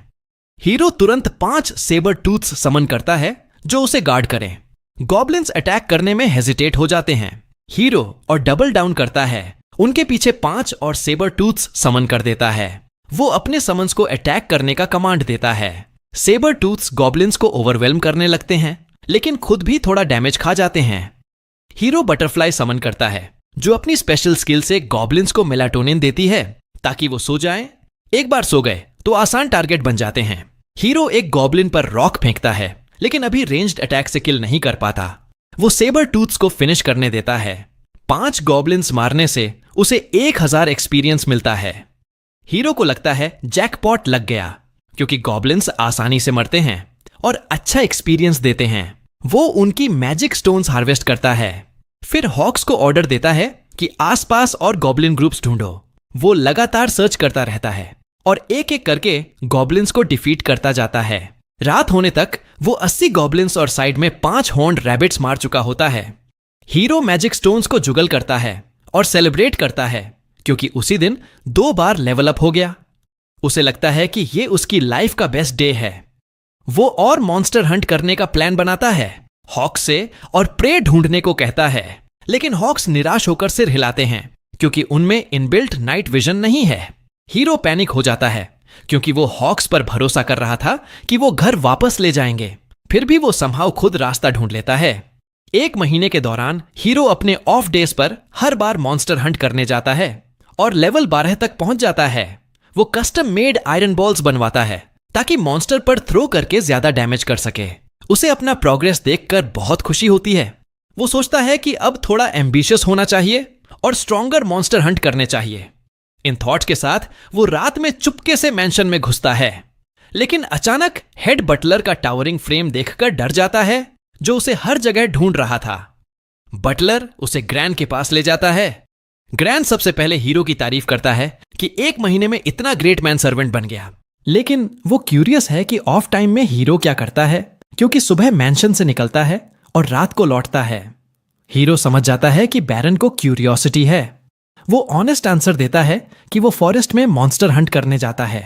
[SPEAKER 2] हीरो तुरंत 5 सेबर टूथ्स समन करता है जो उसे गार्ड करें। गॉब्लिन्स अटैक करने में हेजिटेट हो जाते हैं। हीरो और डबल डाउन करता है, उनके पीछे 5 और सेबर टूथ्स समन कर देता है। वो अपने समन्स को अटैक करने का कमांड देता है। सेबर टूथ्स गॉब्लिन्स को ओवरवेल्म करने लगते हैं, लेकिन खुद भी थोड़ा डैमेज खा जाते हैं। हीरो बटरफ्लाई समन करता है, जो अपनी स्पेशल स्किल से गॉब्लिन्स को मेलाटोनिन देती है ताकि वो सो जाएं। एक बार सो गए तो आसान टारगेट बन जाते हैं। हीरो एक गॉब्लिन पर रॉक फेंकता है, लेकिन अभी रेंज्ड अटैक से किल नहीं कर पाता। वो सेबर टूथ्स को फिनिश करने देता है। 5 गॉब्लिन्स मारने से उसे 1000 एक्सपीरियंस मिलता है। हीरो को लगता है जैकपॉट लग गया, क्योंकि गॉब्लिन्स आसानी से मरते हैं और अच्छा एक्सपीरियंस देते हैं। वो उनकी मैजिक स्टोन्स हार्वेस्ट करता है। फिर हॉक्स को ऑर्डर देता है कि आसपास और गॉब्लिन ग्रुप्स ढूंढो। वो लगातार सर्च करता रहता है, और एक एक करके गॉब्लिन्स को डिफीट करता जाता है। रात होने तक वो 80 गॉब्लिन्स और साइड में 5 हॉर्न्ड रैबिट्स मार चुका होता है। हीरो मैजिक स्टोन्स को जुगल करता है और सेलिब्रेट करता है क्योंकि उसी दिन 2 बार लेवल अप हो गया। उसे लगता है कि ये उसकी लाइफ का बेस्ट डे है। वो और मॉन्स्टर हंट करने का प्लान बनाता है, हॉक्स से और प्रे ढूंढने को कहता है, लेकिन हॉक्स निराश होकर सिर हिलाते हैं क्योंकि उनमें इनबिल्ट नाइट विजन नहीं है। हीरो पैनिक हो जाता है क्योंकि वो हॉक्स पर भरोसा कर रहा था कि वो घर वापस ले जाएंगे। फिर भी वो समहाउ खुद रास्ता ढूंढ लेता है। 1 महीने के दौरान हीरो अपने ऑफ डेज पर हर बार मॉन्स्टर हंट करने जाता है और लेवल 12 तक पहुंच जाता है। वो कस्टम मेड आयरन बॉल्स बनवाता है ताकि मॉन्स्टर पर थ्रो करके ज्यादा डैमेज कर सके। उसे अपना प्रोग्रेस देखकर बहुत खुशी होती है। वो सोचता है कि अब थोड़ा एम्बिशियस होना चाहिए और स्ट्रॉन्गर मॉन्स्टर हंट करने चाहिए। इन थॉट्स के साथ वो रात में चुपके से मैंशन में घुसता है, लेकिन अचानक हेड बटलर का टावरिंग फ्रेम देखकर डर जाता है जो उसे हर जगह ढूंढ रहा था। बटलर उसे ग्रैन के पास ले जाता है। ग्रैन सबसे पहले हीरो की तारीफ करता है कि 1 महीने में इतना ग्रेट मैन सर्वेंट बन गया, लेकिन वो क्यूरियस है कि ऑफ टाइम में हीरो क्या करता है, क्योंकि सुबह मैंशन से निकलता है और रात को लौटता है। हीरो समझ जाता है कि बैरन को क्यूरियोसिटी है। वो ऑनेस्ट आंसर देता है कि वो फॉरेस्ट में मॉन्स्टर हंट करने जाता है।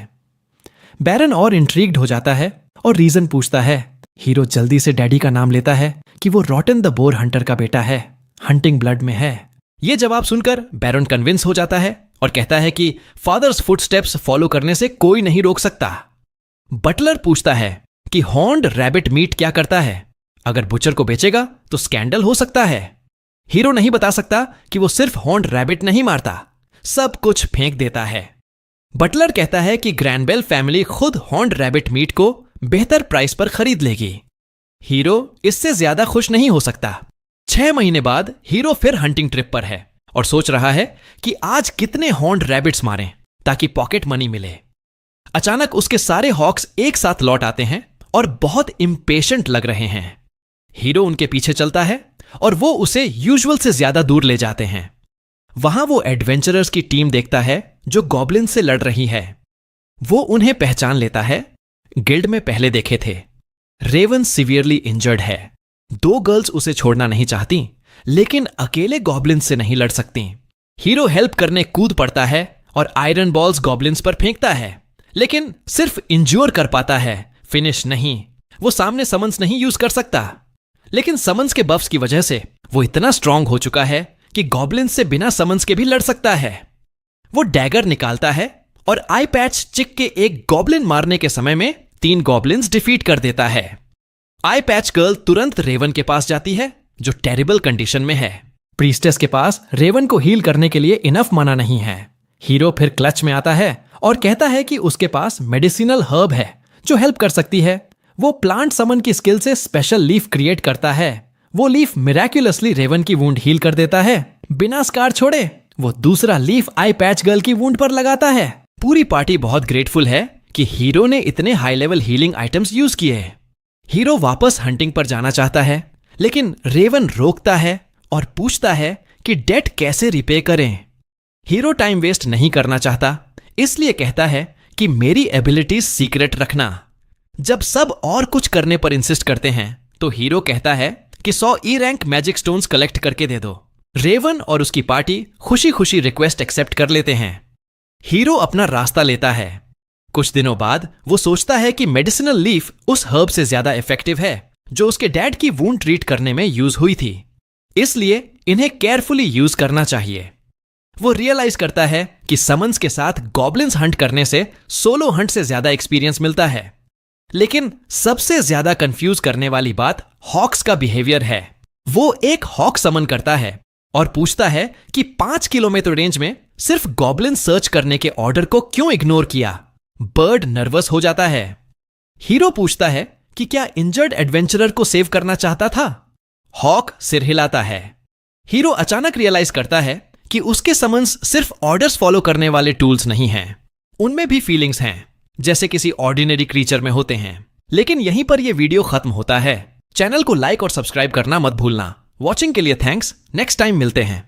[SPEAKER 2] बैरन और इंट्रीग्ड हो जाता है और रीजन पूछता है। हीरो जल्दी से डैडी का नाम लेता है कि वो रॉटन द बोर हंटर का बेटा है, हंटिंग ब्लड में है। ये जवाब सुनकर बैरन कन्विंस हो जाता है और कहता है कि फादर्स फुटस्टेप्स फॉलो करने से कोई नहीं रोक सकता। बटलर पूछता है कि हॉर्न्ड रैबिट मीट क्या करता है, अगर बुचर को बेचेगा तो स्कैंडल हो सकता है। हीरो नहीं बता सकता कि वो सिर्फ हॉर्न्ड रैबिट नहीं मारता, सब कुछ फेंक देता है। बटलर कहता है कि ग्रैनबेल फैमिली खुद हॉर्न्ड रैबिट मीट को बेहतर प्राइस पर खरीद लेगी। हीरो इससे ज्यादा खुश नहीं हो सकता। 6 महीने बाद हीरो फिर हंटिंग ट्रिप पर है और सोच रहा है कि आज कितने हॉर्न्ड रैबिट्स मारें ताकि पॉकेट मनी मिले। अचानक उसके सारे हॉक्स एक साथ लौट आते हैं और बहुत इंपेशेंट लग रहे हैं। हीरो उनके पीछे चलता है और वो उसे यूजुअल से ज्यादा दूर ले जाते हैं। वहां वो एडवेंचरर्स की टीम देखता है जो गॉब्लिन से लड़ रही है। वो उन्हें पहचान लेता है, गिल्ड में पहले देखे थे। रेवन सीवियरली इंजर्ड है। 2 गर्ल्स उसे छोड़ना नहीं चाहती, लेकिन अकेले गॉब्लिन से नहीं लड़ सकती। हीरो हेल्प करने कूद पड़ता है और आयरन बॉल्स गॉब्लिन्स पर फेंकता है, लेकिन सिर्फ इंज्योर कर पाता है, फिनिश नहीं। वो सामने समन्स नहीं यूज कर सकता, लेकिन समन्स के बफ्स की वजह से वो इतना स्ट्रांग हो चुका है कि गॉब्लिन से बिना समन्स के भी लड़ सकता है। वो डैगर निकालता है और आई पैच चिक के एक गॉब्लिन मारने के समय में 3 गॉब्लिन्स डिफीट कर देता है। आई पैच गर्ल तुरंत रेवन के पास जाती है जो टेरिबल कंडीशन में है। प्रीस्टेस के पास रेवन को हील करने के लिए इनफ मना नहीं है। हीरो फिर क्लच में आता है और कहता है कि उसके पास मेडिसिनल हर्ब है जो हेल्प कर सकती है। वो प्लांट समन की स्किल से स्पेशल लीफ क्रिएट करता है। वो लीफ मिराक्युलसली रेवन की वुंड हील कर देता है बिना स्कार छोड़े। वो दूसरा लीफ आई पैच गर्ल की वुंड पर लगाता है। पूरी पार्टी बहुत ग्रेटफुल है कि हीरो ने इतने high level healing items use किए। हीरो वापस हंटिंग पर जाना चाहता है, लेकिन रेवन रोकता है और पूछता है कि डेट कैसे रिपे करें। हीरो टाइम वेस्ट नहीं करना चाहता, इसलिए कहता है कि मेरी एबिलिटीज सीक्रेट रखना। जब सब और कुछ करने पर इंसिस्ट करते हैं तो हीरो कहता है कि 100 E rank magic stones collect करके दे दो। रेवन और उसकी पार्टी खुशी खुशी रिक्वेस्ट एक्सेप्ट कर लेते हैं। हीरो अपना रास्ता लेता है। कुछ दिनों बाद वो सोचता है कि मेडिसिनल लीफ उस हर्ब से ज्यादा इफेक्टिव है जो उसके डैड की वुंड ट्रीट करने में यूज हुई थी, इसलिए इन्हें केयरफुली यूज करना चाहिए। वो रियलाइज करता है कि समन्स के साथ गॉब्लिन्स हंट करने से सोलो हंट से ज्यादा एक्सपीरियंस मिलता है। लेकिन सबसे ज्यादा कंफ्यूज करने वाली बात हॉक्स का बिहेवियर है। वो एक हॉक समन करता है और पूछता है कि 5 किलोमीटर रेंज में सिर्फ गॉब्लिन सर्च करने के ऑर्डर को क्यों इग्नोर किया। बर्ड नर्वस हो जाता है। हीरो पूछता है कि क्या इंजर्ड एडवेंचरर को सेव करना चाहता था। हॉक सिर हिलाता है। हीरो अचानक रियलाइज करता है कि उसके समन्स सिर्फ ऑर्डर्स फॉलो करने वाले टूल्स नहीं हैं, उनमें भी फीलिंग्स हैं जैसे किसी ऑर्डिनरी क्रीचर में होते हैं। लेकिन यहीं पर यह वीडियो खत्म होता है। चैनल को लाइक और सब्सक्राइब करना मत भूलना। वॉचिंग के लिए थैंक्स। नेक्स्ट टाइम मिलते हैं।